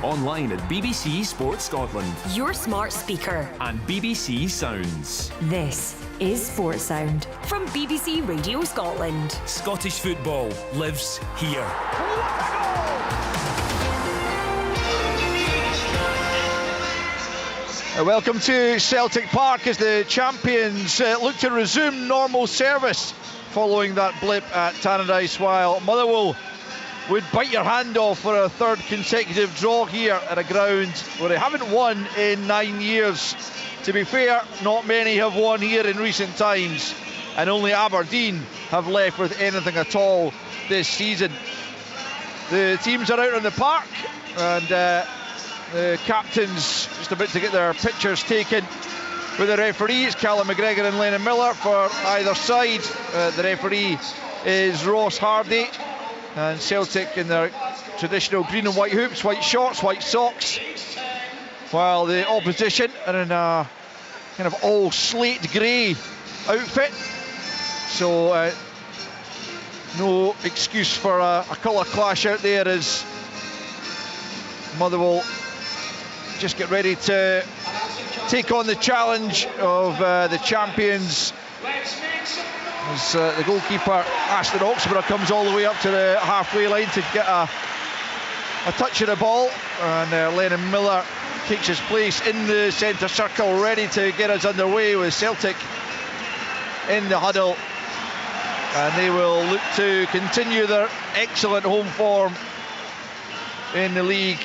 Online at BBC Sport Scotland. Your smart speaker. And BBC Sounds. This is Sports Sound from BBC Radio Scotland. Scottish football lives here. Welcome to Celtic Park as the champions look to resume normal service following that blip at Tannadice, while Motherwell would bite your hand off for a third consecutive draw here at a ground where they haven't won in 9 years. To be fair, not many have won here in recent times, and only Aberdeen have left with anything at all this season. The teams are out on the park, and the captains just about to get their pictures taken with the referees, Callum McGregor and Lennon Miller for either side. The referee is Ross Hardy, and Celtic in their traditional green and white hoops, white shorts, white socks, while the opposition are in a kind of all slate grey outfit. So no excuse for a colour clash out there as Motherwell just get ready to take on the challenge of the champions. As the goalkeeper Aston Oxborough comes all the way up to the halfway line to get a touch of the ball, and Lennon Miller takes his place in the centre circle, ready to get us underway with Celtic in the huddle, and they will look to continue their excellent home form in the league.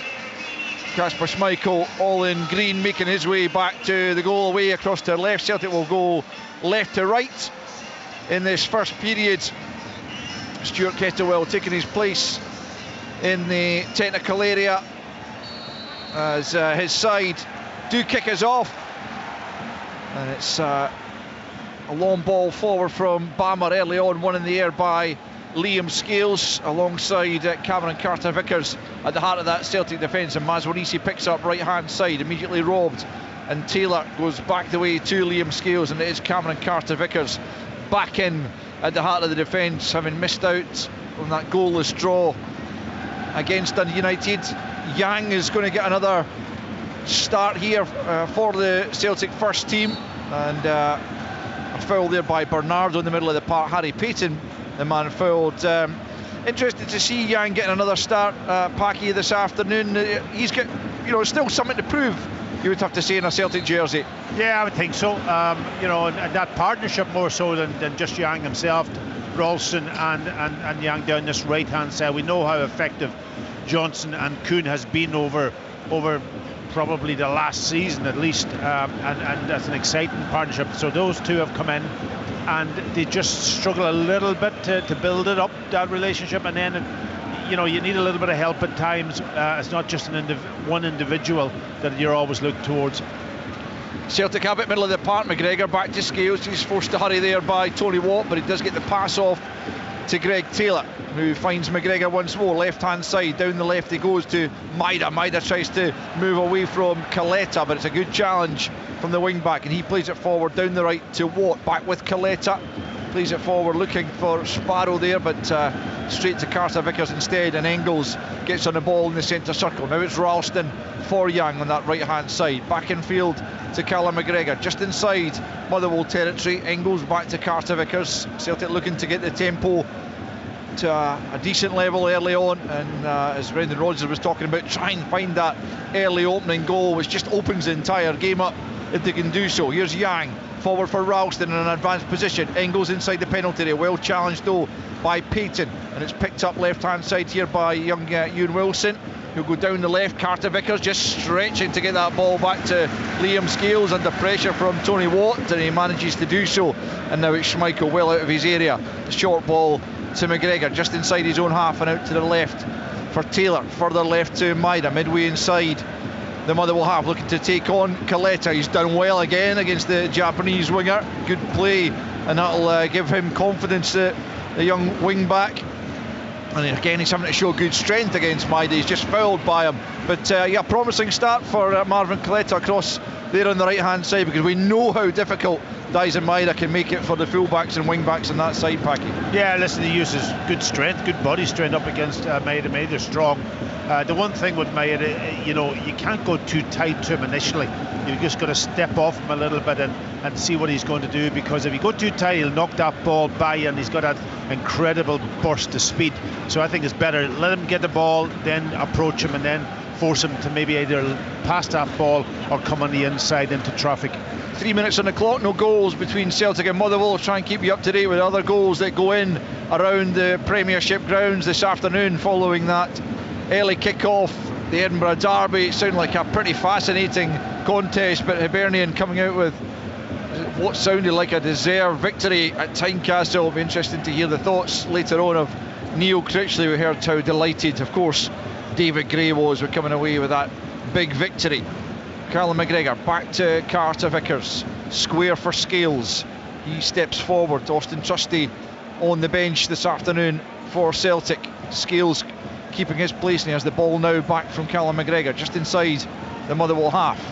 Kasper Schmeichel, all in green, making his way back to the goal away across to the left. Celtic will go left to right in this first period. Stuart Kettlewell taking his place in the technical area as his side do kick us off, and it's a long ball forward from Bammer early on, one in the air by Liam Scales alongside Cameron Carter-Vickers at the heart of that Celtic defence, and Mazwanisi picks up right hand side, immediately robbed, and Taylor goes back the way to Liam Scales, and it is Cameron Carter-Vickers back in at the heart of the defence, having missed out on that goalless draw against Dundee United. Yang is going to get another start here for the Celtic first team, and a foul there by Bernardo in the middle of the park. Harry Payton, the man fouled. Interested to see Yang getting another start, Paki, this afternoon. He's got, still something to prove, you would have to say, in a Celtic jersey. Yeah, I would think so. And that partnership more so than just Yang himself, Ralston and Yang down this right hand side. We know how effective Johnson and Kuhn has been over probably the last season at least, and that's an exciting partnership. So those two have come in, and they just struggle a little bit to build it up, that relationship, and then you need a little bit of help at times. It's not just one individual that you're always looking towards. Celtic have it middle of the park. McGregor back to Scales. He's forced to hurry there by Tony Watt, but he does get the pass off to Greg Taylor, who finds McGregor once more. Left hand side, down the left he goes to Maida. Maida tries to move away from Caleta, but it's a good challenge from the wing back, and he plays it forward down the right to Watt. Back with Caleta, plays it forward looking for Sparrow there, but straight to Carter-Vickers instead, and Engels gets on the ball in the centre circle. Now it's Ralston for Young on that right hand side. Back in field to Callum McGregor, just inside Motherwell territory. Engels back to Carter-Vickers. Celtic looking to get the tempo to a decent level early on, and as Brendan Rodgers was talking about, try and find that early opening goal which just opens the entire game up if they can do so. Here's Yang forward for Ralston in an advanced position. Engels inside the penalty area, well challenged though by Payton, and it's picked up left hand side here by young Ewan Wilson, who'll go down the left. Carter-Vickers just stretching to get that ball back to Liam Scales under pressure from Tony Watt, and he manages to do so, and now it's Schmeichel well out of his area. The short ball to McGregor just inside his own half and out to the left for Taylor. Further left to Maida, midway inside the Motherwell half, looking to take on Caleta. He's done well again against the Japanese winger. Good play, and that'll give him confidence, the young wing back. And again, he's having to show good strength against Maida. He's just fouled by him. But promising start for Marvin Caleta across there on the right hand side, because we know how difficult Dyson Maida can make it for the fullbacks and wing backs on that side, Packy. Yeah, listen, he uses good strength, good body strength up against Maida. Maida's strong. The one thing with Mayer, you know, you can't go too tight to him initially. You've just got to step off him a little bit and see what he's going to do, because if you go too tight, he'll knock that ball by, and he's got that incredible burst of speed. So I think it's better let him get the ball, then approach him, and then force him to maybe either pass that ball or come on the inside into traffic. 3 minutes on the clock, no goals between Celtic and Motherwell. Try and keep you up to date with other goals that go in around the Premiership grounds this afternoon following that early kick-off. The Edinburgh Derby. It sounded like a pretty fascinating contest, but Hibernian coming out with what sounded like a deserved victory at Tynecastle. It'll be interesting to hear the thoughts later on of Neil Critchley. We heard how delighted, of course, David Gray was with coming away with that big victory. Callum McGregor back to Carter Vickers, square for Scales. He steps forward. Austin Trusty on the bench this afternoon for Celtic. Scales keeping his place, and he has the ball now back from Callum McGregor just inside the Motherwell half.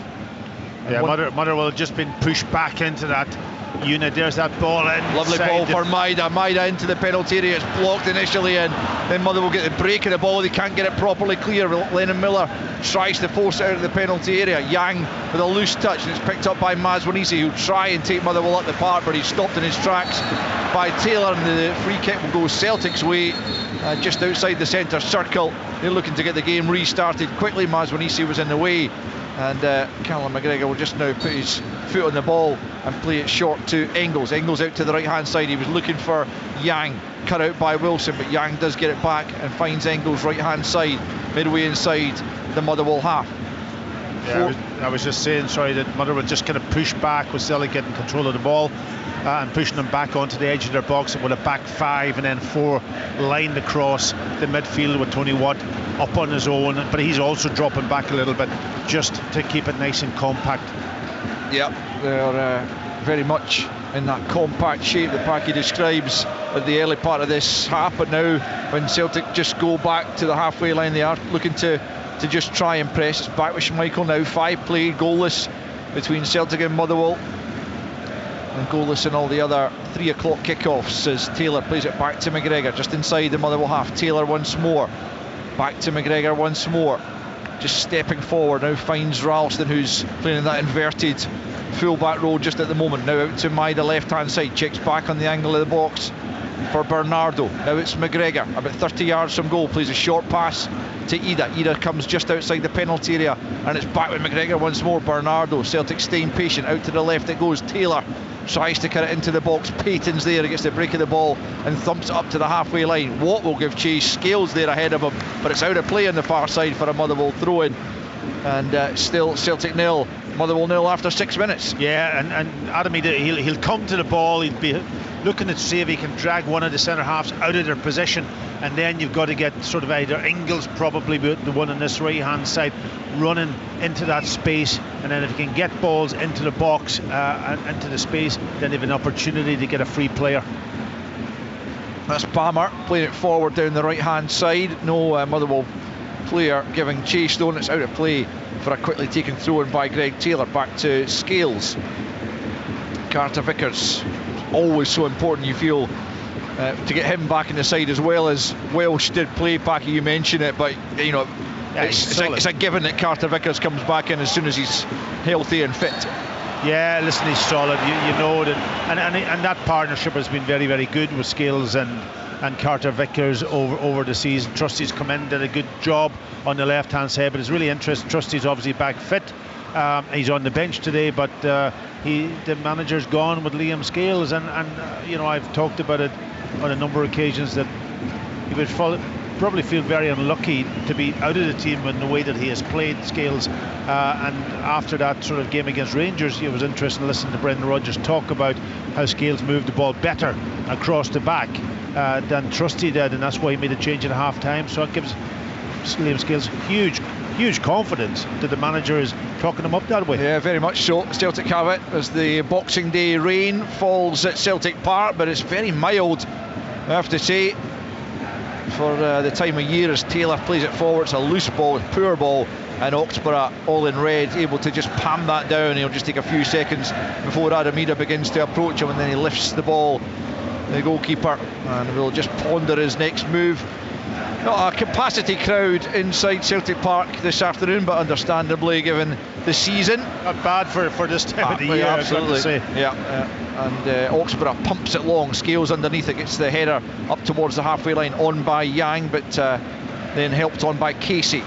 Yeah, Motherwell have just been pushed back into that unit. There's that ball in. Lovely ball for Maida into the penalty area. It's blocked initially, and then Motherwell get the break of the ball. They can't get it properly clear. Lennon Miller tries to force it out of the penalty area. Yang with a loose touch, and it's picked up by Mazwanisi, who'll try and take Motherwell up the park, but he's stopped in his tracks by Taylor, and the free kick will go Celtic's way, just outside the centre circle. They're looking to get the game restarted quickly. Mazwanisi was in the way, and Callum McGregor will just now put his foot on the ball and play it short to Engels. Engels out to the right hand side. He was looking for Yang, cut out by Wilson, but Yang does get it back and finds Engels right hand side, midway inside the Motherwell half. Yeah, I was just saying, sorry, that Motherwell just kind of pushed back with Celtic getting control of the ball and pushing them back onto the edge of their box with a back 5 and then 4 lined across the midfield with Tony Watt up on his own, but he's also dropping back a little bit just to keep it nice and compact. Yeah, they're very much in that compact shape that Packy describes at the early part of this half, but now when Celtic just go back to the halfway line, they are looking to just try and press. It's back with Schmeichel now, 5 played, goalless between Celtic and Motherwell, and goalless in all the other 3 o'clock kickoffs as Taylor plays it back to McGregor just inside the Motherwell half. Taylor once more, back to McGregor once more, just stepping forward, now finds Ralston, who's playing in that inverted full-back role just at the moment. Now out to Maida, left hand side, checks back on the angle of the box for Bernardo. Now it's McGregor, about 30 yards from goal, plays a short pass to Ida. Ida comes just outside the penalty area, and it's back with McGregor once more. Bernardo, Celtic staying patient, out to the left it goes. Taylor tries to cut it into the box. Payton's there, he gets the break of the ball and thumps it up to the halfway line. Watt will give chase, Scales there ahead of him, but it's out of play on the far side for a Motherwell throw in, and still Celtic 0, Motherwell 0 after 6 minutes. Yeah, and Adam, he'll come to the ball, he'll be looking to see if he can drag one of the centre halves out of their position, and then you've got to get sort of either Engels, probably the one on this right hand side, running into that space, and then if you can get balls into the box and into the space, then you have an opportunity to get a free player. That's Palmer playing it forward down the right hand side. No Motherwell player giving chase though, and it's out of play for a quickly taken throw in by Greg Taylor. Back to Scales. Carter Vickers, always so important, you feel, to get him back in the side, as well as Welsh did play. Packy, you mentioned it, but you know, yeah, it's a given that Carter Vickers comes back in as soon as he's healthy and fit. Yeah, listen, he's solid. You know that, and that partnership has been very, very good with Scales and Carter Vickers over the season. Trusty's come in, did a good job on the left hand side, but it's really interesting. Trusty's obviously back fit. He's on the bench today, but the manager's gone with Liam Scales, and you know, I've talked about it on a number of occasions that he would probably feel very unlucky to be out of the team in the way that he has played, Scales. And after that sort of game against Rangers, it was interesting to listen to Brendan Rodgers talk about how Scales moved the ball better across the back than Trusty did, and that's why he made a change at half time. So it gives Liam Scales huge confidence that the manager is talking him up that way. Yeah, very much so. Celtic have it as the Boxing Day rain falls at Celtic Park, but it's very mild, I have to say, for the time of year, as Taylor plays it forward. It's a loose ball, poor ball, and Oxborough, all in red, able to just palm that down. He'll just take a few seconds before Adamida begins to approach him, and then he lifts the ball, the goalkeeper, and will just ponder his next move. Not a capacity crowd inside Celtic Park this afternoon, but understandably given the season. Not bad for this time of the year, absolutely. I've got to say. Yeah, and Oxborough pumps it long, Scales underneath it, gets the header up towards the halfway line, on by Yang, but then helped on by Casey.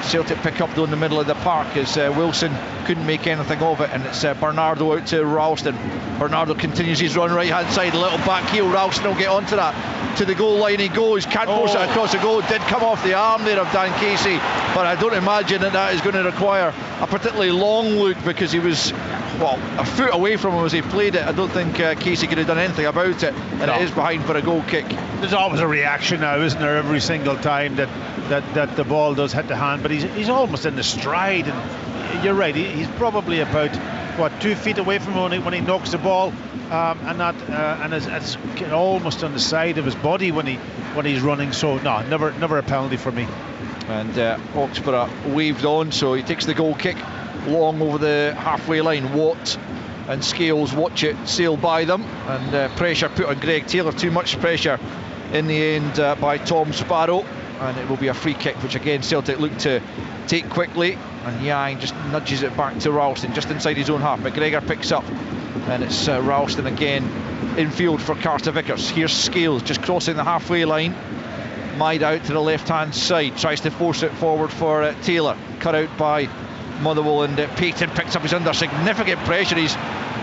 Celtic pick up though in the middle of the park as Wilson couldn't make anything of it, and it's Bernardo out to Ralston. Bernardo continues his run right hand side, a little back heel. Ralston will get onto that. To the goal line he goes, can't force it across the goal. Did come off the arm there of Dan Casey, but I don't imagine that is going to require a particularly long look, because he was, well, a foot away from him as he played it. I don't think Casey could have done anything about it, and it is behind for a goal kick. There's always a reaction now, isn't there, every single time that the ball does hit the hand, but he's almost in the stride, and you're right, he's probably about 2 feet away from him when he knocks the ball, and it's almost on the side of his body when he's running. So no, never a penalty for me. And Oxborough waved on, so he takes the goal kick long over the halfway line. Watt and Scales watch it sail by them, and pressure put on Greg Taylor, too much pressure in the end by Tom Sparrow, and it will be a free kick, which again Celtic look to take quickly, and Yang just nudges it back to Ralston just inside his own half. McGregor picks up, and it's Ralston again in field for Carter Vickers. Here's Scales just crossing the halfway line, Maida out to the left hand side, tries to force it forward for Taylor, cut out by Motherwell, and Payton picks up his under significant pressure. He's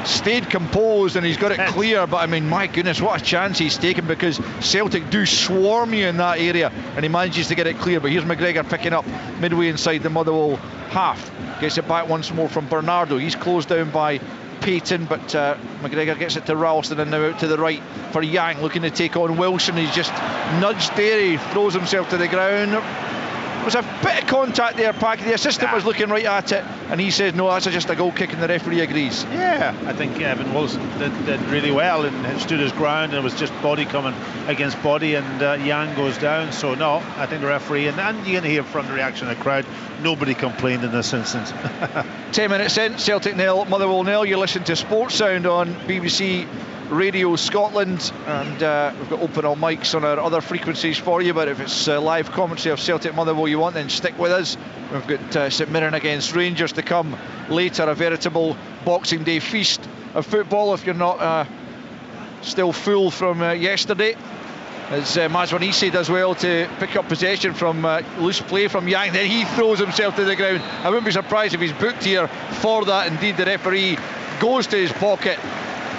stayed composed and he's got it clear, but I mean, my goodness, what a chance he's taken, because Celtic do swarm you in that area, and he manages to get it clear. But here's McGregor picking up midway inside the Motherwell half, gets it back once more from Bernardo. He's closed down by Payton, but McGregor gets it to Ralston, and now out to the right for Yang, looking to take on Wilson. He's just nudged there, he throws himself to the ground. There was a bit of contact there, Packy. The assistant was looking right at it, and he says no, that's just a goal kick, and the referee agrees. Yeah, I think Evan Wilson did really well and stood his ground, and it was just body coming against body, and Yang goes down. So no, I think the referee, and you're going to hear from the reaction of the crowd, nobody complained in this instance. 10 minutes in, Celtic nil, Motherwell nil. You listen to Sports Sound on BBC Radio Scotland, and we've got open all mics on our other frequencies for you, but if it's live commentary of Celtic Motherwell you want, then stick with us. We've got St Mirren against Rangers to come later, a veritable Boxing Day feast of football if you're not still full from yesterday, as Mazwanisi does well to pick up possession from loose play from Yang. Then he throws himself to the ground. I wouldn't be surprised if he's booked here for that. Indeed, the referee goes to his pocket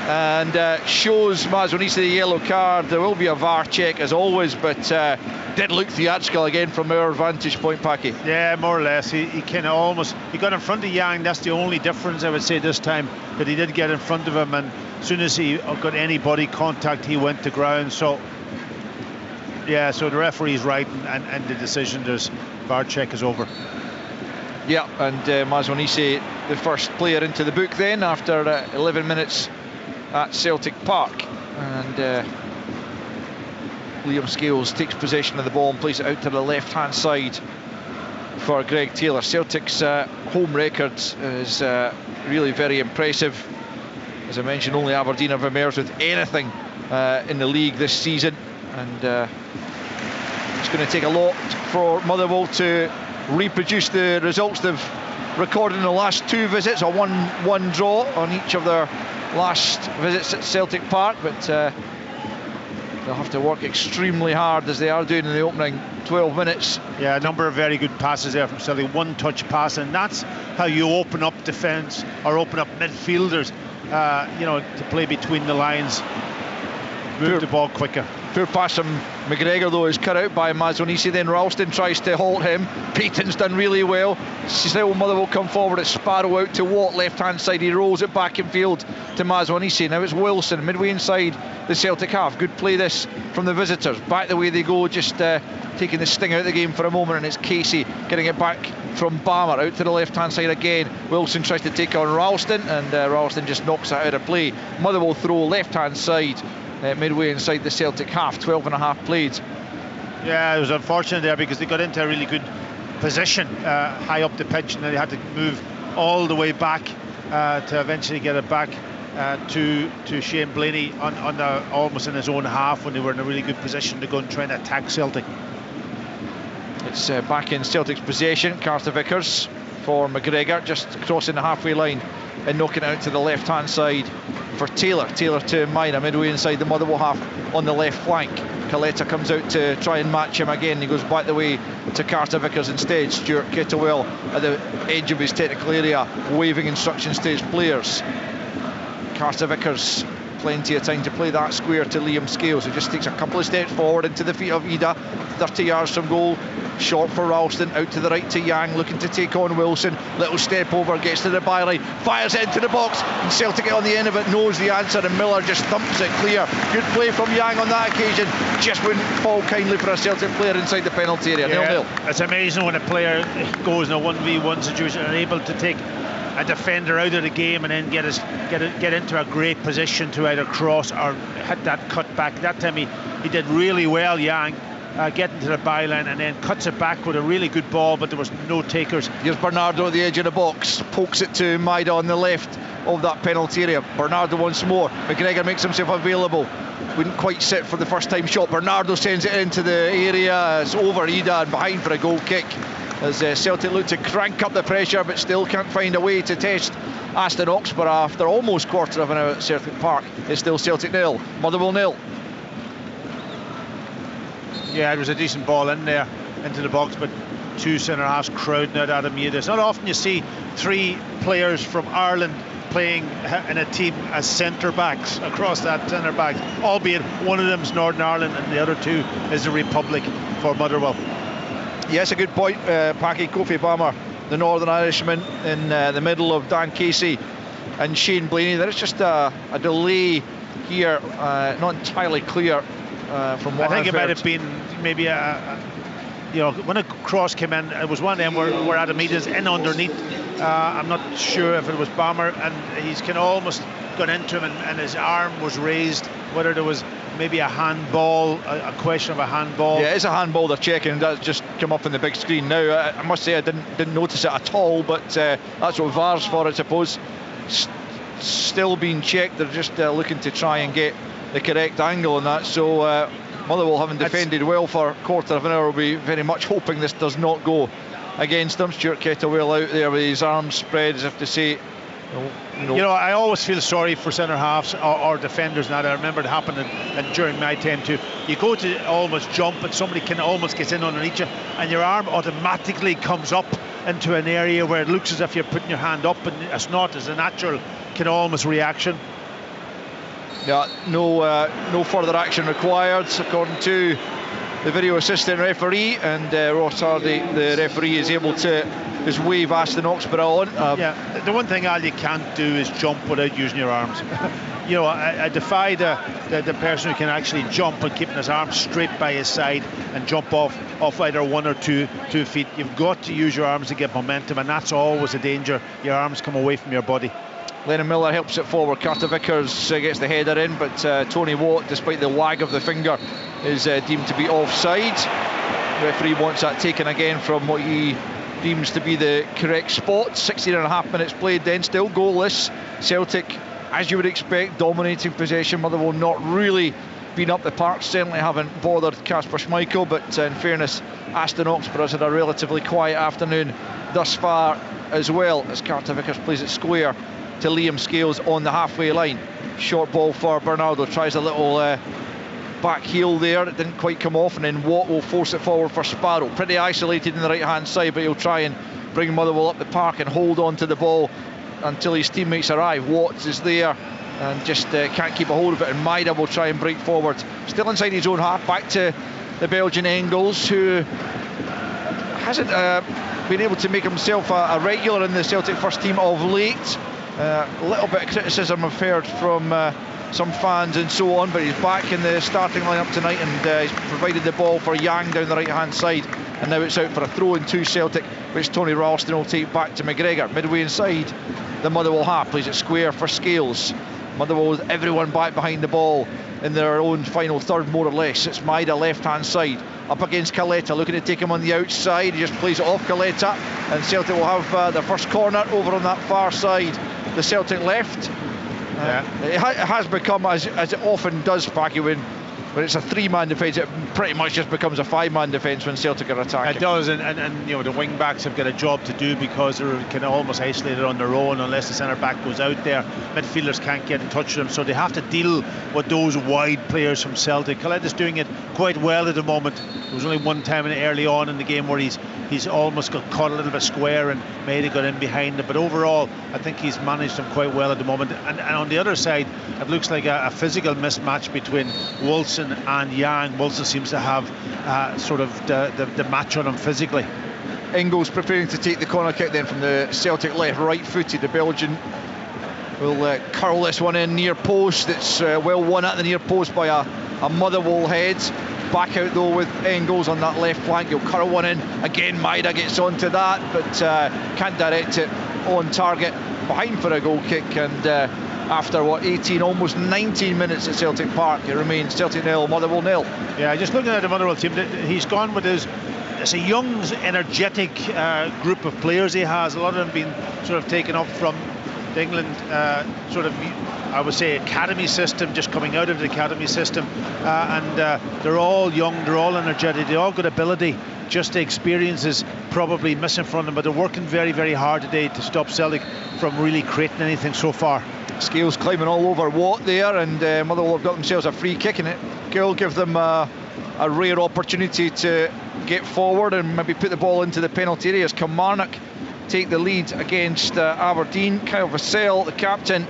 and shows Mazwanisi the yellow card. There will be a VAR check as always, but did look theatrical again from our vantage point, Packy. Yeah, more or less. He kind of almost, he got in front of Yang. That's the only difference I would say this time, that he did get in front of him, and as soon as he got any body contact he went to ground. So yeah, so the referee's right, and the decision, there's VAR check is over. Yeah, and Mazwanisi the first player into the book then after 11 minutes at Celtic Park, and Liam Scales takes possession of the ball and plays it out to the left hand side for Greg Taylor. Celtic's home record is really very impressive. As I mentioned, only Aberdeen have emerged with anything in the league this season, and it's going to take a lot for Motherwell to reproduce the results they've recorded in the last two visits, a 1-1 draw on each of their last visits at Celtic Park, but they'll have to work extremely hard, as they are doing in the opening 12 minutes. Yeah, a number of very good passes there from Celtic, one-touch pass, and that's how you open up defence or open up midfielders, to play between the lines, move the ball quicker. Poor pass from McGregor though is cut out by Mazwanisi. Then Ralston tries to halt him. Payton's done really well. Still Motherwell come forward. It's Sparrow out to Watt, left hand side. He rolls it back in field to Mazwanisi. Now it's Wilson midway inside the Celtic half. Good play this from the visitors. Back the way they go, just taking the sting out of the game for a moment, and it's Casey getting it back from Balmer out to the left hand side again. Wilson tries to take on Ralston, and Ralston just knocks it out of play. Motherwell throw left hand side, midway inside the Celtic half, 12 and a half played. Yeah, it was unfortunate there because they got into a really good position high up the pitch, and then they had to move all the way back to eventually get it back to Shane Blaney on the, almost in his own half when they were in a really good position to go and try and attack Celtic. It's back in Celtic's possession. Carter Vickers for McGregor, just crossing the halfway line and knocking it out to the left hand side for Taylor. Taylor to Mina, midway inside the Motherwell half on the left flank. Coletta comes out to try and match him again. He goes back the way to Carter Vickers instead. Stuart Kettlewell at the edge of his technical area, waving instructions to his players. Carter Vickers, plenty of time to play that square to Liam Scales, who just takes a couple of steps forward into the feet of Ida, 30 yards from goal. Short for Ralston, out to the right to Yang, looking to take on Wilson. Little step over, gets to the byline, fires it into the box, and Celtic get on the end of it, knows the answer, and Miller just thumps it clear. Good play from Yang on that occasion, just wouldn't fall kindly for a Celtic player inside the penalty area. 0-0. It's amazing when a player goes in a 1v1 situation and able to take a defender out of the game and then get into a great position to either cross or hit that cut back. That time he did really well, Yang. Getting to the byline and then cuts it back with a really good ball, but there was no takers. Here's Bernardo at the edge of the box, pokes it to Maida on the left of that penalty area. Bernardo once more, McGregor makes himself available, wouldn't quite sit for the first time shot. Bernardo sends it into the area, it's over Ida and behind for a goal kick as Celtic look to crank up the pressure but still can't find a way to test Aston Oxford. After almost quarter of an hour at Celtic Park, it's still Celtic 0, Motherwell 0. Yeah, it was a decent ball in there into the box, but two centre-halves crowding out Adam Yeda. It's not often you see three players from Ireland playing in a team as centre-backs across that centre-back, albeit one of them's Northern Ireland and the other two is the Republic for Motherwell. Yes, a good point, Packy. Kofi Bammer, the Northern Irishman, in the middle of Dan Casey and Shane Blaney. There's just a delay here, not entirely clear from what I think I've it might heard. have been maybe when a cross came in, it was one of them where Adam Eda's in underneath. I'm not sure if it was Bomber, and he's kind of almost gone into him and his arm was raised, whether there was maybe a handball, a question of a handball. Yeah, it's a handball they're checking. That's just come up on the big screen now. I must say I didn't notice it at all, but that's what VAR's for, I suppose. Still being checked. They're just looking to try and get the correct angle on that. So Motherwell, having defended well for a quarter of an hour, will be very much hoping this does not go against them. Stuart Kettlewell out there with his arms spread as if to say, you know, I always feel sorry for centre halves or defenders now. I remember it happening and during my time too. You go to almost jump and somebody can almost get in underneath you and your arm automatically comes up into an area where it looks as if you're putting your hand up, and it's not. It's a natural kind of almost reaction. Yeah, no further action required according to the video assistant referee, and Ross Hardy, the referee, is able to just wave Aston Oxford on. Yeah, the one thing you can't do is jump without using your arms. You know, I defy the person who can actually jump and keeping his arms straight by his side and jump off either 1 or 2 feet. You've got to use your arms to get momentum, and that's always a danger. Your arms come away from your body. Lennon Miller helps it forward. Carter Vickers gets the header in, but Tony Watt, despite the wag of the finger, is deemed to be offside. The referee wants that taken again from what he deems to be the correct spot. 16.5 minutes played then, still goalless. Celtic, as you would expect, dominating possession. Motherwell not really been up the park, certainly haven't bothered Kasper Schmeichel, but in fairness, Aston Oxford has had a relatively quiet afternoon thus far as well, as Carter Vickers plays it square to Liam Scales on the halfway line. Short ball for Bernardo, tries a little back heel there, it didn't quite come off, and then Watt will force it forward for Sparrow. Pretty isolated in the right hand side, but he'll try and bring Motherwell up the park and hold on to the ball until his teammates arrive. Watts is there and just can't keep a hold of it, and Maida will try and break forward. Still inside his own half, back to the Belgian Engels, who hasn't been able to make himself a regular in the Celtic first team of late. A little bit of criticism I've heard from some fans and so on, but he's back in the starting lineup tonight, and he's provided the ball for Yang down the right hand side, and now it's out for a throw in to Celtic, which Tony Ralston will take back to McGregor. Midway inside the Motherwell half, plays it square for Scales. Motherwell with everyone back behind the ball in their own final third, more or less. It's Maida left hand side up against Coletta, looking to take him on the outside. He just plays it off Coletta, and Celtic will have their first corner over on that far side, the Celtic left. It has become, as it often does, Packy, when it's a 3-man defence, it pretty much just becomes a 5-man defence when Celtic are attacking. It does, and you know, the wing backs have got a job to do because they're kind of almost isolated on their own unless the centre back goes out there. Midfielders can't get in touch with them, so they have to deal with those wide players from Celtic. Coletta's doing it quite well at the moment. There was only one time early on in the game where he's almost got caught a little bit square and Maida got in behind him, but overall I think he's managed them quite well at the moment. And on the other side, it looks like a physical mismatch between Wilson and Yang. Wilson seems to have sort of the match on him physically. Ingles preparing to take the corner kick then from the Celtic left, right-footed. The Belgian will curl this one in near post. It's well won at the near post by a Motherwell head. Back out though with Engels on that left flank. He'll curl one in again. Maida gets onto that, but can't direct it on target. Behind for a goal kick, and after 18, almost 19 minutes at Celtic Park, it remains Celtic 0, Motherwell 0. Yeah, just looking at the Motherwell team, he's gone with it's a young, energetic group of players he has. A lot of them being sort of taken up from the England sort of, I would say, academy system, just coming out of the academy system, and they're all young, they're all energetic, they all got ability. Just the experience is probably missing from them, but they're working very, very hard today to stop Celtic from really creating anything so far. Scales climbing all over Watt there, and Motherwell have got themselves a free kick in it. Gill give them a rare opportunity to get forward and maybe put the ball into the penalty area as Kilmarnock take the lead against Aberdeen. Kyle Vassell, the captain,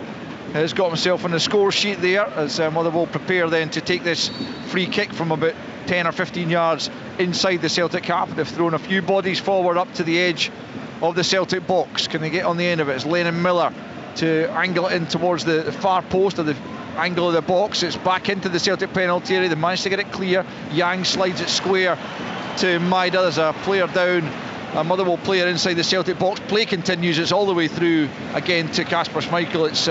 has got himself on the score sheet there as Motherwell prepare then to take this free kick from about 10 or 15 yards inside the Celtic half. They've thrown a few bodies forward up to the edge of the Celtic box. Can they get on the end of it? It's Lennon Miller to angle it in towards the far post of the angle of the box. It's back into the Celtic penalty area. They managed to get it clear. Yang slides it square to Maida. There's a player down, a Motherwell player inside the Celtic box. Play continues. It's all the way through again to Kasper Schmeichel. It's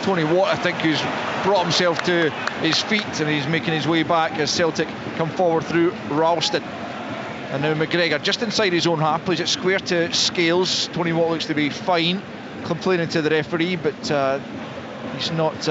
Tony Watt, I think, who's brought himself to his feet, and he's making his way back as Celtic come forward through Ralston. And now McGregor just inside his own half, plays it square to Scales. Tony Watt looks to be fine, complaining to the referee, but he's not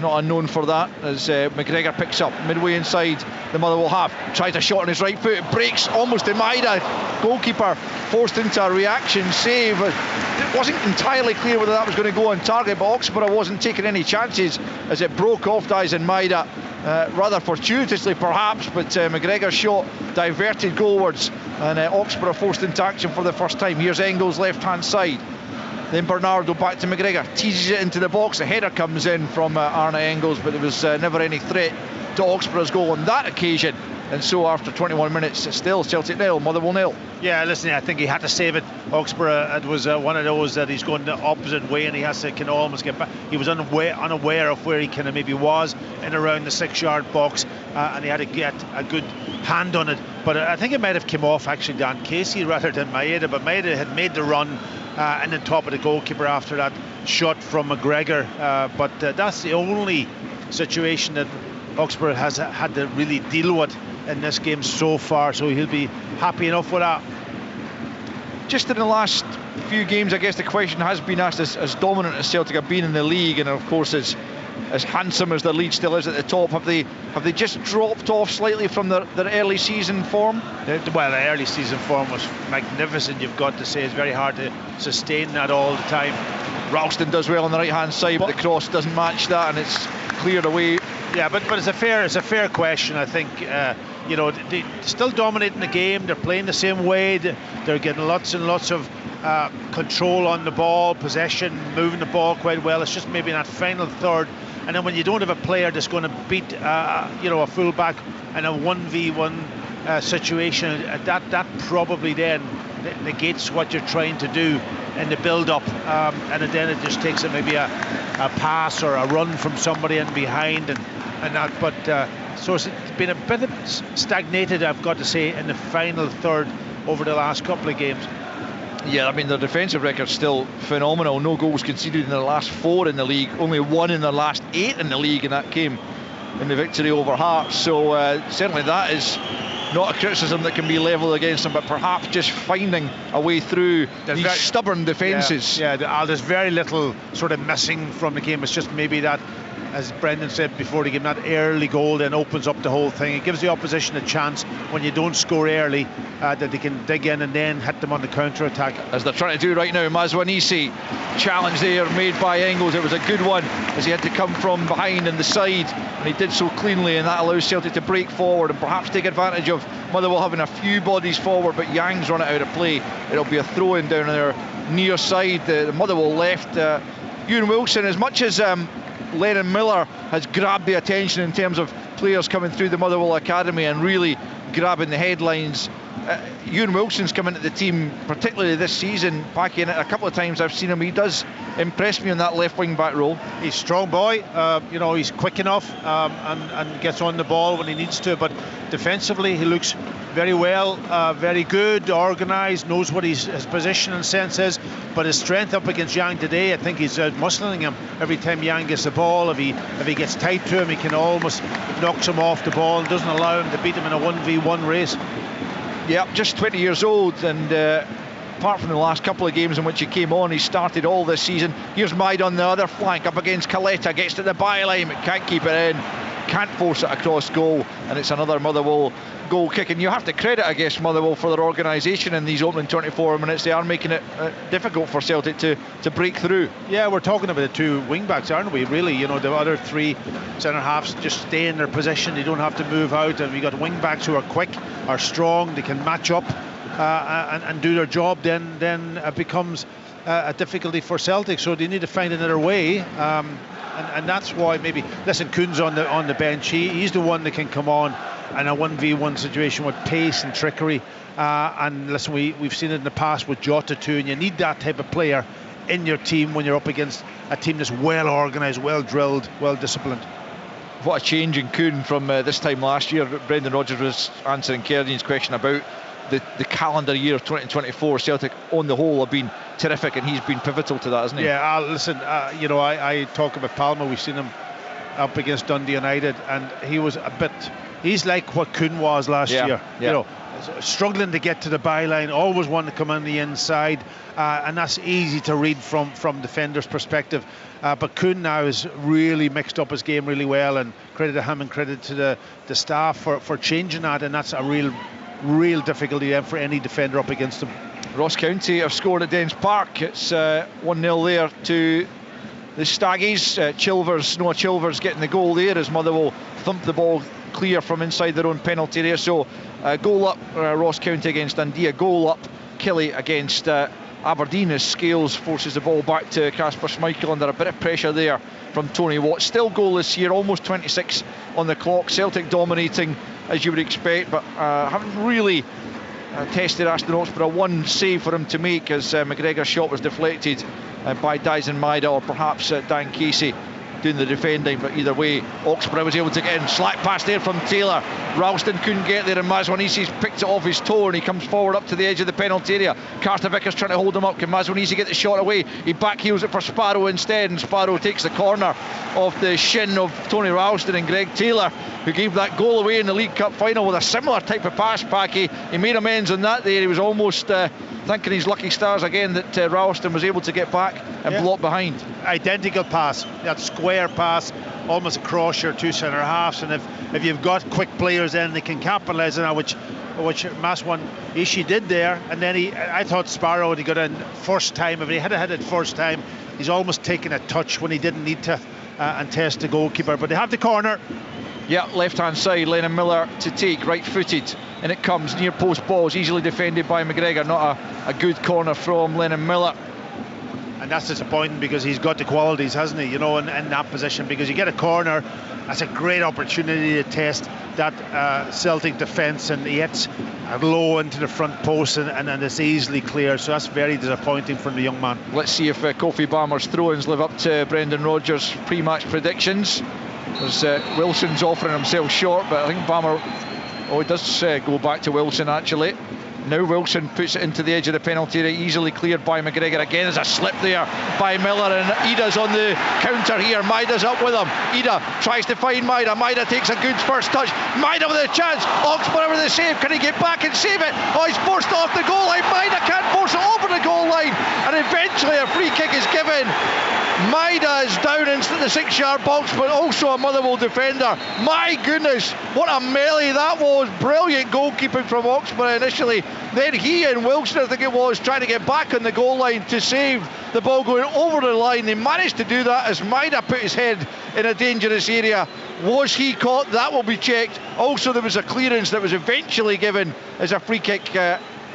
unknown for that as McGregor picks up midway inside the Motherwell half, tries a shot on his right foot, it breaks almost to Maida. Goalkeeper forced into a reaction save. It wasn't entirely clear whether that was going to go on target, but Oxborough wasn't taking any chances as it broke off Dyson Maida, rather fortuitously perhaps, but McGregor's shot diverted goalwards, and Oxborough forced into action for the first time. Here's Engels left hand side, then Bernardo back to McGregor, teases it into the box. The header comes in from Arne Engels, but there was never any threat to Oxborough's goal on that occasion. And so after 21 minutes, it's still Celtic 0, Motherwell 0. Yeah, listen, I think he had to save it. Oxborough, it was one of those that he's going the opposite way and he has to kind of almost get back. He was unaware of where he kind of maybe was in around the 6-yard box, and he had to get a good hand on it. But I think it might have come off actually Dan Casey rather than Maeda, but Maeda had made the run and then top of the goalkeeper after that shot from McGregor. But that's the only situation that Oxborough has had to really deal with in this game so far, so he'll be happy enough with that. Just in the last few games, I guess the question has been asked, as dominant as Celtic have been in the league, and of course as handsome as their lead still is at the top, have they just dropped off slightly from their early season form? Well, the early season form was magnificent, you've got to say. It's very hard to sustain that all the time. Ralston does well on the right hand side, but the cross doesn't match that, and it's cleared away. Yeah, but it's a fair question. I think they're still dominating the game. They're playing the same way. They're getting lots and lots of control on the ball, possession, moving the ball quite well. It's just maybe in that final third. And then when you don't have a player that's going to beat a fullback in a 1v1 situation, that probably then negates what you're trying to do in the build-up, and then it just takes maybe a pass or a run from somebody in behind and that. But so it's been a bit stagnated, I've got to say, in the final third over the last couple of games. Yeah, I mean, their defensive record's still phenomenal. No goals conceded in their last 4 in the league, only 1 in their last 8 in the league, and that came in the victory over Hearts. So certainly that is not a criticism that can be levelled against him, but perhaps just finding a way through these stubborn defences. There's very little sort of missing from the game. It's just maybe that, as Brendan said before the game, that early goal then opens up the whole thing. It gives the opposition a chance when you don't score early, that they can dig in and then hit them on the counter-attack. As they're trying to do right now. Mazwanisi, challenge there made by Engels. It was a good one as he had to come from behind in the side, and he did so cleanly, and that allows Celtic to break forward and perhaps take advantage of Motherwell having a few bodies forward, but Yang's run it out of play. It'll be a throw-in down on their near side, the Motherwell left. Ewan Wilson, as much as Lennon Miller has grabbed the attention in terms of players coming through the Motherwell Academy and really grabbing the headlines, Ewan Wilson's come into the team, particularly this season, back in it a couple of times I've seen him. He does impress me on that left wing back role. He's a strong boy, he's quick enough and gets on the ball when he needs to, but defensively he looks very well, very good, organised, knows what his position and sense is, but his strength up against Yang today, I think he's muscling him every time Yang gets the ball. If he gets tight to him, he can almost knocks him off the ball and doesn't allow him to beat him in a 1v1 race. Yeah, just 20 years old, and apart from the last couple of games in which he came on, he started all this season. Here's Maid on the other flank, up against Caletta, gets to the byline, but can't keep it in, can't force it across goal, and it's another Motherwell goal kick. And you have to credit, I guess, Motherwell for their organisation in these opening 24 minutes. They are making it difficult for Celtic to break through. Yeah, we're talking about the two wing backs, aren't we? Really, the other three centre halves just stay in their position. They don't have to move out, and we got wing backs who are quick, are strong, they can match up and do their job. Then it becomes a difficulty for Celtic. So they need to find another way. And that's why maybe, listen, Kuhn's on the bench. He's the one that can come on in a 1v1 situation with pace and trickery. And listen, we've seen it in the past with Jota too, and you need that type of player in your team when you're up against a team that's well organised, well drilled, well disciplined. What a change in Kuhn from this time last year. Brendan Rodgers was answering Kearney's question about the calendar year of 2024. Celtic on the whole have been terrific, and he's been pivotal to that, hasn't he? Yeah, listen, I talk about Palmer. We've seen him up against Dundee United, and he's like what Kuhn was last year. Struggling to get to the byline, always wanting to come on the inside, and that's easy to read from defenders' perspective. But Kuhn now has really mixed up his game really well, and credit to him and credit to the staff for changing that, and that's a real difficulty then for any defender up against him. Ross County have scored at Dens Park. It's 1-0 there to the Staggies. Noah Chilvers getting the goal there as Motherwell thump the ball clear from inside their own penalty area. So goal up Ross County against Dundee, a goal up Killie against Aberdeen as Scales forces the ball back to Kasper Schmeichel under a bit of pressure there from Tony Watt. Still goalless here, almost 26 on the clock. Celtic dominating as you would expect, but haven't really tested Aston for a one save for him to make as McGregor's shot was deflected by Dyson Maida, or perhaps Dan Casey doing the defending. But either way, Oxborough was able to get in. Slack pass there from Taylor. Ralston couldn't get there, and Mazwanisi's picked it off his toe, and he comes forward up to the edge of the penalty area. Carter Vickers trying to hold him up. Can Mazwanisi get the shot away? He backheels it for Sparrow instead, and Sparrow takes the corner off the shin of Tony Ralston, and Greg Taylor, who gave that goal away in the League Cup final with a similar type of pass, Packy. He made amends on that there. He was almost thanking his lucky stars again that Ralston was able to get back and block behind. Identical pass, that square pass, almost across your two centre halves, and if you've got quick players then they can capitalise on that, which Mazwanisi did there. And then I thought Sparrow would have got in first time. If he had hit it first time, he's almost taken a touch when he didn't need to and test the goalkeeper. But they have the corner. Yeah, left hand side, Lennon Miller to take, right footed, and it comes near post balls, easily defended by McGregor. Not a good corner from Lennon Miller. And that's disappointing because he's got the qualities, hasn't he, in that position, because you get a corner, that's a great opportunity to test that Celtic defence, and he hits low into the front post and it's easily clear, so that's very disappointing from the young man. Let's see if Kofi Balmer's throw-ins live up to Brendan Rodgers' pre-match predictions. There's Wilson's offering himself short, but I think Balmer, it does go back to Wilson actually. Now Wilson puts it into the edge of the penalty area, easily cleared by McGregor. Again, there's a slip there by Miller, and Ida's on the counter here. Maida's up with him. Ida tries to find Maida. Maida takes a good first touch. Maida with a chance. Oxborough with the save. Can he get back and save it? Oh, he's forced off the goal line. Maida can't force it over the goal line, and eventually a free kick is given. Maida is down into the 6-yard box, but also a Motherwell defender. My goodness, what a melee that was. Brilliant goalkeeping from Oxborough initially. Then he and Wilson, I think it was, trying to get back on the goal line to save the ball going over the line. They managed to do that as Maida put his head in a dangerous area. Was he caught? That will be checked. Also, there was a clearance that was eventually given as a free kick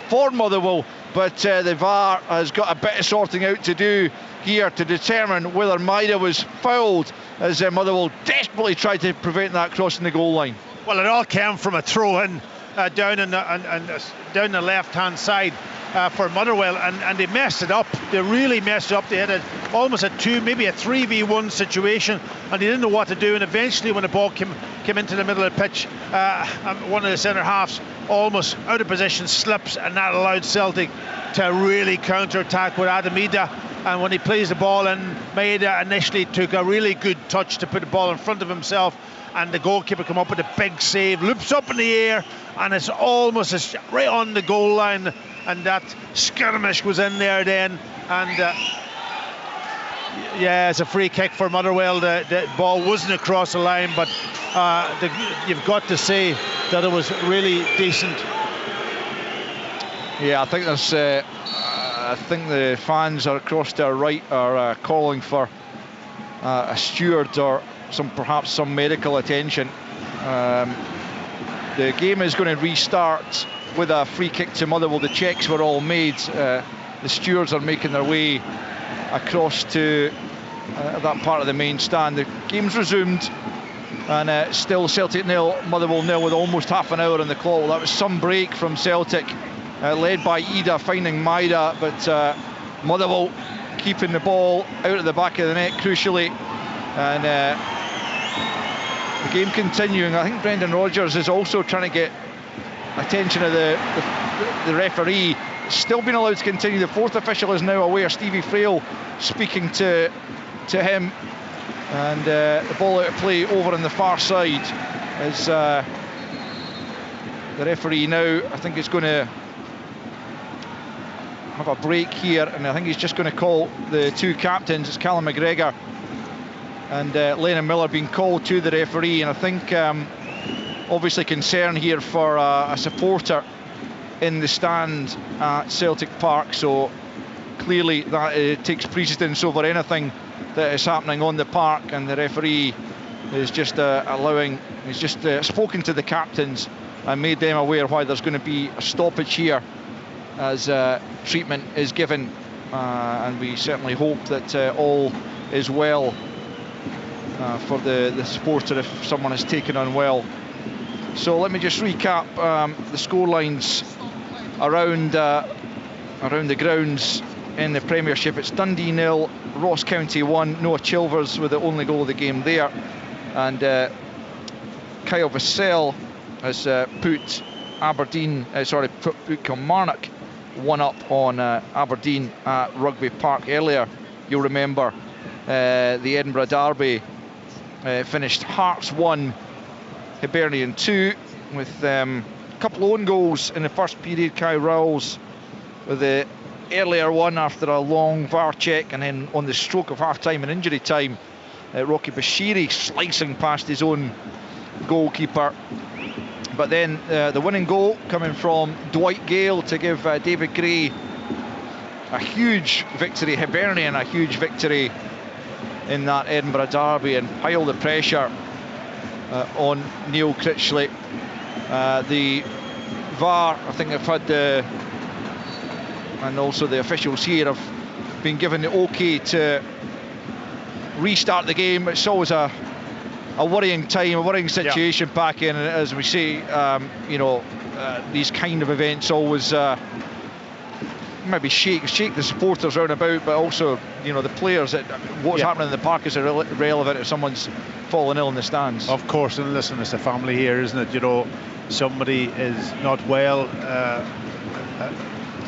for Motherwell, but the VAR has got a bit of sorting out to do here to determine whether Maida was fouled, as Motherwell desperately tried to prevent that crossing the goal line. Well, it all came from a throw-in down the left-hand side for Motherwell, and they messed it up. They really messed it up. They had almost maybe a 3v1 situation, and they didn't know what to do. And eventually, when the ball came into the middle of the pitch, one of the centre halves almost out of position slips, and that allowed Celtic to really counter-attack with Adam Ida. And when he plays the ball in, Maida initially took a really good touch to put the ball in front of himself, and the goalkeeper come up with a big save, loops up in the air, and it's almost right on the goal line, and that skirmish was in there then, and yeah, it's a free kick for Motherwell. The ball wasn't across the line, but you've got to say that it was really decent. Yeah, I think there's I think the fans are across to our right are calling for a steward or perhaps some medical attention. The game is going to restart with a free kick to Motherwell. The checks were all made. The stewards are making their way across to that part of the main stand. The game's resumed, and still Celtic 0, Motherwell 0 with almost half an hour on the clock. Well, that was some break from Celtic, led by Ida finding Maida, but Motherwell keeping the ball out of the back of the net crucially, and the game continuing. I think Brendan Rodgers is also trying to get attention of the referee. Still being allowed to continue. The fourth official is now aware. Stevie Frail speaking to him, and the ball out of play over on the far side as the referee now, I think, is going to have a break here, and I think he's just going to call the two captains. It's Callum McGregor and Lennon Miller being called to the referee, and I think obviously concern here for a supporter in the stand at Celtic Park, so clearly that takes precedence over anything that is happening on the park, and the referee is just he's just spoken to the captains and made them aware why there's going to be a stoppage here as treatment is given, and we certainly hope that all is well for the supporter if someone is taken unwell. So let me just recap the scorelines around the grounds in the Premiership. It's Dundee 0, Ross County 1. Noah Chilvers with the only goal of the game there, and Kyle Vassell has put Kilmarnock 1 up on Aberdeen at Rugby Park earlier. You'll remember the Edinburgh Derby finished Hearts 1, Hibernian 2, with a couple of own goals in the first period. Kai Rowles with the earlier one after a long VAR check, and then on the stroke of half-time and injury time, Rocky Bashiri slicing past his own goalkeeper. But then the winning goal coming from Dwight Gale to give David Gray a huge victory, Hibernian a huge victory in that Edinburgh Derby, and pile the pressure on Neil Critchley. The VAR, I think they've had and also the officials here have been given the OK to restart the game. It's always a worrying time, a worrying situation back in, and as we say, these kind of events always maybe shake the supporters round about, but also the players. What's happening in the park is irrelevant if someone's fallen ill in the stands. Of course, and listen, it's a family here, isn't it? Somebody is not well.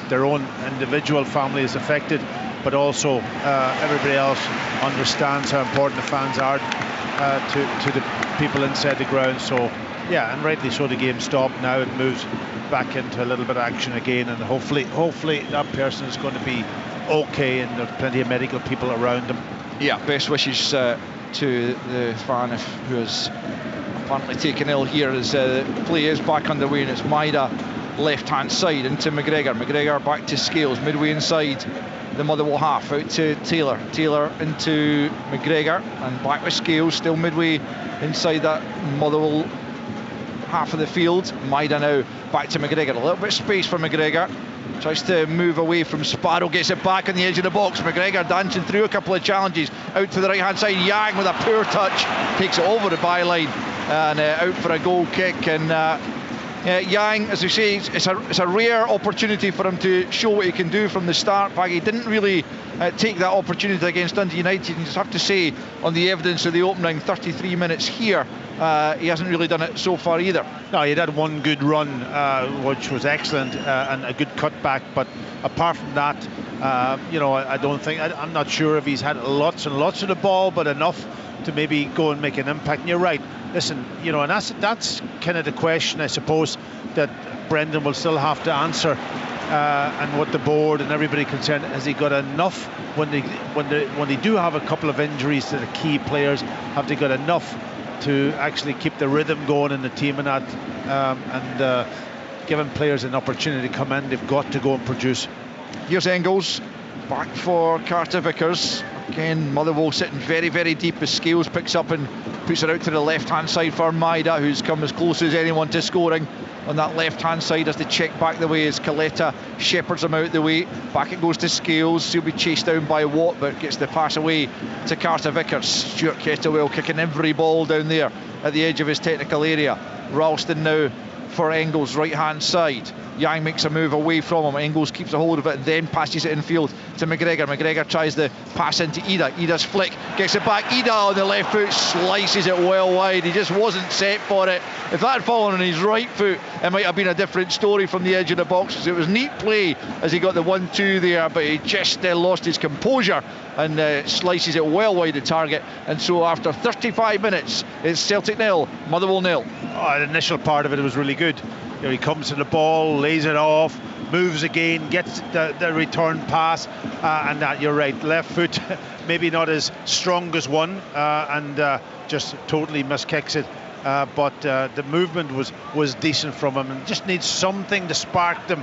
their own individual family is affected, but also everybody else understands how important the fans are to the people inside the ground. So yeah, and rightly so, the game stopped. Now it moves back into a little bit of action again, and hopefully that person is going to be okay, and there's plenty of medical people around them. Yeah, best wishes to the fan who is apparently taken ill here, as the play is back underway, and it's Maida left hand side into McGregor back to Scales, midway inside the Motherwell half, out to Taylor into McGregor, and back with Scales, still midway inside that Motherwell half of the field. Maida now back to McGregor, a little bit of space for McGregor, tries to move away from Sparrow, gets it back on the edge of the box. McGregor dancing through a couple of challenges, out to the right hand side. Yang with a poor touch takes it over the byline and out for a goal kick. And Yang, as we say, it's a rare opportunity for him to show what he can do from the start. He didn't really take that opportunity against Dundee United. You just have to say, on the evidence of the opening 33 minutes here, he hasn't really done it so far either. No, he had one good run, which was excellent, and a good cutback. But apart from that, I don't think, I'm not sure if he's had lots and lots of the ball, but enough to maybe go and make an impact. And you're right. Listen, and that's kind of the question, I suppose, that Brendan will still have to answer, and what the board and everybody concerned, has he got enough when they do have a couple of injuries to the key players? Have they got enough to actually keep the rhythm going in the team and that, and giving players an opportunity to come in? They've got to go and produce. Here's Engels back for Carter Vickers. Again, Motherwell sitting very, very deep as Scales picks up and puts it out to the left-hand side for Maida, who's come as close as anyone to scoring on that left-hand side, as they check back the way as Coletta shepherds him out the way. Back it goes to Scales. He'll be chased down by Watt, but gets the pass away to Carter Vickers. Stuart Kettlewell kicking every ball down there at the edge of his technical area. Ralston now for Engels, right-hand side. Yang makes a move away from him. Engels keeps a hold of it and then passes it infield to McGregor. McGregor tries the pass into Ida. Ida's flick, gets it back. Ida on the left foot slices it well wide. He just wasn't set for it. If that had fallen on his right foot, it might have been a different story from the edge of the box. It was neat play as he got the 1-2 there, but he just lost his composure and slices it well wide of target. And so after 35 minutes, it's Celtic 0, Motherwell 0. The initial part of it was really good. He comes to the ball, lays it off, moves again, gets the return pass, and that, you're right, left foot maybe not as strong as one, and just totally miskicks it, but the movement was decent from him, and just needs something to spark them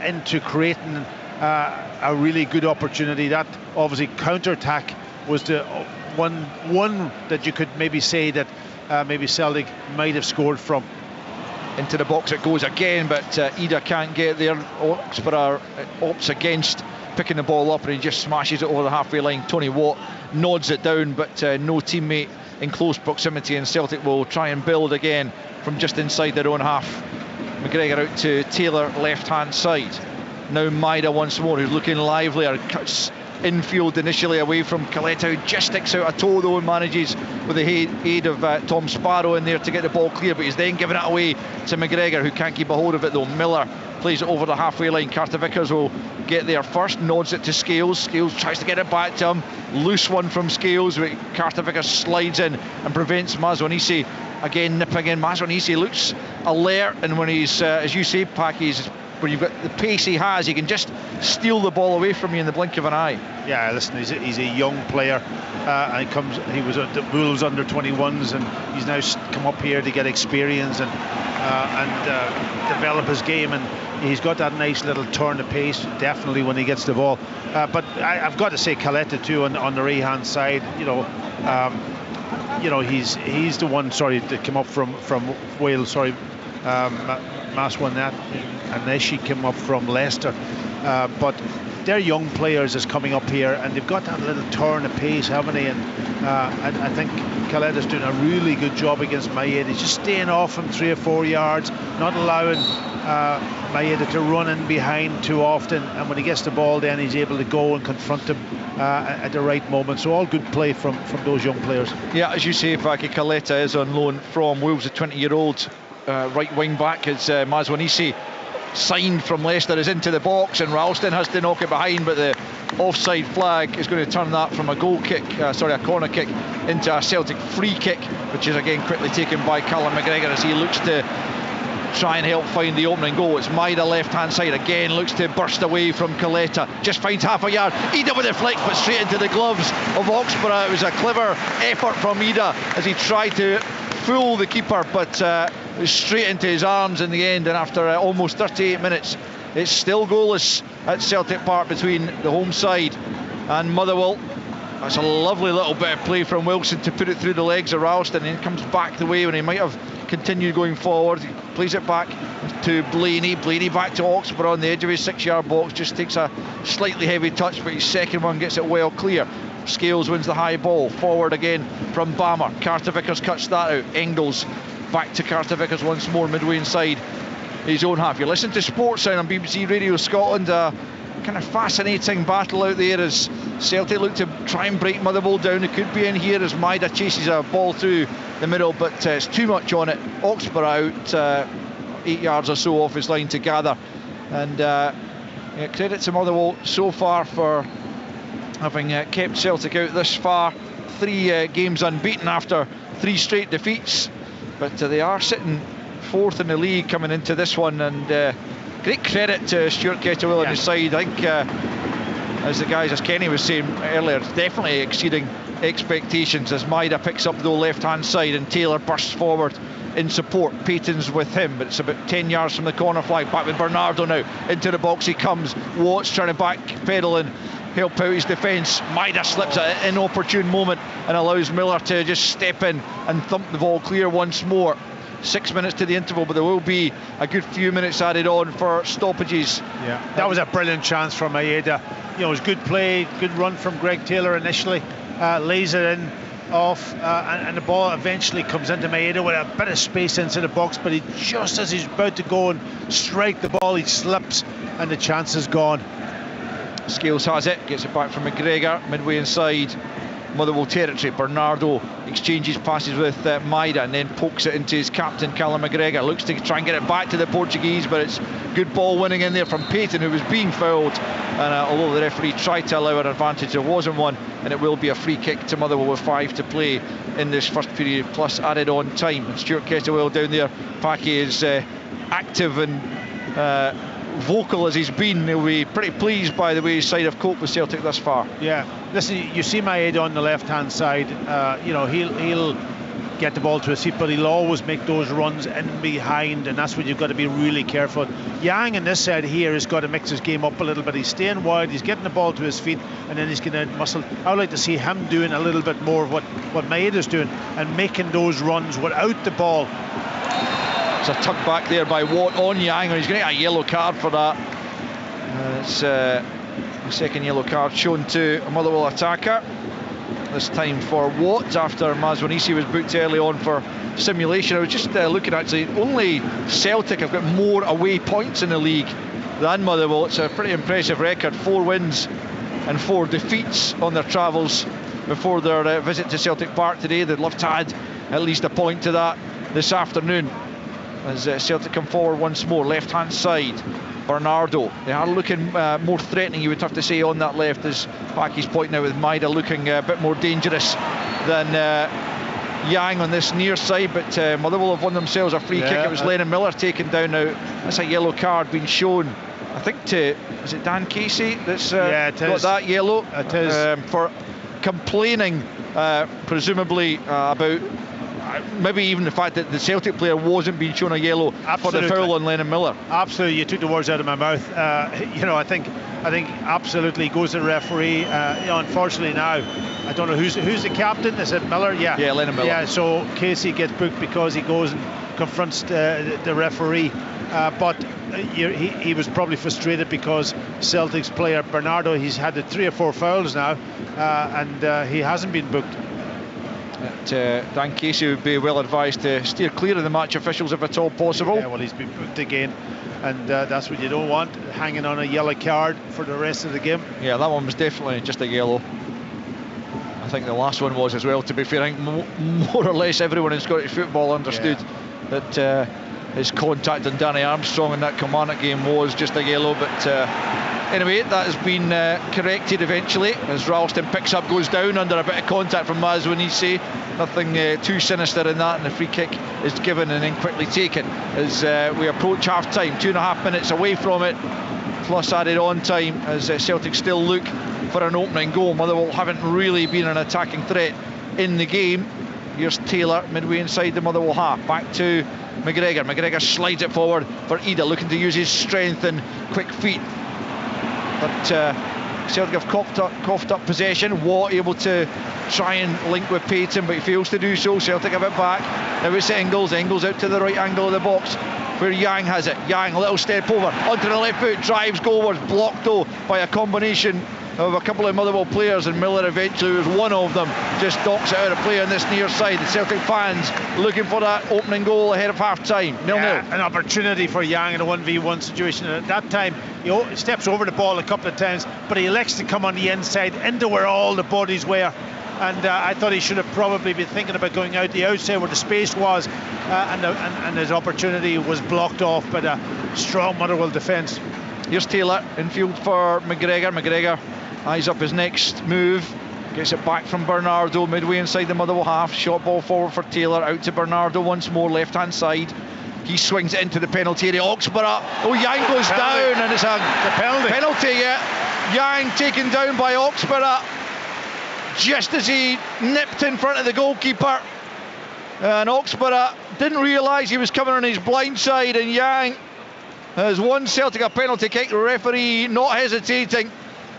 into creating a really good opportunity. That obviously counter-attack was the one that you could maybe say that maybe Celtic might have scored from. Into the box it goes again, but Ida can't get there. Oxborough opts against picking the ball up, and he just smashes it over the halfway line. Tony Watt nods it down, but no teammate in close proximity, and Celtic will try and build again from just inside their own half. McGregor out to Taylor, left hand side. Now Maida once more, who's looking livelier, cuts infield initially away from Coletta, who just sticks out a toe though and manages with the aid of Tom Sparrow in there to get the ball clear, but he's then giving it away to McGregor, who can't keep a hold of it though. Miller plays it over the halfway line. Carter Vickers will get there first, nods it to Scales. Scales tries to get it back to him. Loose one from Scales, but Carter Vickers slides in and prevents Mazwanisi again nipping in. Mazwanisi looks alert, and when he's, as you say, Packy's, when you've got the pace he has, he can just steal the ball away from you in the blink of an eye. Yeah, listen, he's a young player, and he was at the Wolves under 21s, and he's now come up here to get experience and develop his game, and he's got that nice little turn of pace definitely when he gets the ball. But I've got to say Coletta too on the right hand side. He's the one, that came up from Wales. Maswanat and she came up from Leicester, but they're young players that's coming up here, and they've got that little turn of pace, haven't they? And I think Coletta's doing a really good job against Maeda. He's just staying off him 3 or 4 yards, not allowing Maeda to run in behind too often, and when he gets the ball then he's able to go and confront him at the right moment. So all good play from those young players. Yeah, as you say, Paki, Coletta is on loan from Wolves, a 20-year-old right wing back, as Mazwanisi signed from Leicester is into the box, and Ralston has to knock it behind, but the offside flag is going to turn that from a goal kick, a corner kick, into a Celtic free kick, which is again quickly taken by Callum McGregor as he looks to try and help find the opening goal. It's Maida left hand side again, looks to burst away from Coletta, just finds half a yard. Ida with a flick, but straight into the gloves of Oxborough. It was a clever effort from Ida as he tried to fool the keeper, but it was straight into his arms in the end. And after almost 38 minutes, it's still goalless at Celtic Park between the home side and Motherwell. That's a lovely little bit of play from Wilson to put it through the legs of Ralston, and he comes back the way when he might have continued going forward. He plays it back to Blaney. Blaney back to Oxborough on the edge of his 6-yard box, just takes a slightly heavy touch, but his second one gets it well clear. Scales wins the high ball. Forward again from Bammer. Carter Vickers cuts that out. Engels back to Carter Vickers once more, midway inside his own half. You're listening to Sports Sound on BBC Radio Scotland. Kind of fascinating battle out there as Celtic look to try and break Motherwell down. It could be in here as Maida chases a ball through the middle, but it's too much on it. Oxborough out 8 yards or so off his line to gather. And credit to Motherwell so far for having kept Celtic out this far. 3 games unbeaten after 3 straight defeats, but they are sitting 4th in the league coming into this one, and great credit to Stuart Kettlewell on his side. I think as Kenny was saying earlier, it's definitely exceeding expectations as Maida picks up the left hand side and Taylor bursts forward in support. Payton's with him, but it's about 10 yards from the corner flag. Back with Bernardo now, into the box he comes. Watts trying to backpedal and help out his defence. Maida slips at an inopportune moment and allows Miller to just step in and thump the ball clear once more. 6 minutes to the interval, but there will be a good few minutes added on for stoppages. Yeah, that was a brilliant chance from Maeda. You know, it was good play, good run from Greg Taylor initially, lays it in off, and the ball eventually comes into Maeda with a bit of space into the box, but just as he's about to go and strike the ball, he slips and the chance is gone. Scales has it, gets it back from McGregor, midway inside Motherwell territory. Bernardo exchanges passes with Maida and then pokes it into his captain Callum McGregor. Looks to try and get it back to the Portuguese, but it's good ball winning in there from Payton, who was being fouled, and although the referee tried to allow an advantage, there wasn't one, and it will be a free kick to Motherwell with 5 to play in this first period plus added on time. And Stuart Kettlewell down there, Packy is active and vocal as he's been. He'll be pretty pleased by the way his side have coped with Celtic thus far. Yeah, listen, you see Maeda on the left hand side, you know, he'll get the ball to his feet, but he'll always make those runs in behind, and that's when you've got to be really careful. Yang in this side here has got to mix his game up a little bit. He's staying wide, he's getting the ball to his feet, and then he's going to muscle. I would like to see him doing a little bit more of what Maeda's doing and making those runs without the ball. It's a tug back there by Watt on Yang, and he's going to get a yellow card for that. It's the second yellow card shown to a Motherwell attacker, this time for Watt after Mazwanisi was booked early on for simulation. I was just looking, actually, only Celtic have got more away points in the league than Motherwell. It's a pretty impressive record, 4 wins and 4 defeats on their travels before their visit to Celtic Park today. They'd love to add at least a point to that this afternoon as Celtic come forward once more. Left hand side, Bernardo. They are looking more threatening, you would have to say, on that left, as Packy's pointing out, with Maida looking a bit more dangerous than Yang on this near side. But Motherwell have won themselves a free kick. It was Lennon Miller taken down now. That's a yellow card being shown, I think, to, is it Dan Casey that's got that yellow? It is. For complaining presumably about maybe even the fact that the Celtic player wasn't being shown a yellow for the foul on Lennon Miller. Absolutely, you took the words out of my mouth. You know, I think absolutely goes to the referee. You know, unfortunately now, I don't know who's the captain. Is it Miller? Yeah, Lennon Miller. Yeah, so Casey gets booked because he goes and confronts the referee. But he was probably frustrated because Celtic's player Bernardo, he's had 3 or 4 fouls now, and he hasn't been booked. Dan Casey would be well advised to steer clear of the match officials if at all possible. Yeah, well, he's been booked again, and that's what you don't want, hanging on a yellow card for the rest of the game. Yeah, that one was definitely just a yellow. I think the last one was as well, to be fair. I think more or less everyone in Scottish football understood that his contact on Danny Armstrong in that Kilmarnock game was just a yellow, but anyway, that has been corrected eventually as Ralston picks up, goes down under a bit of contact from Mazwanisi. Nothing too sinister in that, and the free kick is given and then quickly taken as we approach half time. 2.5 minutes away from it, plus added on time as Celtic still look for an opening goal. Motherwell haven't really been an attacking threat in the game. Here's Taylor midway inside the Motherwell half, back to McGregor. McGregor slides it forward for Ida, looking to use his strength and quick feet, but Celtic have coughed up possession. Watt able to try and link with Payton, but he fails to do so. Celtic have it back. Now it's Engels out to the right angle of the box where Yang has it. Yang, a little step over onto the left foot, drives goalwards, blocked though by a combination of a couple of Motherwell players, and Miller eventually was one of them, just knocks it out of play on this near side. The Celtic fans looking for that opening goal ahead of half time. 0-0. An opportunity for Yang in a 1v1 situation, and at that time he steps over the ball a couple of times, but he elects to come on the inside into where all the bodies were, and I thought he should have probably been thinking about going out the outside where the space was, and his opportunity was blocked off by the strong Motherwell defence. Here's Taylor infield for McGregor. McGregor eyes up his next move, gets it back from Bernardo midway inside the Motherwell half. Shot ball forward for Taylor, out to Bernardo once more, left hand side. He swings it into the penalty area. Oxborough, Yang goes down, and it's a penalty. Yeah, Yang taken down by Oxborough just as he nipped in front of the goalkeeper, and Oxborough didn't realise he was coming on his blind side, and Yang has won Celtic a penalty kick. The referee not hesitating,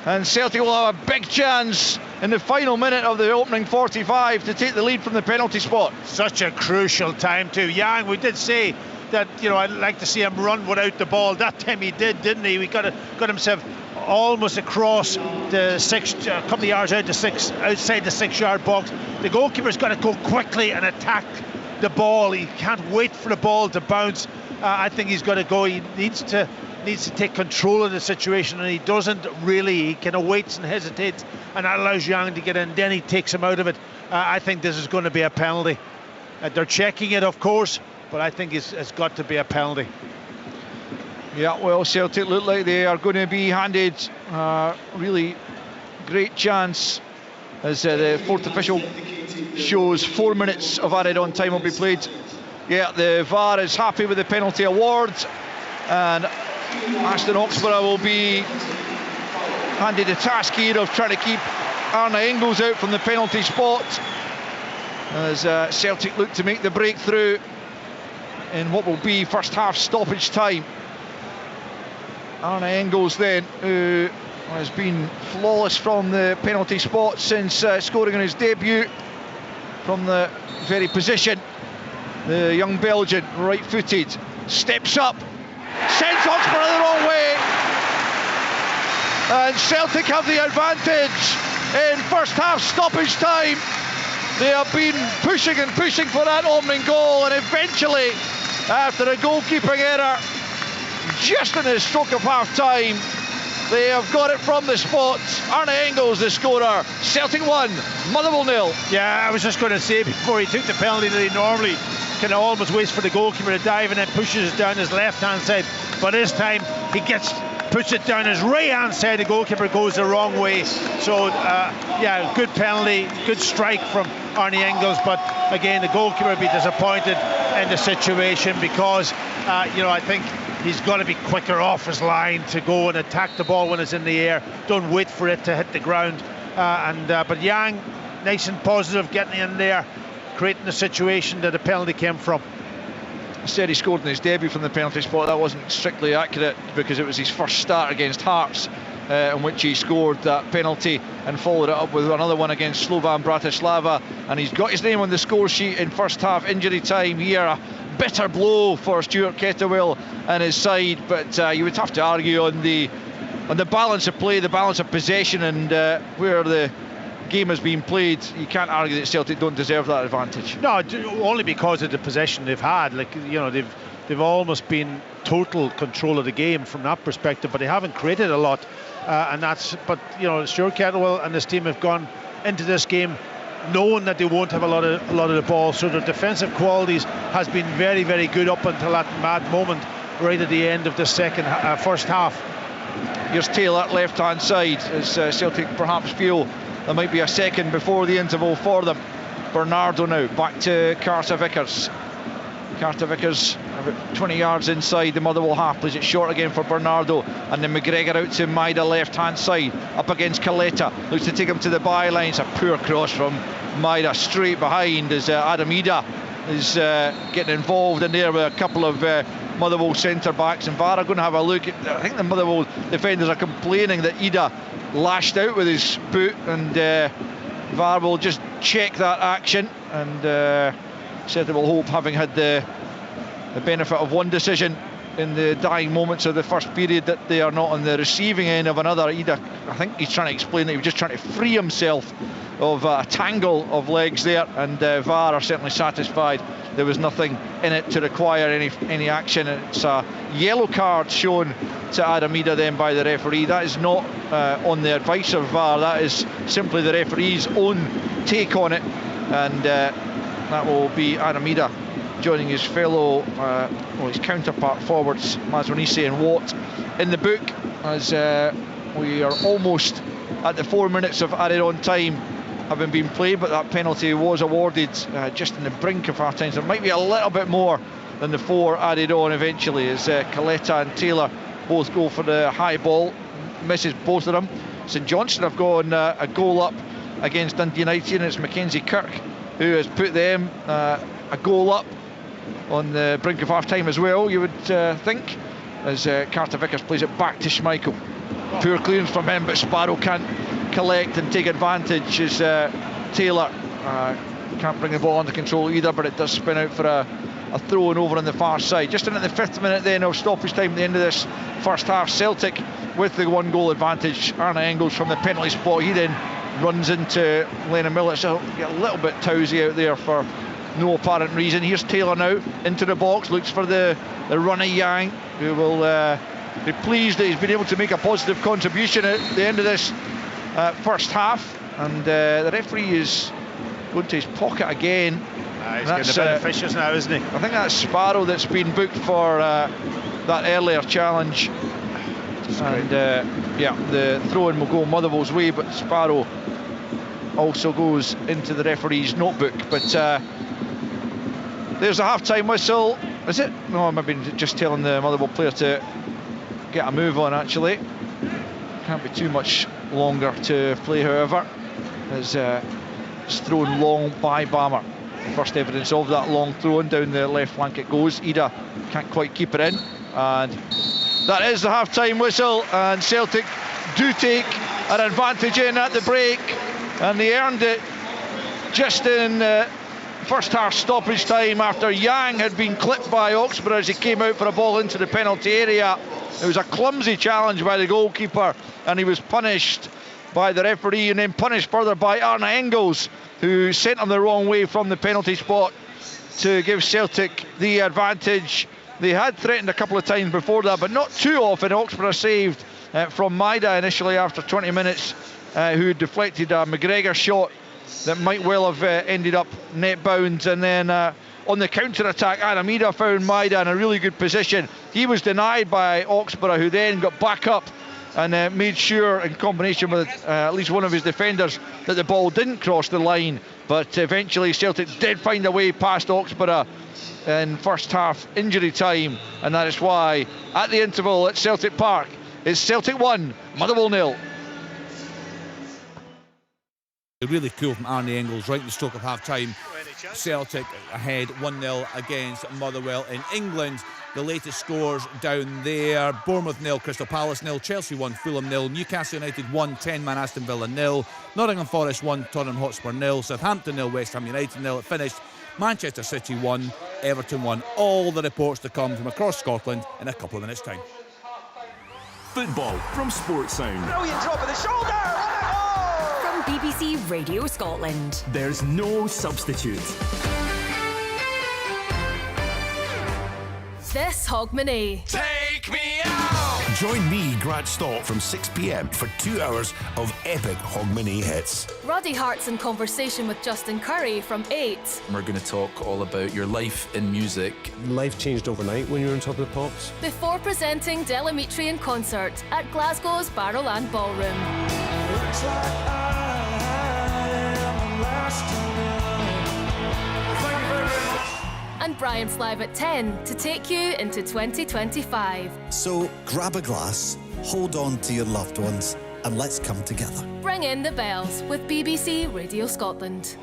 and Celtic will have a big chance in the final minute of the opening 45 to take the lead from the penalty spot. Such a crucial time too. Yang, we did say that, you know, I'd like to see him run without the ball. That time he did, didn't he? He got himself almost across the a couple of yards outside the 6-yard box. The goalkeeper's got to go quickly and attack the ball. He can't wait for the ball to bounce. I think he's got to go. He needs to take control of the situation, and he doesn't really. He kind of waits and hesitates, and that allows Yang to get in. Then he takes him out of it. I think this is going to be a penalty. They're checking it, of course, but I think it's got to be a penalty. Yeah, well, Celtic look like they are going to be handed really great chance as the fourth official shows 4 minutes of added on time will be played. Yeah, the VAR is happy with the penalty award, and Aston Oxborough will be handed the task here of trying to keep Arne Engels out from the penalty spot as Celtic look to make the breakthrough in what will be first half stoppage time. Arne Engels then, who has been flawless from the penalty spot since scoring on his debut from the very position. The young Belgian, right-footed, steps up, sends Oxborough the wrong way, and Celtic have the advantage in first half stoppage time. They have been pushing and pushing for that opening goal, and eventually, after a goalkeeping error, just in the stroke of half time, they have got it from the spot. Arne Engels, the scorer. Celtic 1, Motherwell 0. Yeah, I was just going to say before he took the penalty that he normally kind of almost waits for the goalkeeper to dive and then pushes it down his left-hand side. But this time he puts it down his right-hand side. The goalkeeper goes the wrong way. So yeah, good penalty, good strike from Arne Engels. But again, the goalkeeper would be disappointed in the situation because you know, I think he's got to be quicker off his line to go and attack the ball when it's in the air. Don't wait for it to hit the ground. But Yang, nice and positive, getting in there, creating the situation that the penalty came from. Said he scored in his debut from the penalty spot. That wasn't strictly accurate because it was his first start against Hearts in which he scored that penalty and followed it up with another one against Slovan Bratislava, and he's got his name on the score sheet in first half injury time here. A bitter blow for Stuart Kettlewell and his side, but you would have to argue on the balance of play, the balance of possession, and where the game has been played, you can't argue that Celtic don't deserve that advantage. No, only because of the possession they've had. Like, you know, they've almost been total control of the game from that perspective, but they haven't created a lot. But you know, Stuart Kettlewell and his team have gone into this game knowing that they won't have a lot of the ball. So their defensive qualities has been very, very good up until that mad moment right at the end of the first half. Here's Taylor, left-hand side, as Celtic perhaps feel there might be a second before the interval for them. Bernardo now, back to Carter Vickers. Carter Vickers about 20 yards inside the Motherwell half, plays it short again for Bernardo, and then McGregor out to Maida, left-hand side, up against Caleta, looks to take him to the byline. It's a poor cross from Maida, straight behind as Adam Ida is getting involved in there with a couple of Motherwell centre-backs, and VAR are going to have a look. I think the Motherwell defenders are complaining that Ida lashed out with his boot, and VAR will just check that action, and Celtic will hope, having had the benefit of one decision in the dying moments of the first period, that they are not on the receiving end of another. Ida, I think he's trying to explain that he was just trying to free himself of a tangle of legs there, and VAR are certainly satisfied there was nothing in it to require any action. It's a yellow card shown to Adam Ida then by the referee. That is not on the advice of VAR, that is simply the referee's own take on it, and that will be Adam Ida joining his fellow, his counterpart forwards, Mazwanise and Watt, in the book, as we are almost at the 4 minutes of added on time having been played, but that penalty was awarded just in the brink of half time, so there might be a little bit more than the 4 added on eventually, as Caleta and Taylor both go for the high ball, misses both of them. St Johnstone have gone a goal up against Dundee United, and it's Mackenzie Kirk who has put them a goal up on the brink of half time as well, you would think, as Carter Vickers plays it back to Schmeichel. Poor clearance from him, but Sparrow can't collect and take advantage, as Taylor can't bring the ball under control either, but it does spin out for a throw-in over on the far side. Just in at the 5th minute then of stoppage time at the end of this first half, Celtic with the 1-goal advantage. Arne Engels from the penalty spot, he then runs into Lennon Miller. So get a little bit tousy out there for no apparent reason. Here's Taylor now into the box, looks for the runner Yang, who will be pleased that he's been able to make a positive contribution at the end of this first half, and the referee is going to his pocket again. He's getting a bit officious now, isn't he? I think that's Sparrow that's been booked for that earlier challenge, and yeah, the throw-in will go Motherwell's way, but Sparrow also goes into the referee's notebook. But there's a half-time whistle, is it? No, maybe just telling the Motherwell player to get a move on, actually. Can't be too much longer to play, however, as it's thrown long by Bammer. First evidence of that long throw-in, down the left flank it goes. Ida can't quite keep it in, and that is the half-time whistle, and Celtic do take an advantage in at the break, and they earned it just in first half stoppage time, after Yang had been clipped by Oxborough as he came out for a ball into the penalty area. It was a clumsy challenge by the goalkeeper, and he was punished by the referee, and then punished further by Arne Engels, who sent him the wrong way from the penalty spot to give Celtic the advantage. They had threatened a couple of times before that, but not too often. Oxborough saved from Maida initially after 20 minutes, who deflected a McGregor shot that might well have ended up net bound, and then on the counter-attack, Adam Ida found Maida in a really good position. He was denied by Oxborough, who then got back up and made sure, in combination with at least one of his defenders, that the ball didn't cross the line. But eventually Celtic did find a way past Oxborough in first half injury time, and that is why at the interval at Celtic Park it's Celtic 1, Motherwell 0. Really cool from Arne Engels right in the stroke of half time. Celtic ahead 1-0 against Motherwell in England. The latest scores down there: Bournemouth 0, Crystal Palace 0, Chelsea 1, Fulham 0, Newcastle United 1, 10-man Aston Villa 0, Nottingham Forest 1, Tottenham Hotspur 0, Southampton 0, West Ham United 0. It finished Manchester City 1, Everton 1. All the reports to come from across Scotland in a couple of minutes' time. Football from Sports Sound. Brilliant drop of the shoulder! From BBC Radio Scotland. There's no substitute. This Hogmanay. Take me out! Join me, Grant Stott, from 6 p.m. for 2 hours of epic Hogmanay hits. Roddy Hart's in conversation with Justin Curry from 8. We're going to talk all about your life in music. Life changed overnight when you were on top of the pops. Before presenting Delamitri in concert at Glasgow's Barrowland Ballroom. Looks like I am the last of them. Thank you very much. And Brian's live at 10 to take you into 2025. So grab a glass, hold on to your loved ones, and let's come together. Bring in the bells with BBC Radio Scotland.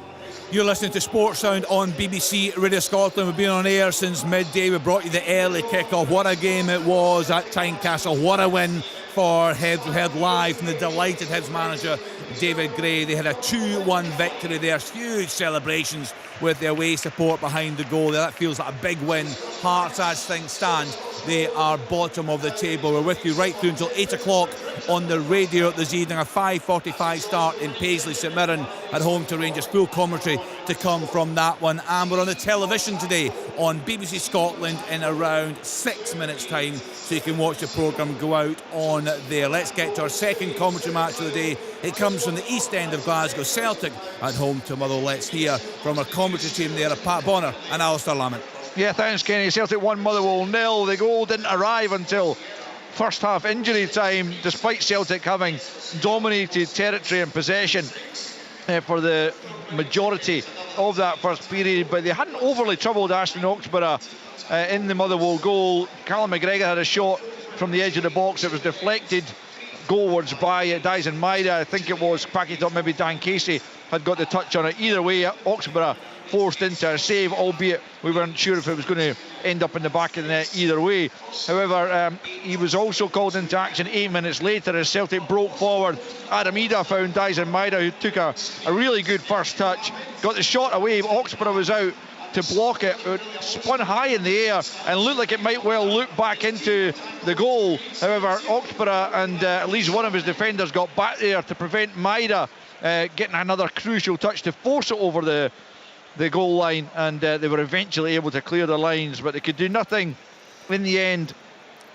You're listening to Sports Sound on BBC Radio Scotland. We've been on air since midday. We brought you the early kick-off. What a game it was at Tynecastle. What a win for Hibs. We heard live from the delighted Hibs manager, David Gray. They had a 2-1 victory there. Huge celebrations with the away support behind the goal. That feels like a big win. Hearts, as things stand, they are bottom of the table. We're with you right through until 8 o'clock on the radio this evening. A 5:45 start in Paisley St Mirren at home to Rangers. Full commentary to come from that one. And we're on the television today on BBC Scotland in around 6 minutes' time, so you can watch the programme go out on there. Let's get to our second commentary match of the day. It comes from the east end of Glasgow. Celtic at home to Motherwell. Let's hear from our commentary team there, Pat Bonner and Alistair Lamont. Yeah, thanks, Kenny. Celtic 1, Motherwell 0. The goal didn't arrive until first half injury time, despite Celtic having dominated territory and possession for the majority of that first period, but they hadn't overly troubled Ashton Oxborough in the Motherwell goal. Callum McGregor had a shot from the edge of the box. It was deflected goalwards by Dyson Maida. I think it was Packy thought maybe Dan Casey had got the touch on it. Either way, Oxborough forced into a save, albeit we weren't sure if it was going to end up in the back of the net either way. However, he was also called into action 8 minutes later as Celtic broke forward. Adam Ida found Dyson Maida, who took a really good first touch, got the shot away. Oxborough was out to block it. It spun high in the air and looked like it might well loop back into the goal. However, Oxborough and at least one of his defenders got back there to prevent Maida getting another crucial touch to force it over the goal line, and they were eventually able to clear the lines, but they could do nothing in the end.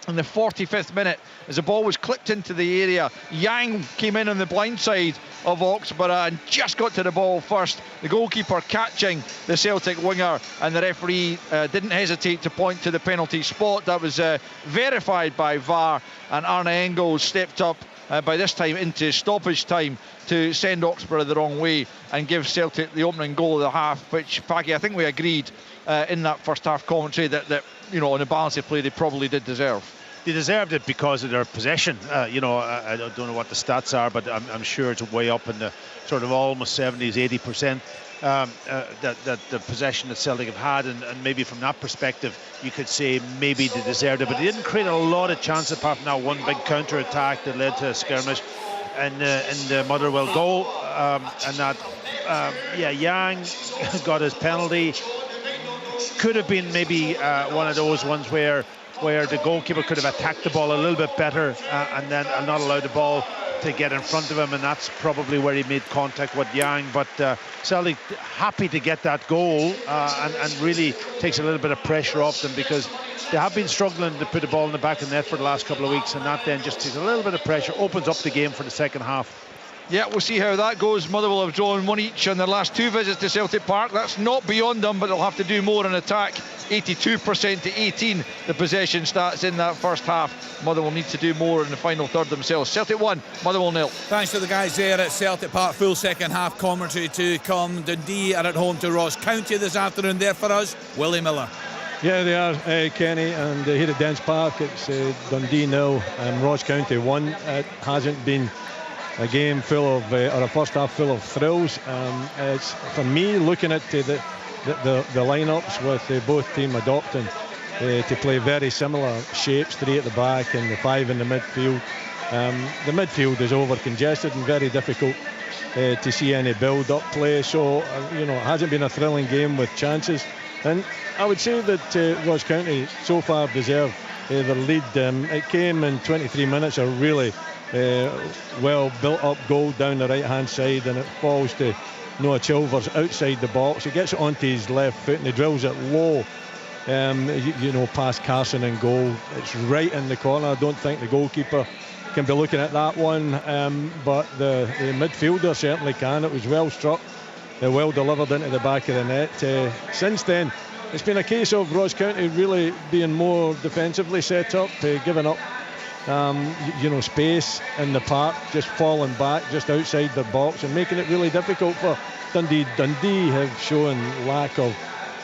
In the 45th minute, as the ball was clipped into the area, Yang came in on the blind side of Oxborough and just got to the ball first. The goalkeeper catching the Celtic winger, and the referee didn't hesitate to point to the penalty spot. That was verified by VAR, and Arne Engels stepped up by this time into stoppage time to send Oxborough the wrong way and give Celtic the opening goal of the half, which, Paggy, I think we agreed in that first half commentary that you know, on the balance of play, they probably did deserve. They deserved it because of their possession. I don't know what the stats are, but I'm sure it's way up in the sort of almost 70s, 80%. That the possession that Celtic have had, and maybe from that perspective you could say maybe they deserved it, but they didn't create a lot of chances apart from that one big counter attack that led to a skirmish in the Motherwell goal, and that Yang got his penalty. Could have been maybe one of those ones where the goalkeeper could have attacked the ball a little bit better and not allowed the ball to get in front of him, and that's probably where he made contact with Yang. But Celtic happy to get that goal and really takes a little bit of pressure off them, because they have been struggling to put the ball in the back of the net for the last couple of weeks, and that then just takes a little bit of pressure, opens up the game for the second half. Yeah, we'll see how that goes. Motherwell have drawn one each on their last two visits to Celtic Park. That's not beyond them, but they'll have to do more in attack. 82% to 18, the possession stats in that first half. Motherwell need to do more in the final third themselves. Celtic 1, Motherwell 0. Thanks to the guys there at Celtic Park. Full second half commentary to come. Dundee are at home to Ross County this afternoon. There for us, Willie Miller. Yeah, they are, Kenny, and here at Dens Park it's Dundee 0, Ross County 1. It hasn't been a game full of, or a first half full of thrills. It's, for me, looking at the lineups with both teams adopting to play very similar shapes, 3 at the back and the 5 in the midfield. The midfield is over congested and very difficult to see any build-up play, so it hasn't been a thrilling game with chances, and I would say that Ross County so far deserve their lead. It came in 23 minutes, a really well built up goal down the right hand side, and it falls to Noah Chilvers outside the box. He gets it onto his left foot and he drills it low past Carson and goal. It's right in the corner. I don't think the goalkeeper can be looking at that one, but the midfielder certainly can. It was well struck, well delivered into the back of the net. Since then, it's been a case of Ross County really being more defensively set up, giving up space in the park, just falling back just outside their box and making it really difficult for Dundee. Dundee have shown lack of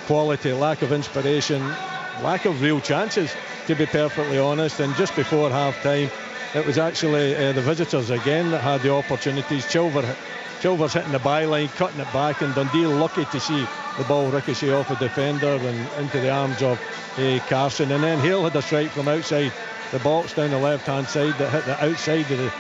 quality, lack of inspiration, lack of real chances, to be perfectly honest. And just before half time, it was actually the visitors again that had the opportunities. Chilver's hitting the byline, cutting it back, and Dundee lucky to see the ball ricochet off a defender and into the arms of Carson. And then Hale had a strike from outside the box down the left hand side that hit the outside of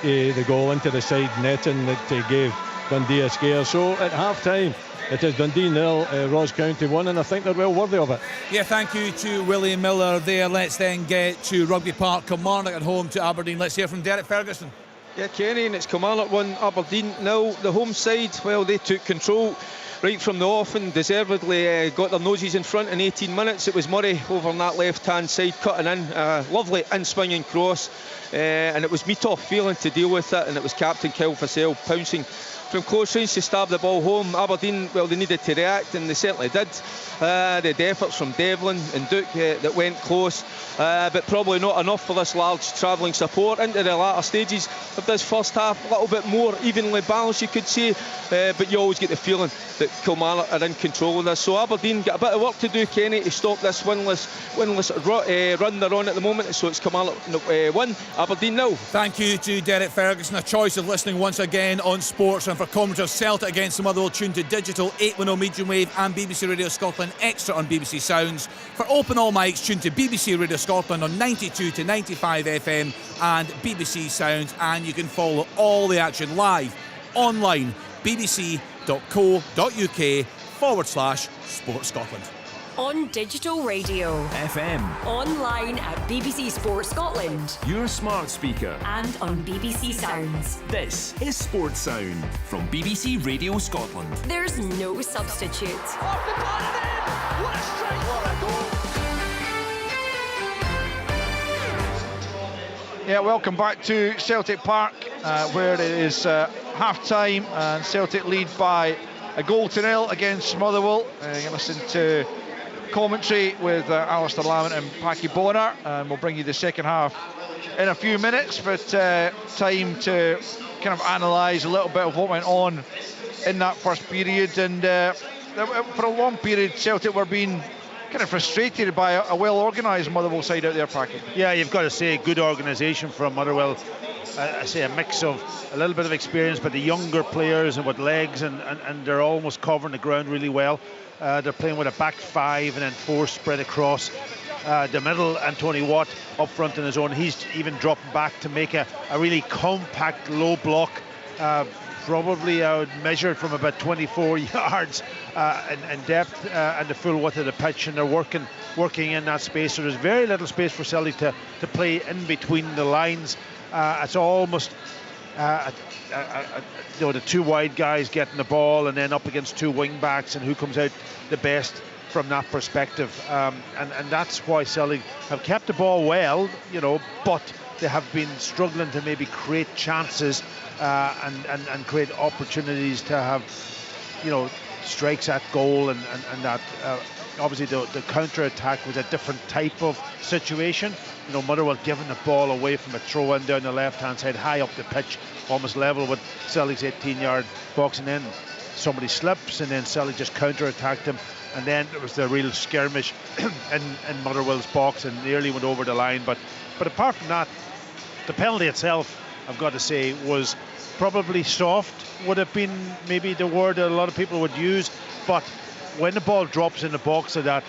the goal into the side netting that gave Dundee a scare. So at half time, it is Dundee 0, Ross County 1, and I think they're well worthy of it. Yeah, thank you to Willie Miller there. Let's then get to Rugby Park, Kilmarnock at home to Aberdeen. Let's hear from Derek Ferguson. Yeah, Kenny, and it's Kilmarnock 1, Aberdeen 0. The home side, well, they took control right from the off and deservedly got their noses in front in 18 minutes. It was Murray over on that left-hand side cutting in, lovely in-swinging cross, and it was Meatoff failing to deal with it, and it was Captain Kilfacel pouncing from close range to stab the ball home. Aberdeen, well, they needed to react, and they certainly did. They had efforts from Devlin and Duke that went close, but probably not enough for this large travelling support. Into the latter stages of this first half, a little bit more evenly balanced, you could say, but you always get the feeling that Kilmarnock are in control of this. So Aberdeen got a bit of work to do, Kenny, to stop this winless run they're on at the moment. So it's Kilmarnock 1, Aberdeen 0. Thank you to Derek Ferguson. A choice of listening once again on Sports, and for commentary of Celtic against the Motherwell, tune to digital 810 medium wave and BBC Radio Scotland Extra on BBC Sounds. For open all mics, tune to BBC Radio Scotland on 92 to 95 FM and BBC Sounds, and you can follow all the action live online, bbc.co.uk/Sports Scotland. On digital radio, FM, online at BBC Sports Scotland, your smart speaker, and on BBC Sounds. This is Sports Sound from BBC Radio Scotland. There's no substitute. Off the top and in! What a strike! What a goal! Yeah, welcome back to Celtic Park, where it is half-time and Celtic lead by a goal to nil against Motherwell. You listen to commentary with Alistair Lamont and Packie Bonner, and we'll bring you the second half in a few minutes, but time to kind of analyse a little bit of what went on in that first period. And for a long period, Celtic were being kind of frustrated by a well-organised Motherwell side out there, Packie. Yeah, you've got to say good organisation from Motherwell. I say a mix of a little bit of experience, but the younger players and with legs, and they're almost covering the ground really well. They're playing with a back five and then four spread across the middle, and Tony Watt up front in his own. He's even dropped back to make a really compact low block, probably I would measure it from about 24 yards in depth and the full width of the pitch, and they're working in that space. So there's very little space for Celtic to play in between the lines. It's almost the two wide guys getting the ball, and then up against two wing backs, and who comes out the best from that perspective. And that's why Celtic have kept the ball well, but they have been struggling to maybe create chances and create opportunities to have, strikes at goal, and that. Obviously, the counter-attack was a different type of situation. Motherwell giving the ball away from a throw-in down the left-hand side, high up the pitch, almost level with Celtic's 18-yard box, and then somebody slips, and then Celtic just counter-attacked him, and then there was the real skirmish in Motherwell's box, and nearly went over the line. But apart from that, the penalty itself, I've got to say, was probably soft, would have been maybe the word that a lot of people would use, but when the ball drops in the box like that,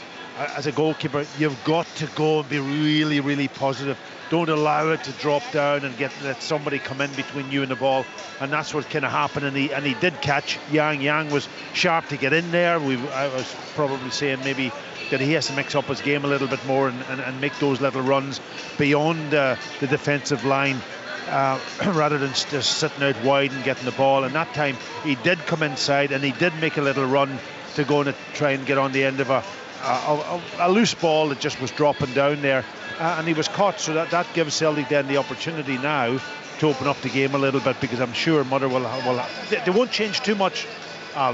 as a goalkeeper, you've got to go and be really, really positive. Don't allow it to drop down and let somebody come in between you and the ball. And that's what kind of happened. And he did catch Yang. Yang was sharp to get in there. I was probably saying maybe that he has to mix up his game a little bit more and make those little runs beyond the defensive line. Rather than just sitting out wide and getting the ball. And that time he did come inside, and he did make a little run to go and try and get on the end of a a loose ball that just was dropping down there, and he was caught. So that gives Celtic then the opportunity now to open up the game a little bit, because I'm sure Motherwell they won't change too much.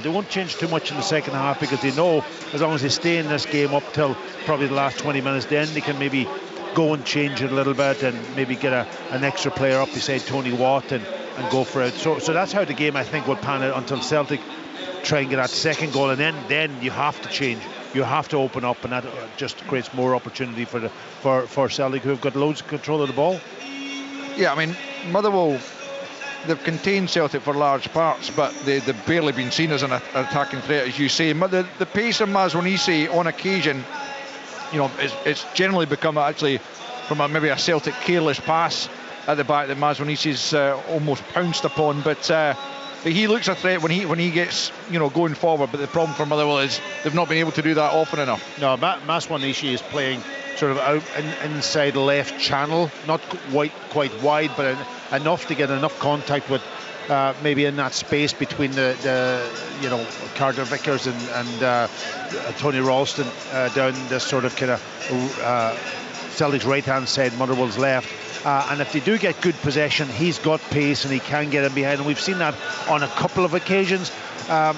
They won't change too much in the second half, because they know as long as they stay in this game up till probably the last 20 minutes, then they can maybe go and change it a little bit and maybe get an extra player up beside Tony Watt and go for it. So that's how the game, I think, will pan out until Celtic try and get that second goal, and then you have to change. You have to open up, and that just creates more opportunity for Celtic, who have got loads of control of the ball. Yeah, I mean, Motherwell, they've contained Celtic for large parts, but they've barely been seen as an attacking threat, as you say. But the pace of Mazwanisi on occasion, it's generally become actually from maybe a Celtic careless pass at the back that Mazwanisi's almost pounced upon. But he looks a threat when he gets going forward. But the problem for Motherwell is they've not been able to do that often enough. No, Mazwanisi is playing sort of out inside left channel, not quite wide, but enough to get enough contact with maybe in that space between the Carter Vickers and Tony Ralston down this sort of kind of Celtic's right hand side, Motherwell's left. And if they do get good possession, he's got pace and he can get in behind, and we've seen that on a couple of occasions. But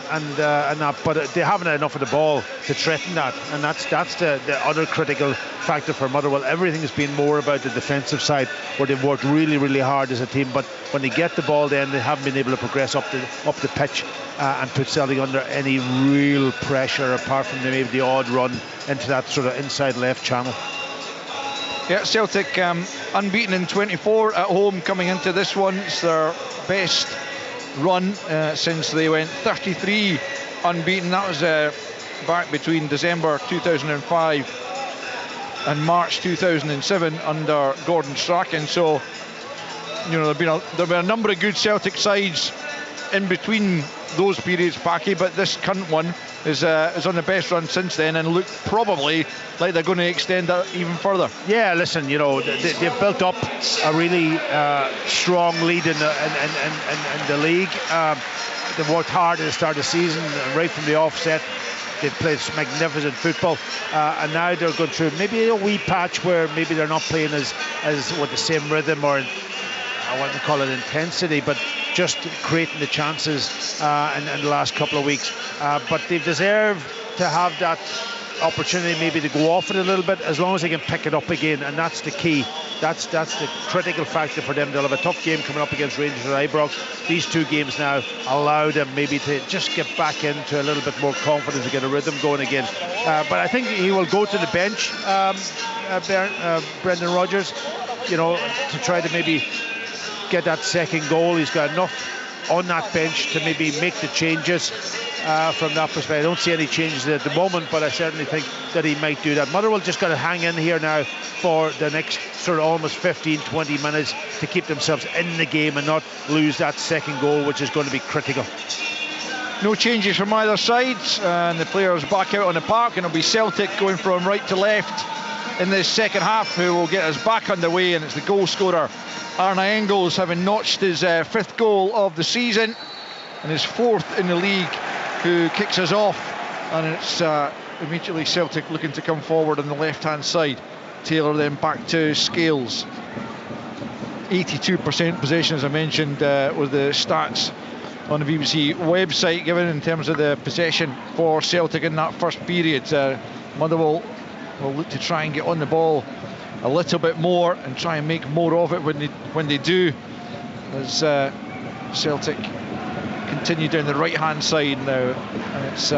they haven't had enough of the ball to threaten that, and that's the other critical factor for Motherwell. Everything has been more about the defensive side, where they've worked really, really hard as a team. But when they get the ball, then they haven't been able to progress up the pitch and put Celtic under any real pressure, apart from maybe the odd run into that sort of inside left channel. Yeah, Celtic unbeaten in 24 at home coming into this one. It's their best run since they went 33 unbeaten. That was back between December 2005 and March 2007 under Gordon Strachan. So there've been a number of good Celtic sides in between those periods, Packy, but this current one is on the best run since then, and look probably like they're going to extend that even further. Yeah, listen, they've built up a really strong lead in the league. They've worked hard at the start of the season, right from the offset. They've played magnificent football, and now they're going through maybe a wee patch where maybe they're not playing as with the same rhythm, or I wouldn't call it intensity, but just creating the chances in the last couple of weeks. But they deserve to have that opportunity maybe to go off it a little bit, as long as they can pick it up again, and that's the key. That's the critical factor for them. They'll have a tough game coming up against Rangers at Ibrox. These two games now allow them maybe to just get back into a little bit more confidence and get a rhythm going again. But I think he will go to the bench, Brendan Rodgers, to try to maybe get that second goal. He's got enough on that bench to maybe make the changes from that perspective. I don't see any changes at the moment, but I certainly think that he might do that. Motherwell just got to hang in here now for the next sort of almost 15-20 minutes to keep themselves in the game and not lose that second goal, which is going to be critical. No changes from either side, and the players back out on the park, and it'll be Celtic going from right to left in this second half, who will get us back underway, and it's the goal scorer Arne Engels, having notched his fifth goal of the season and his fourth in the league, who kicks us off, and it's immediately Celtic looking to come forward on the left hand side. Taylor then back to Scales. 82% possession, as I mentioned, was the stats on the BBC website given in terms of the possession for Celtic in that first period. Motherwell will look to try and get on the ball a little bit more and try and make more of it when they do, as Celtic continue down the right hand side now, and it's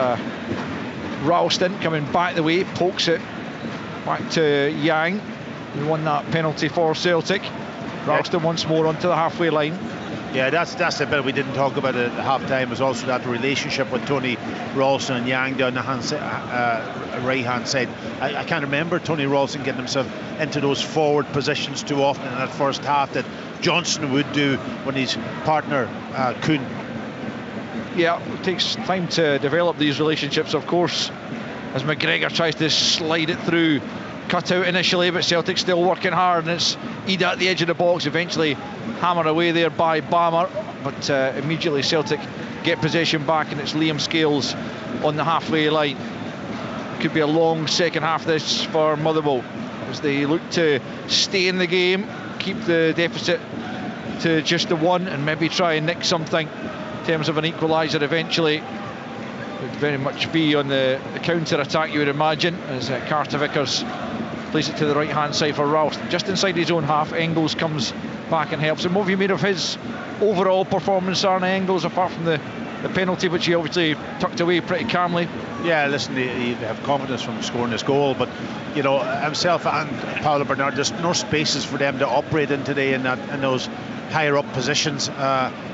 Ralston coming back the way, pokes it back to Yang, who won that penalty for Celtic. Ralston once more onto the halfway line. Yeah, that's the bit we didn't talk about at half-time, was also that relationship with Tony Ralston and Yang down the right-hand side. I can't remember Tony Ralston getting himself into those forward positions too often in that first half that Johnson would do when his partner, Kuhn. Yeah, it takes time to develop these relationships, of course, as McGregor tries to slide it through. Cut out initially, but Celtic still working hard, and it's Ida at the edge of the box, eventually hammered away there by Bammer, but immediately Celtic get possession back, and it's Liam Scales on the halfway line. could be a long second half of this for Motherwell as they look to stay in the game, keep the deficit to just the 1, and maybe try and nick something in terms of an equaliser eventually. Would very much be on the counter-attack, you would imagine, as Carter Vickers plays it to the right-hand side for Ralston, just inside his own half. Engels comes back and helps him. What have you made of his overall performance, Arne Engels, apart from the penalty, which he obviously tucked away pretty calmly? Yeah, listen, he have confidence from scoring this goal, but you know, himself and Paulo Bernardo, there's no spaces for them to operate in today in those higher up positions.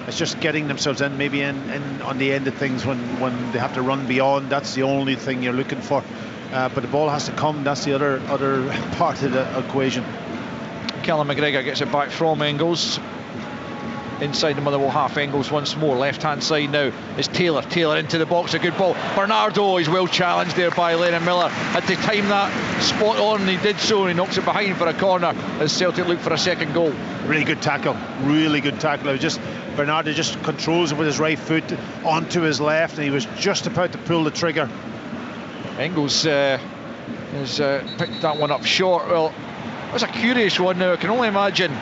It's just getting themselves in, maybe in on the end of things when they have to run beyond. That's the only thing you're looking for. But the ball has to come. That's the other part of the equation. Callum McGregor gets it back from Engels. Inside the Motherwell half. Engels once more. Left hand side now is Taylor. Taylor into the box. A good ball. Bernardo is well challenged there by Lennon Miller. Had to time that spot on, and he did so. And he knocks it behind for a corner as Celtic look for a second goal. Really good tackle. Really good tackle. It was just Bernardo just controls it with his right foot onto his left, and he was just about to pull the trigger. Engels has picked that one up short. Well, it was a curious one now. I can only imagine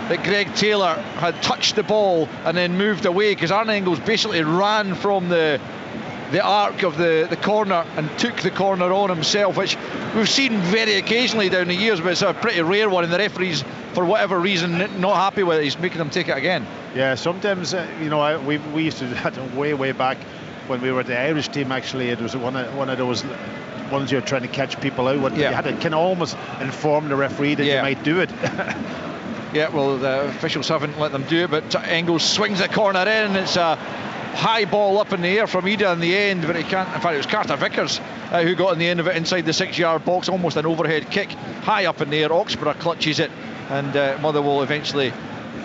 that Greg Taylor had touched the ball and then moved away, because Arne Engels basically ran from the arc of the corner and took the corner on himself, which we've seen very occasionally down the years, but it's a pretty rare one, and the referees, for whatever reason, not happy with it. He's making them take it again. Yeah, sometimes you know, we used to do that way back when we were at the Irish team. Actually, it was one of those ones you're trying to catch people out. You had to kind of almost inform the referee that you might do it. Yeah, well, the officials haven't let them do it, but Engels swings the corner in. It's a high ball up in the air from Ida in the end, but he can't. In fact, it was Carter Vickers who got in the end of it inside the 6-yard box, almost an overhead kick, high up in the air. Oxborough clutches it, and Motherwell eventually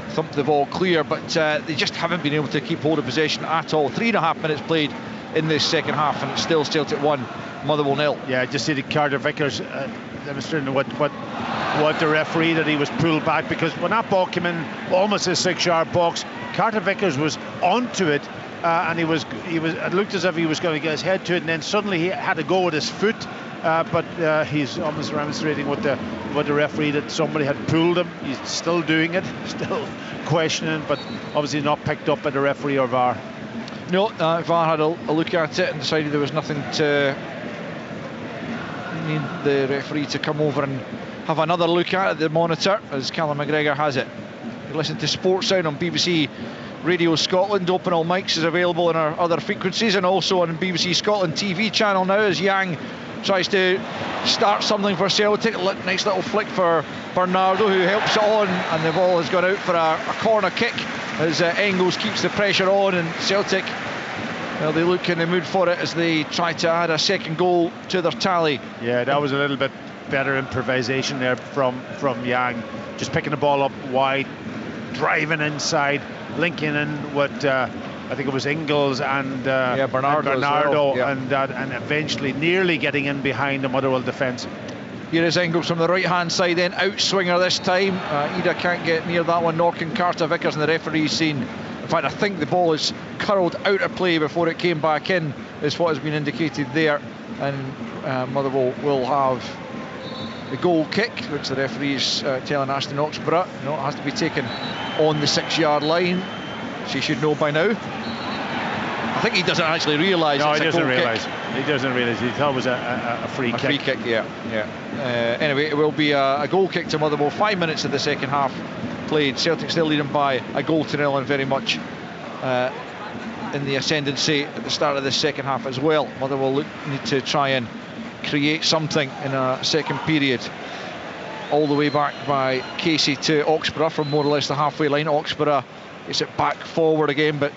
thump the ball clear, but they just haven't been able to keep hold of possession at all. 3.5 minutes played in this second half, and it's still Celtic 1, Motherwell 0. Yeah, I just see that Carter Vickers demonstrating what the referee, that he was pulled back, because when that ball came in almost his 6-yard box, Carter Vickers was onto it, and he was it looked as if he was going to get his head to it, and then suddenly he had to go with his foot, but he's almost demonstrating what the referee, that somebody had pulled him. He's still doing it, still questioning, but obviously not picked up by the referee or VAR. No, VAR had a look at it and decided there was nothing to need the referee to come over and have another look at the monitor, as Callum McGregor has it. You listen to Sports Sound on BBC Radio Scotland. Open All Mics is available on our other frequencies, and also on BBC Scotland TV channel now, as Yang tries to start something for Celtic. Nice little flick for Bernardo, who helps it on, and the ball has gone out for a corner kick as Engels keeps the pressure on, and Celtic, well, they look in the mood for it as they try to add a second goal to their tally. Yeah, that was a little bit better improvisation there from Yang, just picking the ball up wide, driving inside, linking in with I think it was Engels and Bernardo well. and eventually nearly getting in behind the Motherwell defence. Here is Engels from the right hand side, then out swinger this time. Ida can't get near that one, nor can Carter Vickers, and the referee's seen. In fact, I think the ball is curled out of play before it came back in, is what has been indicated there, and Motherwell will have the goal kick, which the referee is telling Ashton Oxborough, no, it has to be taken on the 6-yard line. She should know by now. I think he doesn't actually realise. No, it's he a doesn't goal realise. kick. He doesn't realise. He thought it was a free kick. A free kick, yeah. Anyway, it will be a goal kick to Motherwell. 5 minutes of the second half played. Celtic still leading by a goal to nil, and very much in the ascendancy at the start of the second half as well. Motherwell need to try and create something in a second period. All the way back by Casey to Oxborough from more or less the halfway line. Oxborough gets it back forward again, but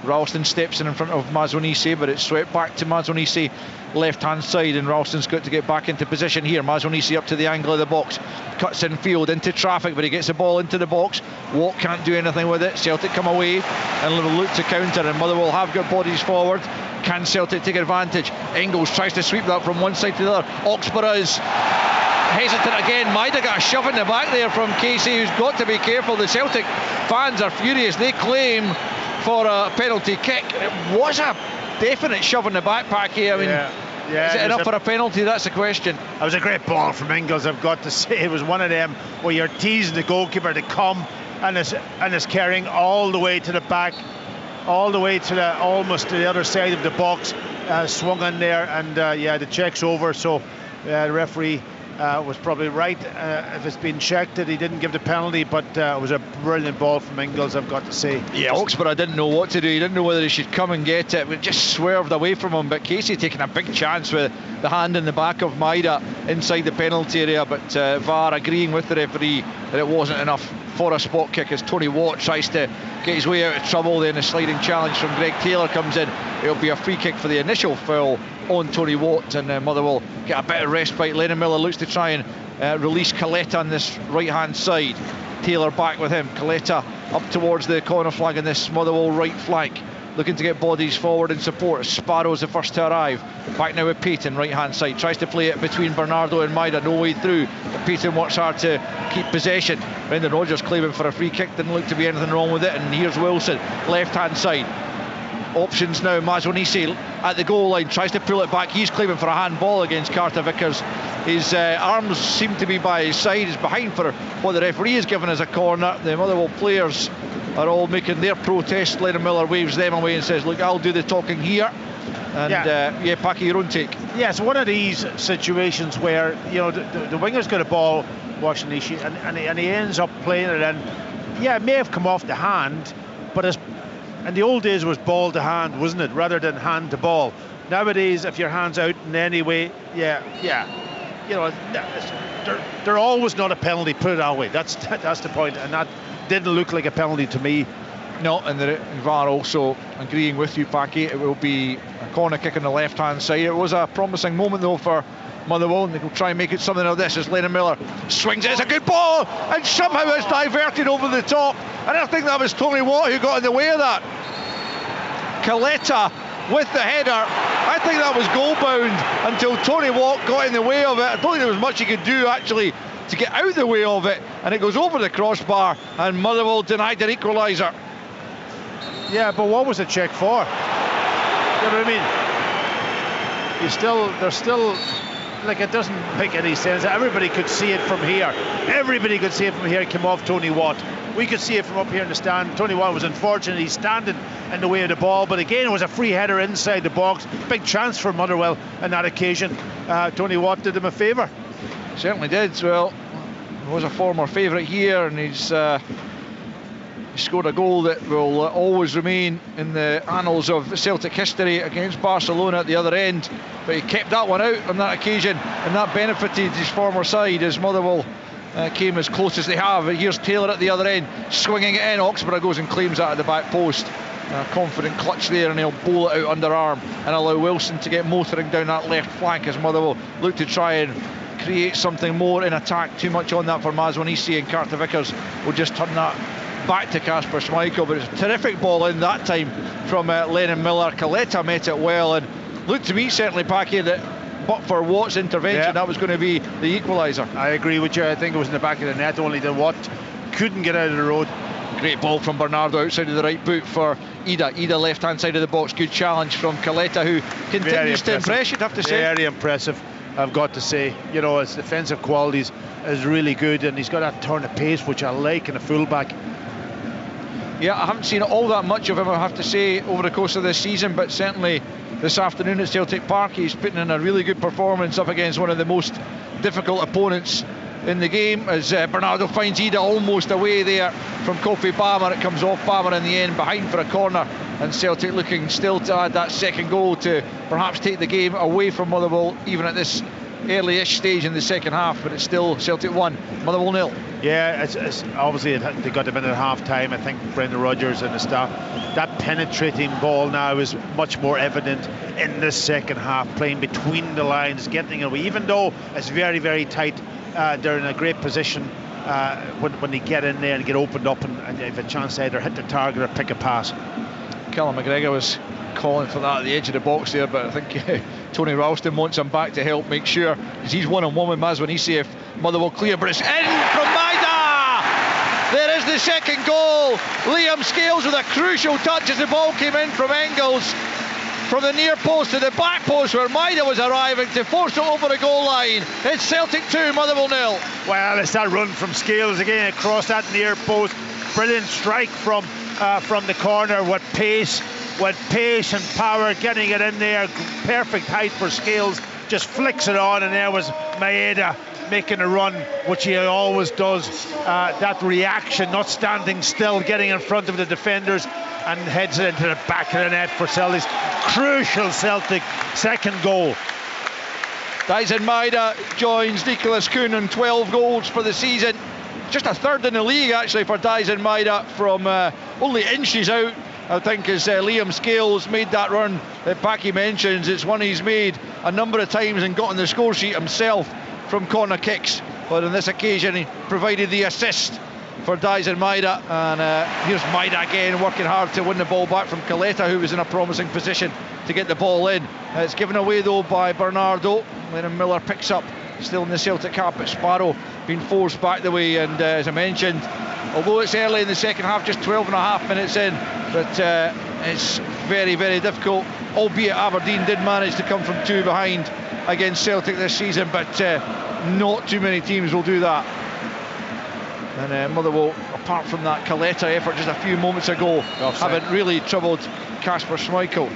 Ralston steps in front of Mazonisi, but it's swept back to Mazonisi left hand side, and Ralston's got to get back into position here. Mazonisi up to the angle of the box, cuts in field into traffic, but he gets the ball into the box. Watt can't do anything with it. Celtic come away and will look to counter, and Motherwell have got bodies forward. Can Celtic take advantage? Engels tries to sweep that from one side to the other. Oxborough is hesitant again. Maida got a shove in the back there from Casey, who's got to be careful. The Celtic fans are furious. They claim for a penalty kick. It was a definite shove in the back, Packy. I mean, Yeah, is it enough for a penalty? That's the question. It was a great ball from Ingles, I've got to say. It was one of them where you're teasing the goalkeeper to come and is carrying all the way to the back, all the way to almost to the other side of the box, swung in there, and the check's over. So the referee was probably right if it's been checked that he didn't give the penalty, but it was a brilliant ball from Ingles, I've got to say. Yeah, Oxborough didn't know what to do. He didn't know whether he should come and get it. It just swerved away from him, but Casey taking a big chance with the hand in the back of Maida inside the penalty area, but VAR agreeing with the referee that it wasn't enough for a spot kick as Tony Watt tries to get his way out of trouble. Then a sliding challenge from Greg Taylor comes in. It'll be a free kick for the initial foul on Tony Watt, and Motherwell get a bit of respite. Lennon Miller looks to try and release Coletta on this right hand side. Taylor back with him. Coletta up towards the corner flag in this Motherwell right flank, looking to get bodies forward in support. Sparrow's the first to arrive. Back now with Payton, right hand side, tries to play it between Bernardo and Maida, no way through, but Payton works hard to keep possession. Brendan Rodgers claiming for a free kick, didn't look to be anything wrong with it, and here's Wilson, left hand side. Options now, Mazonisi at the goal line, tries to pull it back. He's claiming for a handball against Carter Vickers. His arms seem to be by his side. He's behind for what the referee has given as a corner. The Motherwell players are all making their protest. Lennon Miller waves them away and says, look, I'll do the talking here. And Paki, your own take. Yeah, it's one of these situations where, you know, the winger's got a ball, Washinishi, and he ends up playing it, and it may have come off the hand, but in the old days it was ball to hand, wasn't it, rather than hand to ball. Nowadays, if your hand's out in any way, you know, they're always not a penalty, put it that way. That's the point, and that didn't look like a penalty to me. No, and the VAR also agreeing with you, Paki. It will be a corner kick on the left-hand side. It was a promising moment, though, for Motherwell, and they'll try and make it something of this as Lennon Miller swings it. It's a good ball, and somehow it's diverted over the top. And I think that was Tony Watt who got in the way of that. Coletta with the header. I think that was goal-bound until Tony Watt got in the way of it. I don't think there was much he could do, actually, to get out the way of it, and it goes over the crossbar, and Motherwell denied their equaliser. Yeah, but what was the check for? You know what I mean? They're still, like, it doesn't make any sense. Everybody could see it from here. Everybody could see it from here. It came off Tony Watt. We could see it from up here in the stand. Tony Watt was unfortunate. He's standing in the way of the ball, but again, it was a free header inside the box. Big chance for Motherwell on that occasion. Tony Watt did him a favour. Certainly did. Well, he was a former favourite here, and he's scored a goal that will always remain in the annals of Celtic history against Barcelona at the other end, but he kept that one out on that occasion, and that benefited his former side as Motherwell came as close as they have. Here's Taylor at the other end, swinging it in. Oxborough goes and claims that at the back post. A confident clutch there, and he'll bowl it out underarm and allow Wilson to get motoring down that left flank as Motherwell look to try and create something more in attack. Too much on that for Mazonisi, and Carter Vickers will just turn that back to Kasper Schmeichel, but it's a terrific ball in that time from Lennon Miller. Coletta met it well, and looked to me, certainly, Paki, that but for Watt's intervention, that was going to be the equaliser. I agree with you. I think it was in the back of the net, only that Watt couldn't get out of the road. Great ball from Bernardo outside of the right boot for Ida left hand side of the box. Good challenge from Coletta, who continues to impress, you'd have to say. Very impressive, I've got to say. You know, his defensive qualities is really good, and he's got that turn of pace which I like in a fullback. Yeah, I haven't seen all that much of him, I have to say, over the course of this season, but certainly this afternoon at Celtic Park he's putting in a really good performance up against one of the most difficult opponents in the game, as Bernardo finds Ida almost away there from Kofi Bammer. It comes off Bammer in the end, behind for a corner, and Celtic looking still to add that second goal to perhaps take the game away from Motherwell, even at this early-ish stage in the second half. But it's still Celtic 1, Motherwell 0. Yeah, it's obviously they got a minute at half time. I think Brendan Rodgers and the staff, that penetrating ball now is much more evident in this second half, playing between the lines, getting away, even though it's very, very tight. They're in a great position when they get in there and get opened up, and they have a chance to either hit the target or pick a pass. Callum McGregor was calling for that at the edge of the box there, but I think Tony Ralston wants him back to help make sure, because he's one-on-one with Mazonisi if Motherwell clear, but it's in from Maida! There is the second goal. Liam Scales with a crucial touch as the ball came in from Engels. from the near post to the back post where Maida was arriving to force it over the goal line. It's Celtic 2, Motherwell 0. Well, it's that run from Scales again across that near post. Brilliant strike from the corner with pace and power, getting it in there. Perfect height for Scales. Just flicks it on, and there was Maeda making a run, which he always does. That reaction, not standing still, getting in front of the defenders, and heads it into the back of the net for Celtic's crucial Celtic second goal. Dyson Maeda joins Nicholas Kuhn on 12 goals for the season. Just a third in the league actually for Dyson Maeda, from only inches out, I think, as Liam Scales made that run that Packy mentions. It's one he's made a number of times and got on the score sheet himself from corner kicks, but on this occasion he provided the assist for Dyson Maeda. And here's Maeda again, working hard to win the ball back from Coletta, who was in a promising position to get the ball in. It's given away though by Bernardo. Lennon Miller picks up, still in the Celtic carpet. Sparrow being forced back the way, and as I mentioned, although it's early in the second half, just 12.5 minutes in, but it's very, very difficult, albeit Aberdeen did manage to come from 2 behind against Celtic this season, but not too many teams will do that. And Motherwell, apart from that Coletta effort just a few moments ago, haven't really troubled Kasper Schmeichel.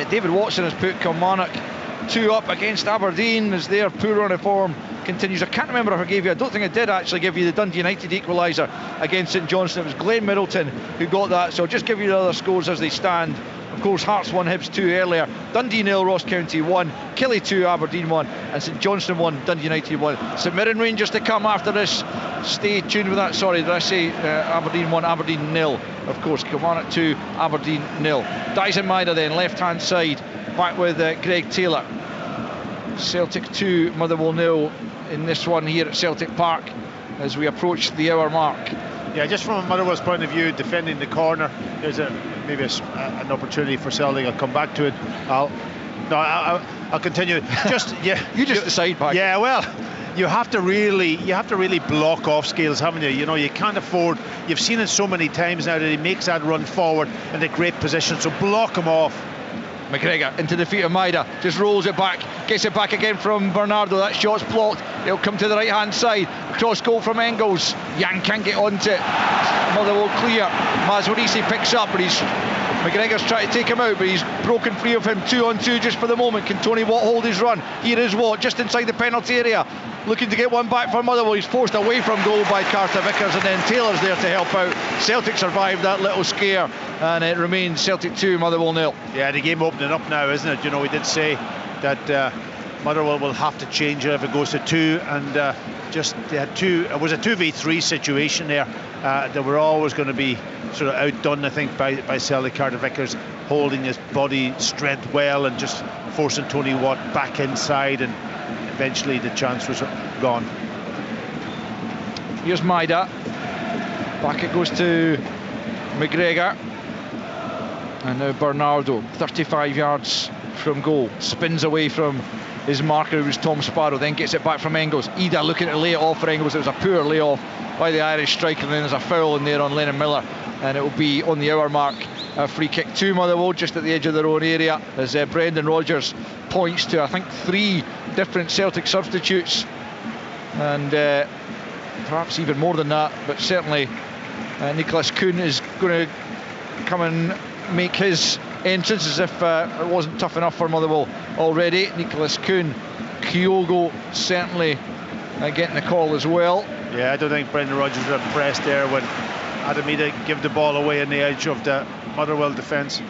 David Watson has put Kilmarnock 2 up against Aberdeen as their poor run of form continues. I can't remember if I gave you, I don't think I did actually give you the Dundee United equaliser against St Johnstone. It was Glenn Middleton who got that, so I'll just give you the other scores as they stand. Of course, Hearts 1, Hibs 2 earlier, Dundee 0, Ross County 1, Killie 2, Aberdeen 1, and St Johnstone 1, Dundee United 1. St Mirren Rangers to come after this. Stay tuned with that. Sorry, did I say Aberdeen 1, Aberdeen 0? Of course, Kilmarnock 2, Aberdeen 0. Dyson Maeda then, left-hand side, back with Greg Taylor. Celtic 2, Motherwell 0 in this one here at Celtic Park as we approach the hour mark. Yeah, just from a Motherwell's point of view, defending the corner, there's maybe an opportunity for Celtic. I'll come back to it. I'll continue. You just decide, Pack. Yeah, well, you have to really block off Scales, haven't you? You know, you can't afford. You've seen it so many times now that he makes that run forward in a great position. So block him off. McGregor into the feet of Maeda, just rolls it back, gets it back again from Bernardo. That shot's blocked. It'll come to the right hand side. Cross goal from Engels. Yang can't get onto it. Motherwell clear. Mazwarisi picks up, but McGregor's trying to take him out, but he's broken free of him. 2-on-2 just for the moment. Can Tony Watt hold his run? Here is Watt just inside the penalty area, looking to get one back for Motherwell. He's forced away from goal by Carter Vickers, and then Taylor's there to help out. Celtic survived that little scare, and it remains Celtic 2, Motherwell 0. Yeah, the game opening up now, isn't it? You know, we did say that Motherwell will have to change it if it goes to 2, and they had 2. It was a 2v3 situation there. They were always going to be sort of outdone, I think, by Celtic. Carter Vickers holding his body strength well and just forcing Tony Watt back inside, and eventually the chance was gone. Here's Maeda. Back it goes to McGregor. And now Bernardo, 35 yards from goal. Spins away from his marker, who was Tom Sparrow, then gets it back from Engels. Ida looking to lay it off for Engels. It was a poor layoff by the Irish striker, and then there's a foul in there on Lennon Miller, and it will be on the hour mark. A free kick to Motherwell just at the edge of their own area, as Brendan Rodgers points to, I think, 3 different Celtic substitutes, and perhaps even more than that, but certainly Nicholas Kuhn is going to come and make his entrance, as if it wasn't tough enough for Motherwell already. Nicholas Kuhn, Kyogo certainly getting the call as well. Yeah, I don't think Brendan Rodgers was impressed there when Adam Ida gave the ball away on the edge of the Motherwell defence.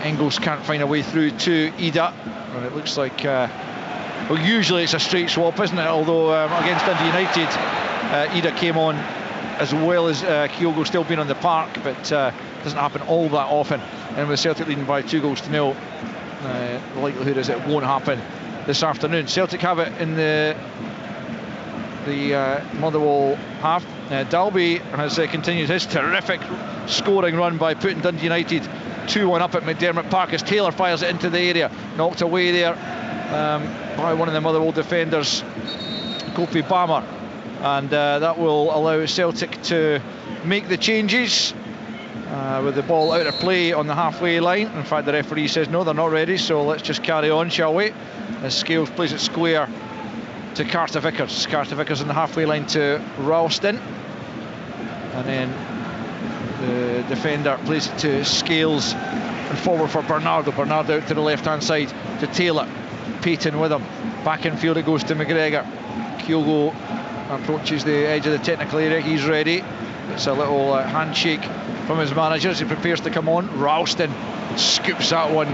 Engels can't find a way through to Ida, and it looks like well, usually it's a straight swap, isn't it? Although against Dundee United, Ida came on as well as Kyogo still being on the park, but doesn't happen all that often. And with Celtic leading by 2-0, the likelihood is it won't happen this afternoon. Celtic have it in the Motherwell half. Dalby has continued his terrific scoring run by putting Dundee United 2-1 up at McDermott Park, as Taylor fires it into the area, knocked away there by one of the Motherwell defenders, Kofi Bammer, and that will allow Celtic to make the changes. with the ball out of play on the halfway line. In fact, the referee says no, they're not ready, so let's just carry on, shall we? As Scales plays it square to Carter Vickers. Carter Vickers on the halfway line to Ralston, and then the defender plays it to Scales and forward for Bernardo. Bernardo out to the left hand side to Taylor. Payton with him. Back in field it goes to McGregor. Kyogo approaches the edge of the technical area. He's ready. It's a little handshake from his manager as he prepares to come on. Ralston scoops that one.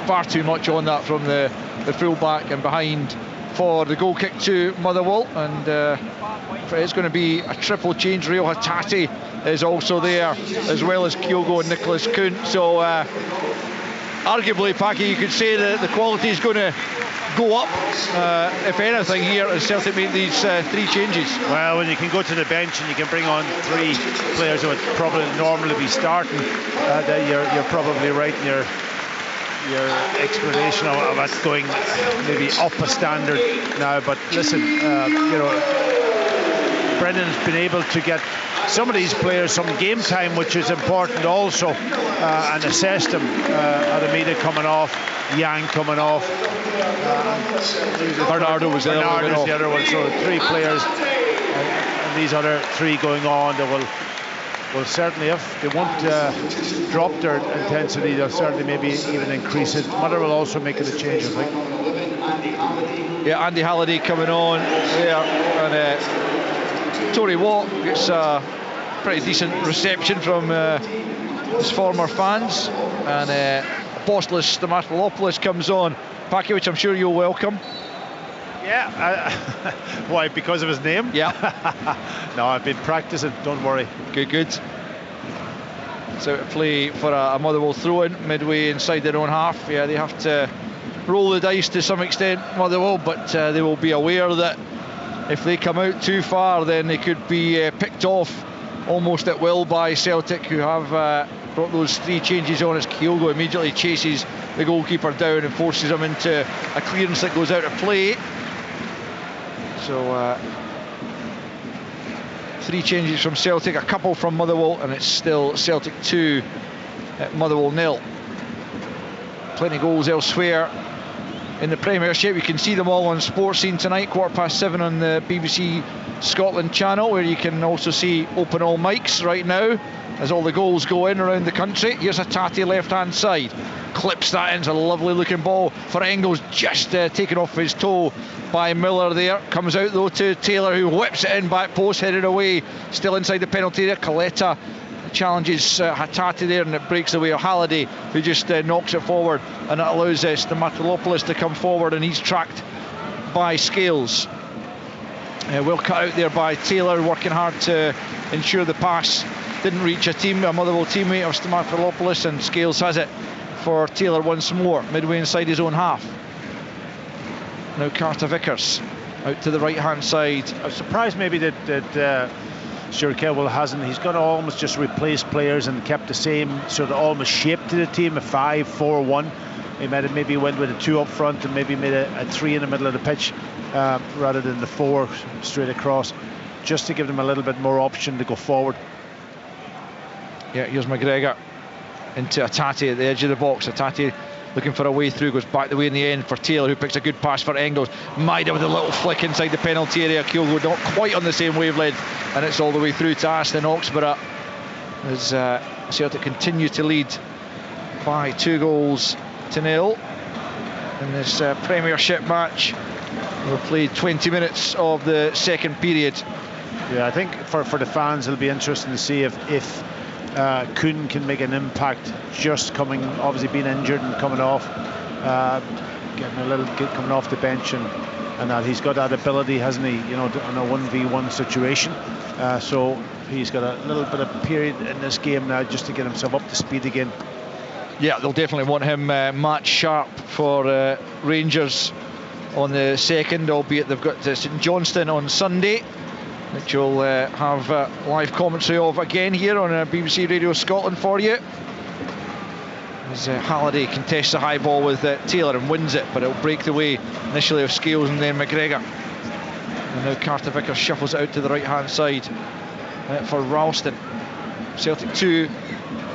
Far too much on that from the full-back and behind for the goal kick to Motherwell. And it's going to be a triple change. Rio Hatate is also there, as well as Kyogo and Nicholas Kuhn. So arguably, Packy, you could say that the quality is going to go up, if anything, here as Celtic make these 3 changes. Well, when you can go to the bench and you can bring on 3 players who would probably normally be starting, you're probably right in your explanation of it going maybe up a standard now. But listen, Brendan's been able to get some of these players some game time, which is important also, and assess them. Arameda coming off, Yang coming off, Bernardo was the other one. So 3 players, and these other 3 going on. They will certainly, if they won't drop their intensity, they'll certainly maybe even increase it. Motherwell also making a change, I think. Yeah, Andy Halliday coming on there, and Tony Watt gets a pretty decent reception from his former fans, and Apostolos Stamatopoulos comes on, Packy, which I'm sure you'll welcome. Yeah, why, because of his name? Yeah. No, I've been practicing, don't worry. Good. So to play for a Motherwell throw-in midway inside their own half. Yeah, they have to roll the dice to some extent, Motherwell, but they will be aware that if they come out too far, then they could be picked off almost at will by Celtic, who have brought those 3 changes on as Kyogo immediately chases the goalkeeper down and forces him into a clearance that goes out of play. So 3 changes from Celtic, a couple from Motherwell, and it's still Celtic 2 at Motherwell 0. Plenty of goals elsewhere in the Premiership. You can see them all on Sports Scene tonight, 7:15 on the BBC Scotland channel, where you can also see open all mics right now as all the goals go in around the country. Here's Hatate left hand side, clips that in. It's a lovely looking ball for Engels, just taken off his toe by Miller there. Comes out though to Taylor, who whips it in, back post, headed away, still inside the penalty area. Coletta challenges Hatate there, and it breaks away of Halliday, who just knocks it forward, and it allows Stamatopoulos to come forward, and he's tracked by Scales. Well cut out there by Taylor, working hard to ensure the pass didn't reach a Motherwell teammate of Stamatopoulos, and Scales has it for Taylor once more, midway inside his own half. Now Carter Vickers out to the right hand side. I was surprised maybe that Stuart Kelwell hasn't. He's got to almost just replace players and kept the same sort of almost shape to the team, a 5-4-1. He might have maybe went with a 2 up front and maybe made a 3 in the middle of the pitch rather than the 4 straight across, just to give them a little bit more option to go forward. Yeah, here's McGregor into Hatate at the edge of the box. Hatate looking for a way through, goes back the way in the end for Taylor, who picks a good pass for Engels. Maida with a little flick inside the penalty area. Kyogo not quite on the same wavelength, and it's all the way through to Aston Oxborough as Celtic continue to lead by 2-0 in this Premiership match. We've played 20 minutes of the second period. Yeah, I think for the fans it'll be interesting to see if Kuhn can make an impact, just obviously being injured and coming off, coming off the bench, and that he's got that ability, hasn't he, on a 1v1 situation. So he's got a little bit of period in this game now just to get himself up to speed again. Yeah, they'll definitely want him match sharp for Rangers on the 2nd, albeit they've got St Johnstone on Sunday, which you'll have live commentary of again here on BBC Radio Scotland for you. As Halliday contests the high ball with Taylor and wins it, but it'll break the way initially of Scales and then McGregor. And now Carter Vickers shuffles it out to the right hand side for Ralston. Celtic 2,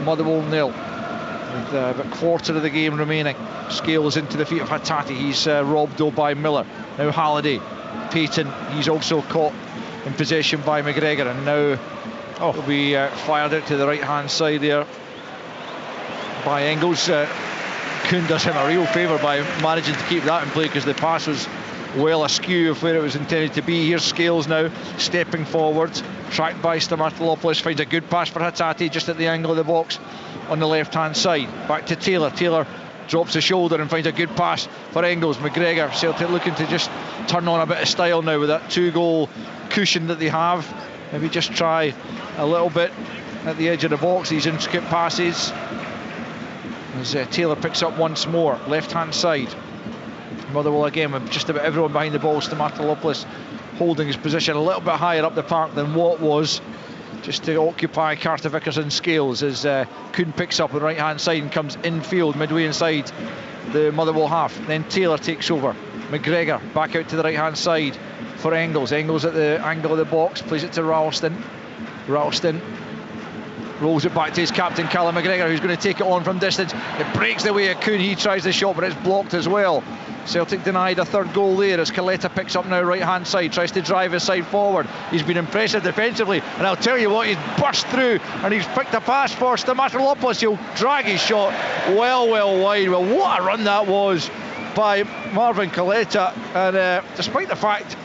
Motherwell 0. With about a quarter of the game remaining. Scales into the feet of Hattati. He's robbed though by Miller. Now Halliday. Payton, he's also caught in possession by McGregor, and now will be fired out to the right hand side there by Engels. Kuhn does him a real favour by managing to keep that in play, because the pass was well askew of where it was intended to be. Here's Scales now stepping forward, tracked by Stamatolopoulos, finds a good pass for Hattati just at the angle of the box on the left hand side. Back to Taylor. Taylor drops the shoulder and finds a good pass for Engels. McGregor, Celtic looking to just turn on a bit of style now with that 2-goal cushion that they have. Maybe just try a little bit at the edge of the box, these intricate passes. As Taylor picks up once more, left hand side. Motherwell again with just about everyone behind the ball. Stamatolopoulos holding his position a little bit higher up the park than Watt was, just to occupy Carter Vickers and Scales, as Kuhn picks up on the right hand side and comes infield midway inside the Motherwell half. Then Taylor takes over. McGregor back out to the right hand side for Engels. Engels at the angle of the box, plays it to Ralston. Ralston rolls it back to his captain Callum McGregor, who's going to take it on from distance. It breaks the way of Kuhn. He tries the shot, but it's blocked as well. Celtic denied a third goal there as Kaleta picks up now right hand side, tries to drive his side forward. He's been impressive defensively, and I'll tell you what, he's burst through and he's picked a pass for Stamatolopoulos. He'll drag his shot well wide. Well, what a run that was by Marvin Kaleta, and despite the fact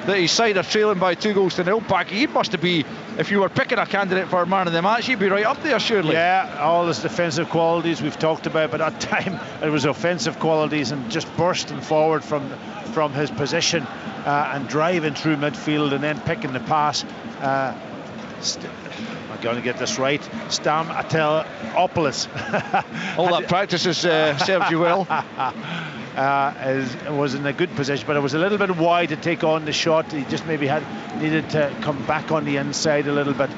that his side are trailing by 2-0 back, he must have been, if you were picking a candidate for man of the match, he'd be right up there surely. Yeah, all his defensive qualities we've talked about, but at time it was offensive qualities, and just bursting forward from his position and driving through midfield and then picking the pass. I'm going to get this right, Stamatolopoulos. All that practice has served you well. Was in a good position, but it was a little bit wide to take on the shot. He just maybe needed to come back on the inside a little bit,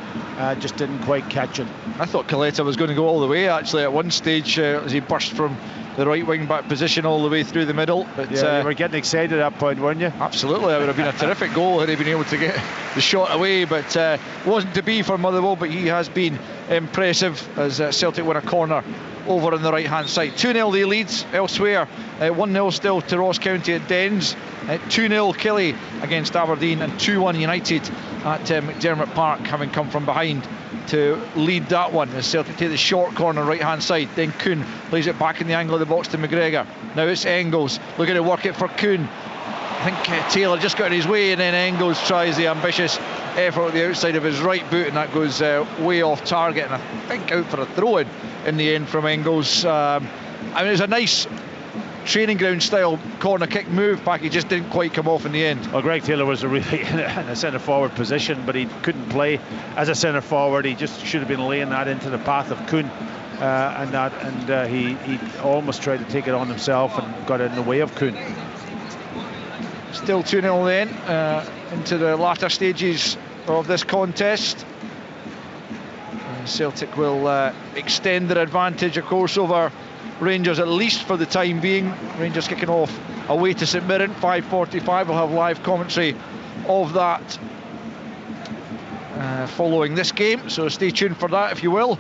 just didn't quite catch it. I thought Kaleta was going to go all the way actually at one stage, as he burst from the right wing back position all the way through the middle. But you were getting excited at that point, weren't you? Absolutely, that would have been a terrific goal had he been able to get the shot away, but wasn't to be for Motherwell. But he has been impressive as Celtic win a corner over on the right hand side. 2-0 they leads elsewhere, 1-0 still to Ross County at Dens, 2-0 Killie against Aberdeen, and 2-1 United at McDermott Park, having come from behind to lead that one as Celtic take the short corner right hand side. Then Kuhn plays it back in the angle of the box to McGregor. Now it's Engels looking to work it for Kuhn. I think Taylor just got in his way, and then Engels tries the ambitious effort at the outside of his right boot, and that goes way off target, and I think out for a throw-in the end from Engels. I mean, it was a nice training ground style corner kick move back, he just didn't quite come off in the end. Well, Greg Taylor was really in a centre forward position, but he couldn't play as a centre forward. He just should have been laying that into the path of Kuhn, and he almost tried to take it on himself and got in the way of Kuhn. Still 2-0 then, into the latter stages of this contest. Celtic will extend their advantage, of course, over Rangers, at least for the time being. Rangers kicking off away to St Mirren, 5:45. We'll have live commentary of that following this game, so stay tuned for that if you will,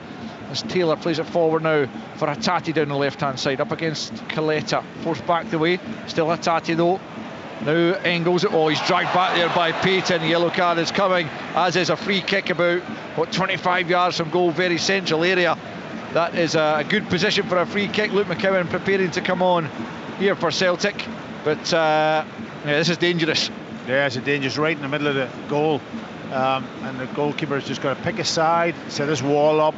as Taylor plays it forward now for Hattati down the left hand side, up against Kaleta, forced back the way, still Hattati though. Now Engels, he's dragged back there by Payton. The yellow card is coming, as is a free kick about 25 yards from goal, very central area. That is a good position for a free kick. Luke McCowan preparing to come on here for Celtic, but this is dangerous. Yeah, it's dangerous, right in the middle of the goal, and the goalkeeper's just got to pick a side, set this wall up,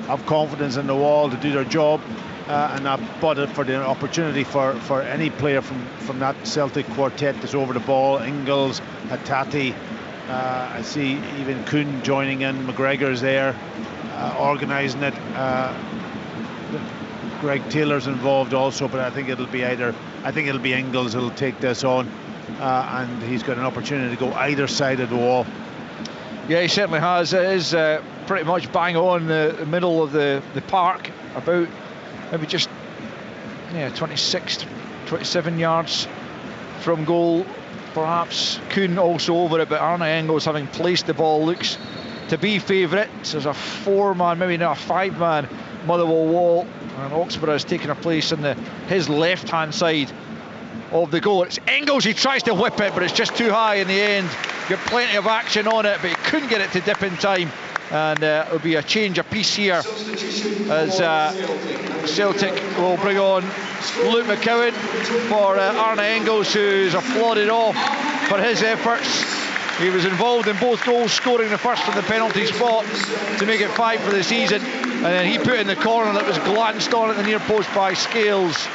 have confidence in the wall to do their job. And I bought it for the opportunity for any player from that Celtic quartet that's over the ball. Engels, Hattati, I see even Kuhn joining in, McGregor's there, organising it. Greg Taylor's involved also, but I think it'll be Engels who'll take this on, and he's got an opportunity to go either side of the wall. Yeah, he certainly has. It is pretty much bang on the middle of the park, about maybe just 26, 27 yards from goal, perhaps. Kuhn also over it, but Arne Engels, having placed the ball, looks to be favourites. There's a 4-man, maybe not a 5-man Motherwell wall, and Oxborough has taken a place on his left-hand side of the goal. It's Engels, he tries to whip it, but it's just too high in the end. Got plenty of action on it, but he couldn't get it to dip in time. And it'll be a change of piece here as Celtic will bring on Luke McCowan for Arne Engels, who's applauded off for his efforts. He was involved in both goals, scoring the first from the penalty spot to make it 5 for the season, and then he put in the corner that was glanced on at the near post by Scales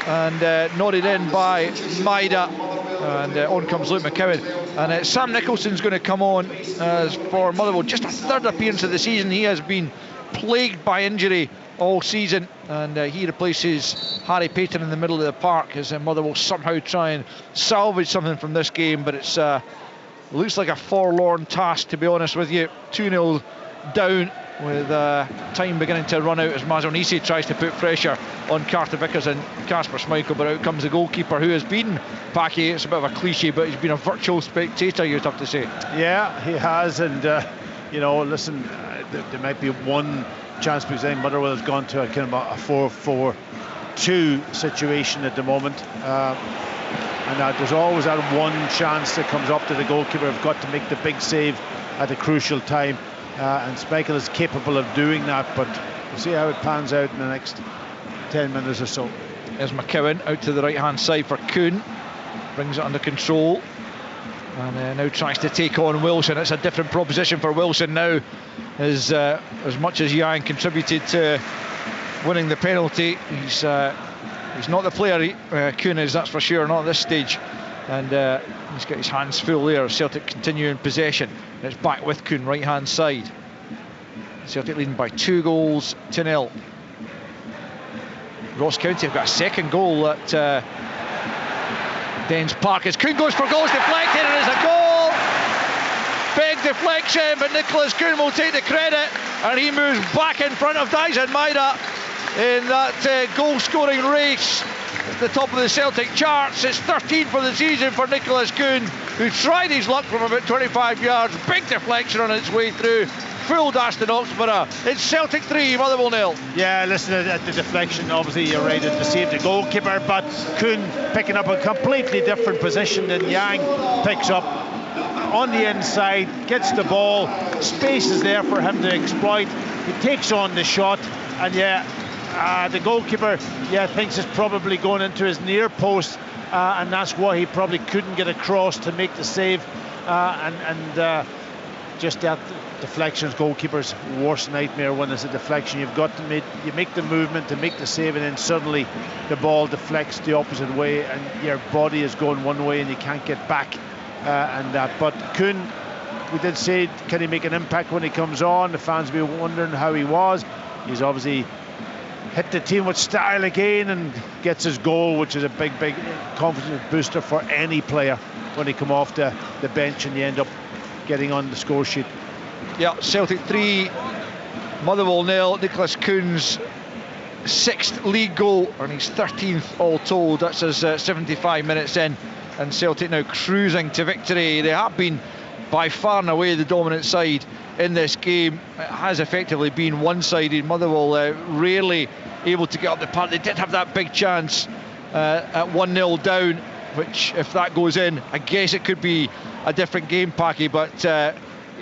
and nodded in by Maida, and on comes Luke McCowan. And Sam Nicholson's going to come on for Motherwell, just a 3rd appearance of the season. He has been plagued by injury all season, and he replaces Harry Payton in the middle of the park as Motherwell somehow try and salvage something from this game, but it's looks like a forlorn task, to be honest with you. 2-0 down with time beginning to run out as Mazonisi tries to put pressure on Carter Vickers and Kasper Schmeichel, but out comes the goalkeeper, who has been, Packy, it's a bit of a cliche, but he's been a virtual spectator, you'd have to say. Yeah, he has, and you know, listen, there might be one chance, because I think Motherwell has gone to a kind of a 4-4-2 situation at the moment, and there's always that one chance that comes up to the goalkeeper. Have got to make the big save at a crucial time, and Schmeichel is capable of doing that, but we'll see how it pans out in the next 10 minutes or so. There's McCowan out to the right hand side for Kuhn, brings it under control, and now tries to take on Wilson. It's a different proposition for Wilson now, as much as Yang contributed to winning the penalty. He's not the player Kuhn is, that's for sure, not at this stage, and he's got his hands full there. Celtic continue in possession, and it's back with Kuhn, right hand side. Celtic leading by 2-0. Ross County have got a second goal at Dens Park as Kuhn goes for goals, deflected, and it's a goal. Big deflection, but Nicholas Kuhn will take the credit, and he moves back in front of Dyson Maida in that goal scoring race at the top of the Celtic charts. It's 13 for the season for Nicholas Kuhn, who tried his luck from about 25 yards. Big deflection on its way through, fooled Aston Oxborough. It's Celtic 3, Motherwell 0. Yeah, listen, at the deflection, obviously you're right, to save the goalkeeper, but Kuhn picking up a completely different position than Yang picks up on the inside, gets the ball, space is there for him to exploit. He takes on the shot, and the goalkeeper thinks it's probably going into his near post, and that's why he probably couldn't get across to make the save, and just that deflection's goalkeeper's worst nightmare. When there's a deflection, you've got to make the movement to make the save, and then suddenly the ball deflects the opposite way and your body is going one way and you can't get back, but Kuhn, we did say, can he make an impact when he comes on? The fans will be wondering how he was. He's obviously hit the team with style again and gets his goal, which is a big confidence booster for any player when he come off the bench and you end up getting on the score sheet. Yeah, Celtic 3, Motherwell 0. Nicholas Kuhn's 6th league goal and his 13th all told. That's his 75 minutes in, and Celtic now cruising to victory. They have been by far and away the dominant side in this game. It has effectively been one-sided. Motherwell rarely able to get up the park. They did have that big chance at 1-0 down, which, if that goes in, I guess it could be a different game, Packy, but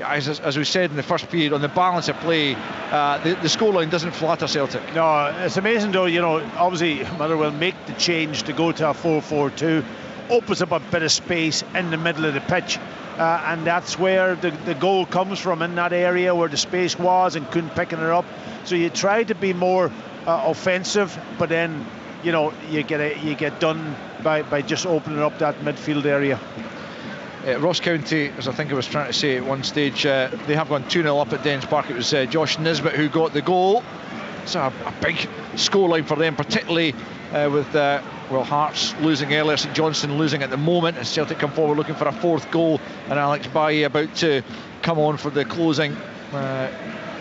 as we said in the first period, on the balance of play, the scoreline doesn't flatter Celtic. No, it's amazing though, you know, obviously Motherwell make the change to go to a 4-4-2, opens up a bit of space in the middle of the pitch, and that's where the goal comes from, in that area where the space was and couldn't picking it up. So you try to be more offensive, but then, you know, you get done by just opening up that midfield area. Ross County, as I think I was trying to say at one stage, they have gone 2-0 up at Dens Park. It was Josh Nisbet who got the goal. It's a big scoreline for them, particularly with Hearts losing earlier, St Johnstone losing at the moment, as Celtic come forward looking for a fourth goal, and Alex Bailly about to come on for the closing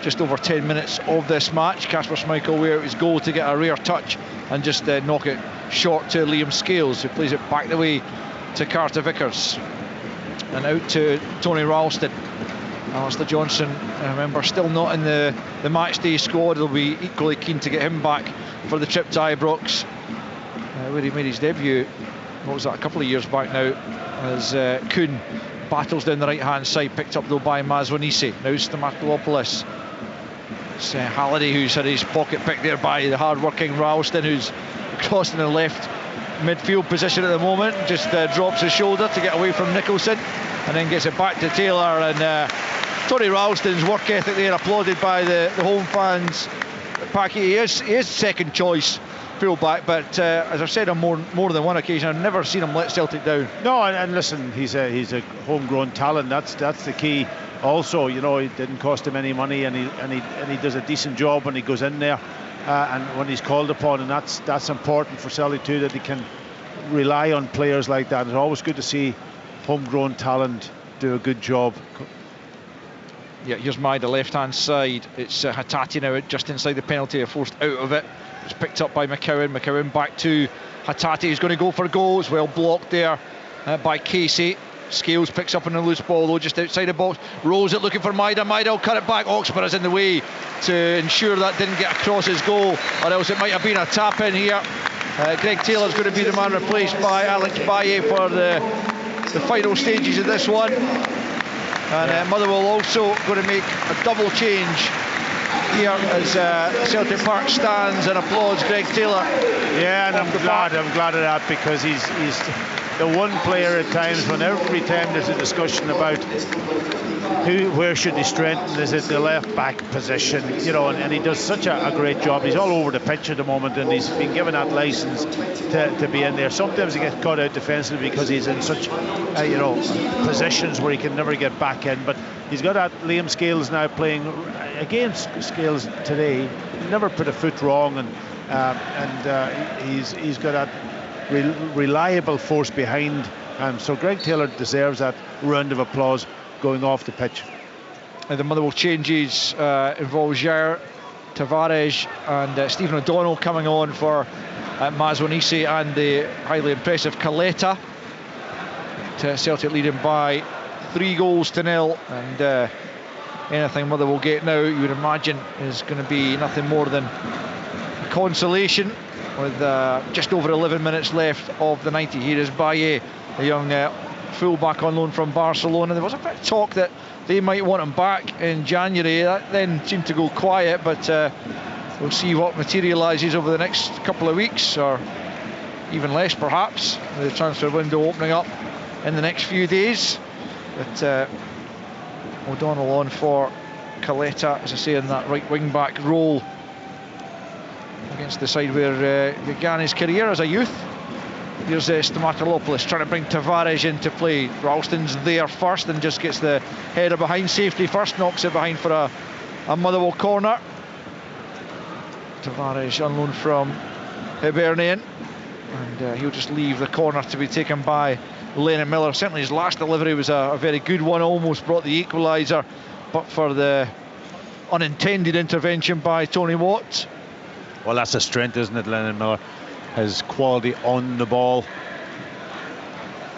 just over 10 minutes of this match. Kasper Schmeichel where his goal to get a rare touch and just knock it short to Liam Scales, who plays it back the way to Carter Vickers. And out to Tony Ralston, Alistair Johnson, I remember, still not in the match day squad. They'll be equally keen to get him back for the trip to Ibrox, where he made his debut. What was that, a couple of years back now, as Kuhn battles down the right hand side, picked up though by Mazwanisi. Now Stamatopoulos. It's Halliday who's had his pocket picked there by the hard working Ralston, who's crossed in the left midfield position at the moment. Just drops his shoulder to get away from Nicholson and then gets it back to Taylor. And Tony Ralston's work ethic there applauded by the home fans. Packy, he is second choice fullback, but as I've said on more than one occasion, I've never seen him let Celtic down. No, and listen, he's a homegrown talent. That's the key. Also, you know, it didn't cost him any money, and he does a decent job when he goes in there, and when he's called upon, and that's important for Celtic too, that he can rely on players like that. It's always good to see homegrown talent do a good job. Yeah, here's the left-hand side. It's Hatate now just inside the penalty, forced out of it. It's picked up by McCowan. McCowan back to Hatate, who's going to go for goals. Well blocked there by Casey. Scales picks up on a loose ball though, just outside the box. Rolls it looking for Maida. Maida will cut it back. Oxford is in the way to ensure that didn't get across his goal, or else it might have been a tap in here. Greg Taylor's going to be the man replaced by Alex Baye for the final stages of this one. And Motherwell also going to make a double change here as Celtic Park stands and applauds Greg Taylor. Yeah, and I'm glad of that, because he's the one player at times when every time there's a discussion about where should he strengthen, is it the left back position, you know, and he does such a great job. He's all over the pitch at the moment, and he's been given that license to be in there. Sometimes he gets caught out defensively because he's in such positions where he can never get back in, but he's got that. Liam Scales now playing against Scales today, never put a foot wrong, and he's got that reliable force behind him. So Greg Taylor deserves that round of applause going off the pitch. And the Motherwell changes involve Jair, Tavares and Stephen O'Donnell coming on for Mazwanisi and the highly impressive Caleta. Celtic leading by 3-0, and anything Motherwell get now, you would imagine, is going to be nothing more than a consolation, with just over 11 minutes left of the 90. Here is Baye, a young full-back on loan from Barcelona. There was a bit of talk that they might want him back in January. That then seemed to go quiet, but we'll see what materialises over the next couple of weeks, or even less perhaps, with the transfer window opening up in the next few days. But O'Donnell on for Caleta, as I say, in that right wing-back role against the side where he began his career as a youth. Here's Stamatopoulos trying to bring Tavares into play. Ralston's there first and just gets the header behind. Safety first, knocks it behind for a Motherwell corner. Tavares on loan from Hibernian, and he'll just leave the corner to be taken by Lennon Miller. Certainly his last delivery was a very good one, almost brought the equaliser, but for the unintended intervention by Tony Watt. Well, that's a strength, isn't it, Lennon Miller? His quality on the ball.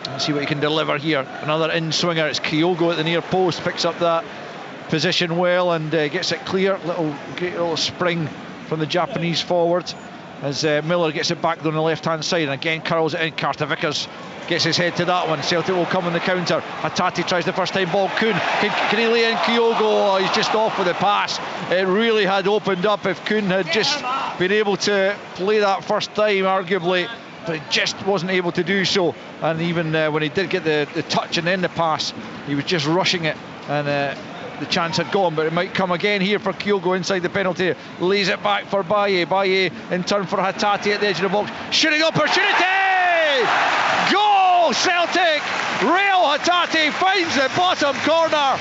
Let's see what he can deliver here. Another in-swinger. It's Kyogo at the near post, picks up that position well and gets it clear. Great little spring from the Japanese forward as Miller gets it back on the left-hand side, and again curls it in. Carter Vickers gets his head to that one. Celtic will come on the counter. Hatate tries the first time ball. Kuhn, can he lay in Kyogo? Oh, he's just off with the pass. It really had opened up if Kuhn had just been able to play that first time, arguably, but he just wasn't able to do so. And even when he did get the touch and then the pass, he was just rushing it, and the chance had gone, but it might come again here for Kyogo inside the penalty. Lays it back for Baye. Baye in turn for Hatate at the edge of the box. Shooting opportunity! Goal, Celtic! Real Hatate finds the bottom corner.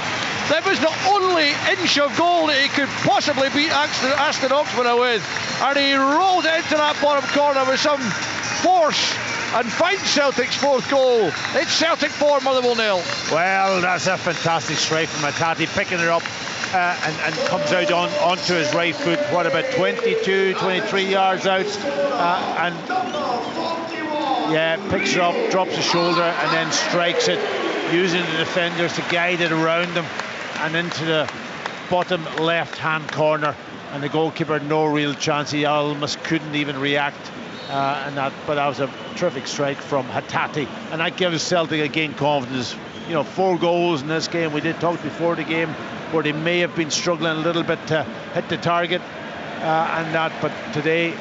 That was the only inch of goal that he could possibly beat Aston Oxford with, and he rolled into that bottom corner with some force and finds Celtic's fourth goal. It's Celtic 4, Motherwell 0. Well, that's a fantastic strike from Hatate, picking it up and comes out onto his right foot, what, about 22, 23 yards out, and yeah, picks it up, drops his shoulder and then strikes it, using the defenders to guide it around him. and into the bottom left-hand corner, and the goalkeeper no real chance. He almost couldn't even react, but that was a terrific strike from Hatate, and that gives Celtic again confidence. 4 goals in this game. We did talk before the game where they may have been struggling a little bit to hit the target, but today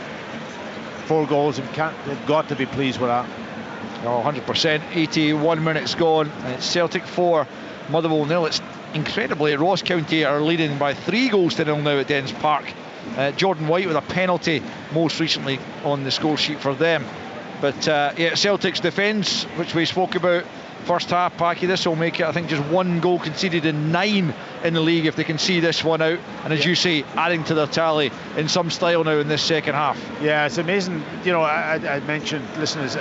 4 goals, they've got to be pleased with that. 100%. 81 minutes gone, and it's Celtic 4, Motherwell 0. It's incredibly, Ross County are leading by 3 goals to 0 now at Dens Park. Jordan White with a penalty most recently on the score sheet for them. But Celtic's defence, which we spoke about first half, Packy, this will make it, I think, just 1 goal conceded in 9 in the league if they can see this one out, and as you say, adding to their tally in some style now in this second half. Yeah, it's amazing. I mentioned, listen, it's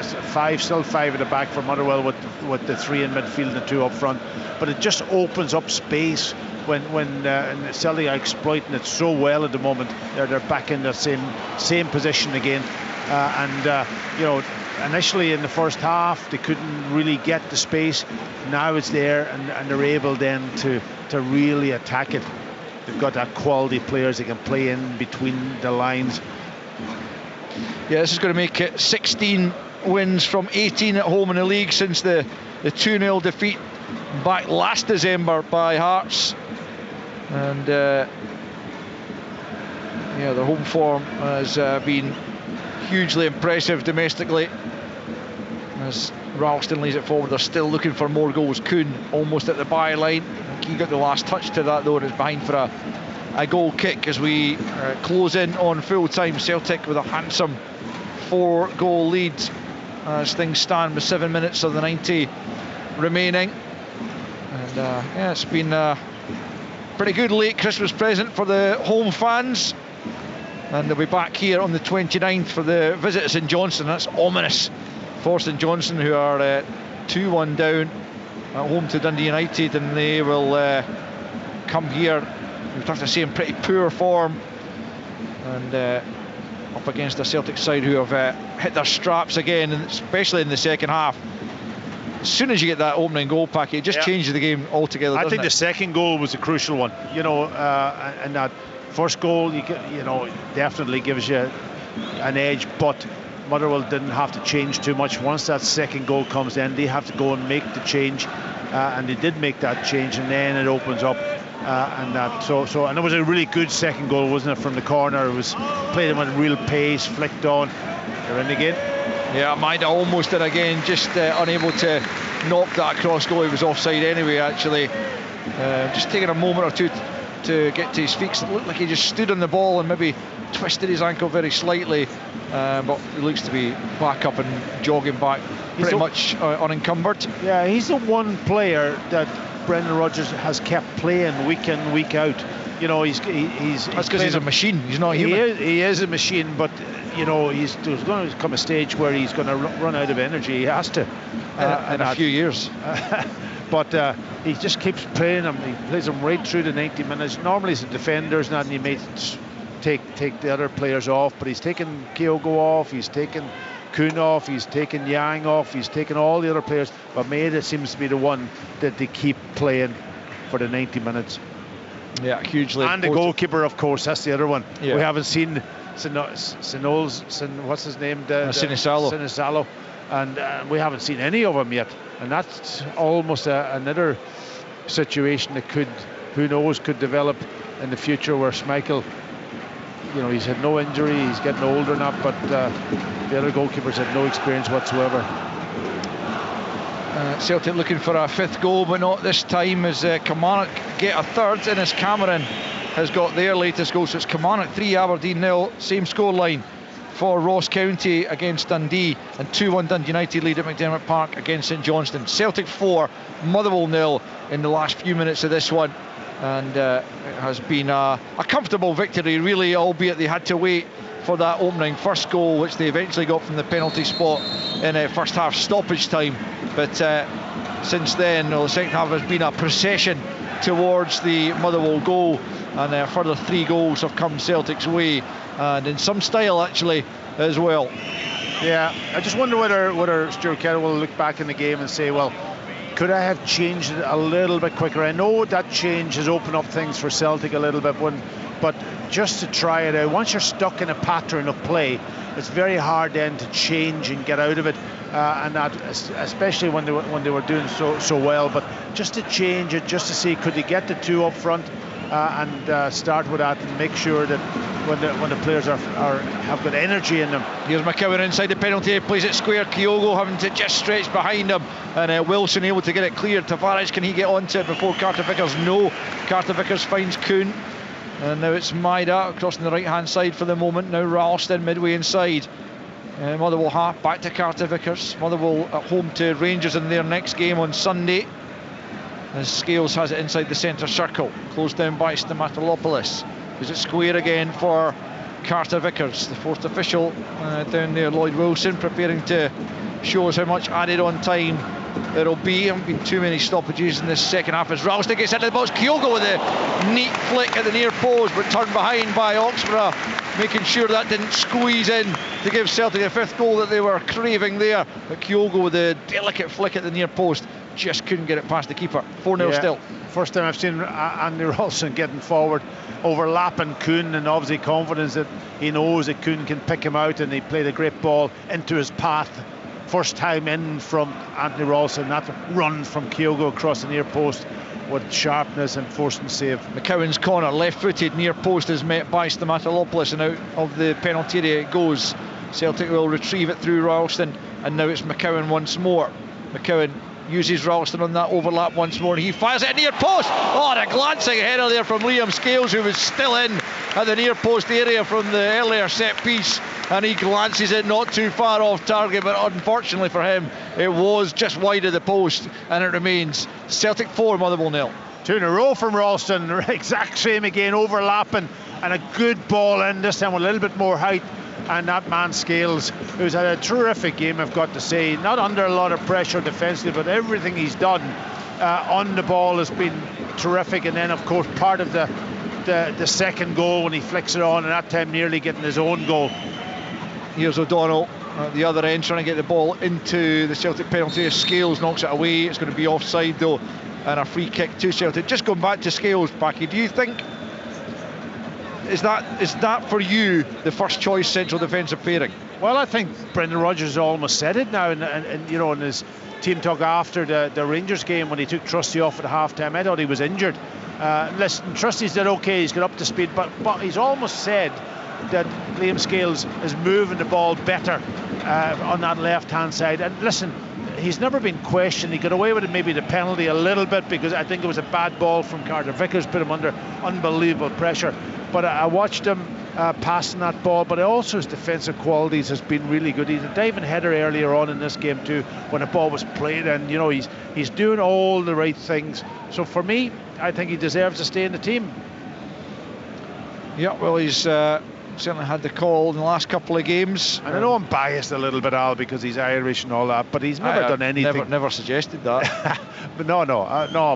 still 5 at the back for Motherwell with the 3 in midfield and the 2 up front, but it just opens up space when Celtic are exploiting it so well at the moment. They're back in the same position again, initially in the first half they couldn't really get the space. Now it's there, and they're able then to really attack it. They've got that quality players that can play in between the lines. Yeah, this is going to make it 16 wins from 18 at home in the league since the 2-0 defeat back last December by Hearts. And their home form has been hugely impressive domestically. As Ralston lays it forward, they're still looking for more goals. Kuhn almost at the byline. He got the last touch to that though, and is behind for a goal kick as we close in on full time. Celtic with a handsome 4-goal lead as things stand with 7 minutes of the 90 remaining. And it's been a pretty good late Christmas present for the home fans, and they'll be back here on the 29th for the visit to St Johnstone. That's ominous for St Johnstone, who are 2-1 down at home to Dundee United, and they will come here, we'd have to say, in pretty poor form, and up against a Celtic side who have hit their straps again, and especially in the second half. As soon as you get that opening goal pack, it just changes the game altogether. I think the second goal was a crucial one, and that first goal definitely gives you an edge, but Motherwell didn't have to change too much. Once that second goal comes in, they have to go and make the change, and they did make that change, and then it opens up, and it was a really good second goal, wasn't it, from the corner. It was played in with real pace, flicked on. They're in again. Yeah, Maida almost did again, just unable to knock that across goal. He was offside anyway, actually. Just taking a moment or two to get to his feet. It looked like he just stood on the ball and maybe twisted his ankle very slightly, but he looks to be back up and jogging back pretty much unencumbered. Yeah, he's the one player that Brendan Rodgers has kept playing week in, week out. That's because he's a machine. He's not human. He is a machine, but there's going to come a stage where he's going to run out of energy. He has to in a few years. But he just keeps playing him. He plays him right through the 90 minutes. Normally it's the defenders, and he may take the other players off, but he's taken Kyogo off, he's taken Kuhn off, he's taken Yang off, he's taken all the other players, but Maida seems to be the one that they keep playing for the 90 minutes. Yeah, hugely. And the goalkeeper, of course, that's the other one. Yeah. We haven't seen what's his name? Sinisalo. And we haven't seen any of them yet. And that's almost another situation that who knows, could develop in the future, where Schmeichel, he's had no injury, he's getting older now, but the other goalkeepers had no experience whatsoever. Celtic looking for a 5th goal, but not this time, as Kilmarnock get a 3rd, and as Cameron has got their latest goal. So it's Kilmarnock 3, Aberdeen 0, same scoreline for Ross County against Dundee, and 2-1 Dundee United lead at McDermott Park against St Johnstone. Celtic 4, Motherwell 0 in the last few minutes of this one, and it has been a comfortable victory really, albeit they had to wait for that opening first goal, which they eventually got from the penalty spot in first half stoppage time. But since then, the second half has been a procession towards the Motherwell goal, and a further 3 goals have come Celtic's way, and in some style actually as well. Yeah, I just wonder whether Stuart Kettle will look back in the game and say, well, could I have changed it a little bit quicker? I know that change has opened up things for Celtic a little bit, but just to try it out. Once you're stuck in a pattern of play, it's very hard then to change and get out of it, and that, especially when they were doing so well. But just to change it, just to see could they get the two up front and start with that, and make sure that when the players have got energy in them. Here's McCowan inside the penalty area, plays it square. Kyogo having to just stretch behind him, and Wilson able to get it cleared. Tavares, can he get onto it before Carter Vickers? No. Carter Vickers finds Kuhn, and now it's Maida crossing the right hand side for the moment. Now Ralston midway inside. Motherwell half back to Carter Vickers. Motherwell at home to Rangers in their next game on Sunday, as Scales has it inside the centre circle, closed down by Stamatopoulos. Is it square again for Carter Vickers, the fourth official down there, Lloyd Wilson, preparing to show us how much added on time there'll be. There haven't been too many stoppages in this second half as Ralston gets into the box. Kyogo with a neat flick at the near post, but turned behind by Oxborough, making sure that didn't squeeze in to give Celtic a fifth goal that they were craving there. But Kyogo with a delicate flick at the near post just couldn't get it past the keeper. 4-0 still. First time I've seen Andy Ralston getting forward, overlapping Kuhn, and obviously confidence that he knows that Kuhn can pick him out, and he played a great ball into his path. First time in from Anthony Ralston, that run from Kyogo across the near post with sharpness and forcing save. McCowan's corner, left-footed, near post is met by Stamatopoulos, and out of the penalty area it goes. Celtic will retrieve it through Ralston, and now it's McCowan once more. McCowan uses Ralston on that overlap once more, and he fires it near post. Oh, and a glancing header there from Liam Scales, who was still in at the near post area from the earlier set piece, and he glances it not too far off target, but unfortunately for him it was just wide of the post, and it remains Celtic 4, Motherwell 0. Two in a row from Ralston, exact same again, overlapping, and a good ball in, this time with a little bit more height. And that man Scales, who's had a terrific game, I've got to say, not under a lot of pressure defensively, but everything he's done on the ball has been terrific. And then of course part of the second goal when he flicks it on, and that time nearly getting his own goal. Here's O'Donnell at the other end trying to get the ball into the Celtic penalty. Scales knocks it away. It's going to be offside though, and a free kick to Celtic. Just going back to Scales, Packy, do you think is that for you the first choice central defensive pairing? Well, I think Brendan Rodgers almost said it now, and you know, in his team talk after the Rangers game when he took Trusty off at half-time. I thought he was injured. Listen, Trusty's did okay, he's got up to speed, but he's almost said that Liam Scales is moving the ball better on that left-hand side. And listen, he's never been questioned. He got away with it, maybe the penalty a little bit, because I think it was a bad ball from Carter Vickers, put him under unbelievable pressure. But I watched him passing that ball, but also his defensive qualities has been really good. He's a diving header earlier on in this game too, when the ball was played, and you know, he's doing all the right things. So for me, I think he deserves to stay in the team. Yeah, well, he's certainly had the call in the last couple of games. And I know I'm biased a little bit, Al, because he's Irish and all that, but he's never done anything. Never suggested that. But no,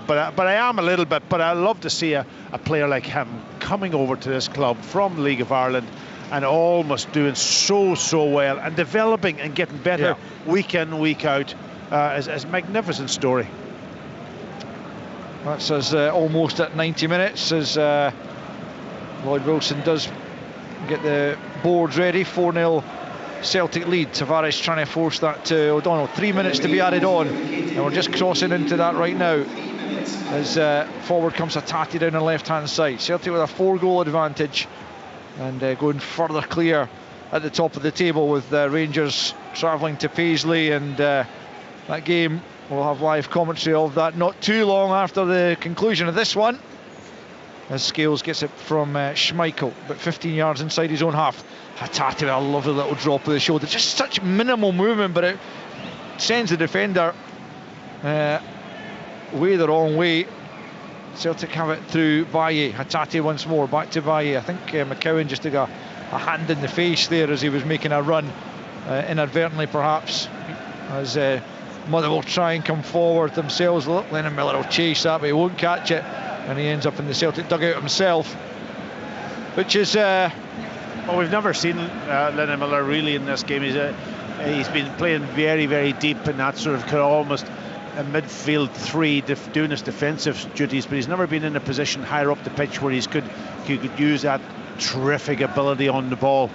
but I am a little bit. But I love to see a player like him coming over to this club from the League of Ireland and almost doing so well and developing and getting better week in, week out. Is a magnificent story. That's us almost at 90 minutes as Lloyd Wilson does get the boards ready. 4-0 Celtic lead. Tavares trying to force that to O'Donnell. 3 minutes to be added on, and we're just crossing into that right now as forward comes Hatate down the left hand side. Celtic with a 4-goal advantage and going further clear at the top of the table, with Rangers travelling to Paisley, and that game we'll have live commentary of that not too long after the conclusion of this one, as Scales gets it from Schmeichel, but 15 yards inside his own half. Hatate with a lovely little drop with the shoulder, just such minimal movement, but it sends the defender way the wrong way. Celtic have it through Baye. Hatate once more, back to Baye. I think McCowan just took a hand in the face there as he was making a run, inadvertently perhaps, as Motherwell try and come forward themselves. Lennon Miller will chase that, but he won't catch it, and he ends up in the Celtic dugout himself, which is well, we've never seen Lennon Miller really in this game. He's been playing very deep, and that sort of could almost midfield three doing his defensive duties, but he's never been in a position higher up the pitch where he could use that terrific ability on the ball.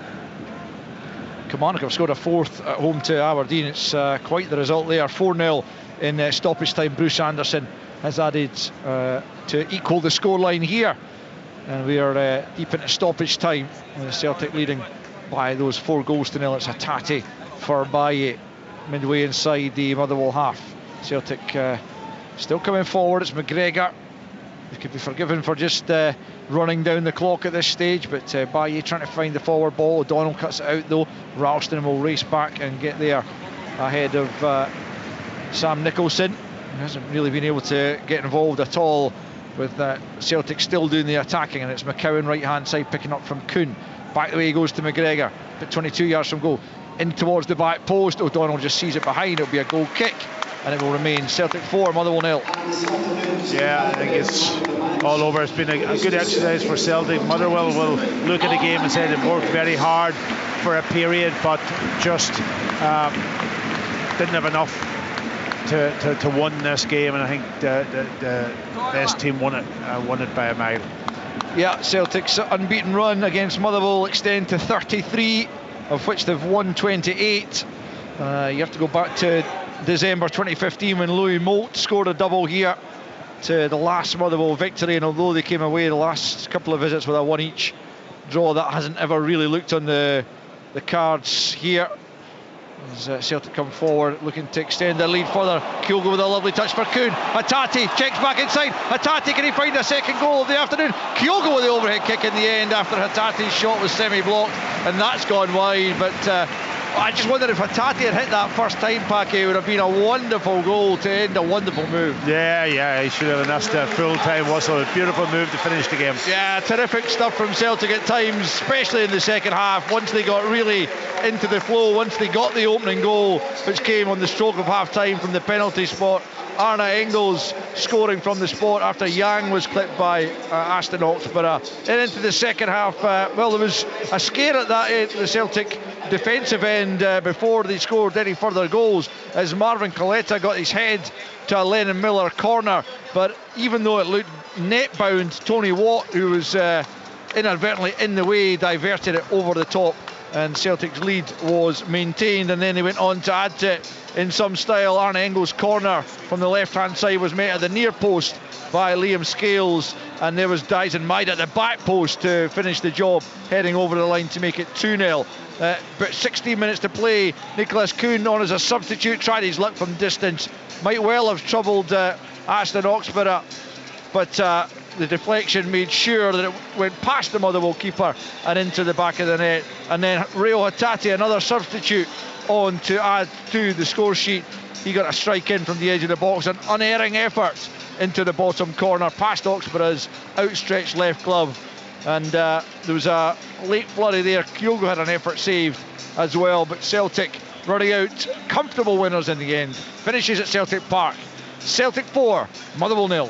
Kilmarnock have scored a fourth at home to Aberdeen. It's quite the result there. 4-0 in stoppage time. Bruce Anderson has added to equal the scoreline here, and we are deep into stoppage time with Celtic leading by those 4-0. It's Hatate for Baye midway inside the Motherwell half. Celtic still coming forward. It's McGregor. He could be forgiven for just running down the clock at this stage, but Baye trying to find the forward ball. O'Donnell cuts it out though. Ralston will race back and get there ahead of Sam Nicholson, who hasn't really been able to get involved at all with Celtic still doing the attacking, and it's McCowan right hand side picking up from Kuhn. Back the way he goes to McGregor, but 22 yards from goal, in towards the back post. O'Donnell just sees it behind. It'll be a goal kick, and it will remain Celtic 4, Motherwell 0. Yeah, I think it's all over. It's been a good exercise for Celtic. Motherwell will look at the game and say they've worked very hard for a period, but just didn't have enough to win this game, and I think the best team won it by a mile. Yeah, Celtic's unbeaten run against Motherwell extend to 33, of which they've won 28. You have to go back to December 2015 when Louis Moult scored a double here to the last Motherwell victory, and although they came away the last couple of visits with a 1-each draw, that hasn't ever really looked on the cards here. As Celtic come forward looking to extend their lead further. Kyogo with a lovely touch for Kuhn. Hatate checks back inside. Hatate, can he find a second goal of the afternoon? Kyogo with the overhead kick in the end after Hatate's shot was semi-blocked, and that's gone wide. But I just wonder if Hatate had hit that first time, Packy, it would have been a wonderful goal to end a wonderful move. Yeah, he should have, and that's the full-time whistle. A beautiful move to finish the game. Yeah, terrific stuff from Celtic at times, especially in the second half, once they got really into the flow, once they got the opening goal, which came on the stroke of half-time from the penalty spot. Arne Engels scoring from the spot after Yang was clipped by Aston Oxborough. And into the second half, well, there was a scare at that the Celtic defensive end before they scored any further goals, as Marvin Coletta got his head to a Lennon Miller corner, but even though it looked net bound, Tony Watt, who was inadvertently in the way, diverted it over the top, and Celtic's lead was maintained. And then they went on to add to it in some style. Arne Engels' corner from the left hand side was met at the near post by Liam Scales, and there was Dyson Maida at the back post to finish the job, heading over the line to make it 2-0. But 16 minutes to play. Nicholas Kuhn on as a substitute, tried his luck from distance, might well have troubled Aston Oxborough, but the deflection made sure that it went past the Motherwell keeper and into the back of the net. And then Reo Hatate, another substitute, on to add to the score sheet. He got a strike in from the edge of the box, an unerring effort into the bottom corner past Oxborough's outstretched left glove, and there was a late flurry there. Kyogo had an effort saved as well, but Celtic running out comfortable winners in the end. Finishes at Celtic Park. Celtic 4, Motherwell 0.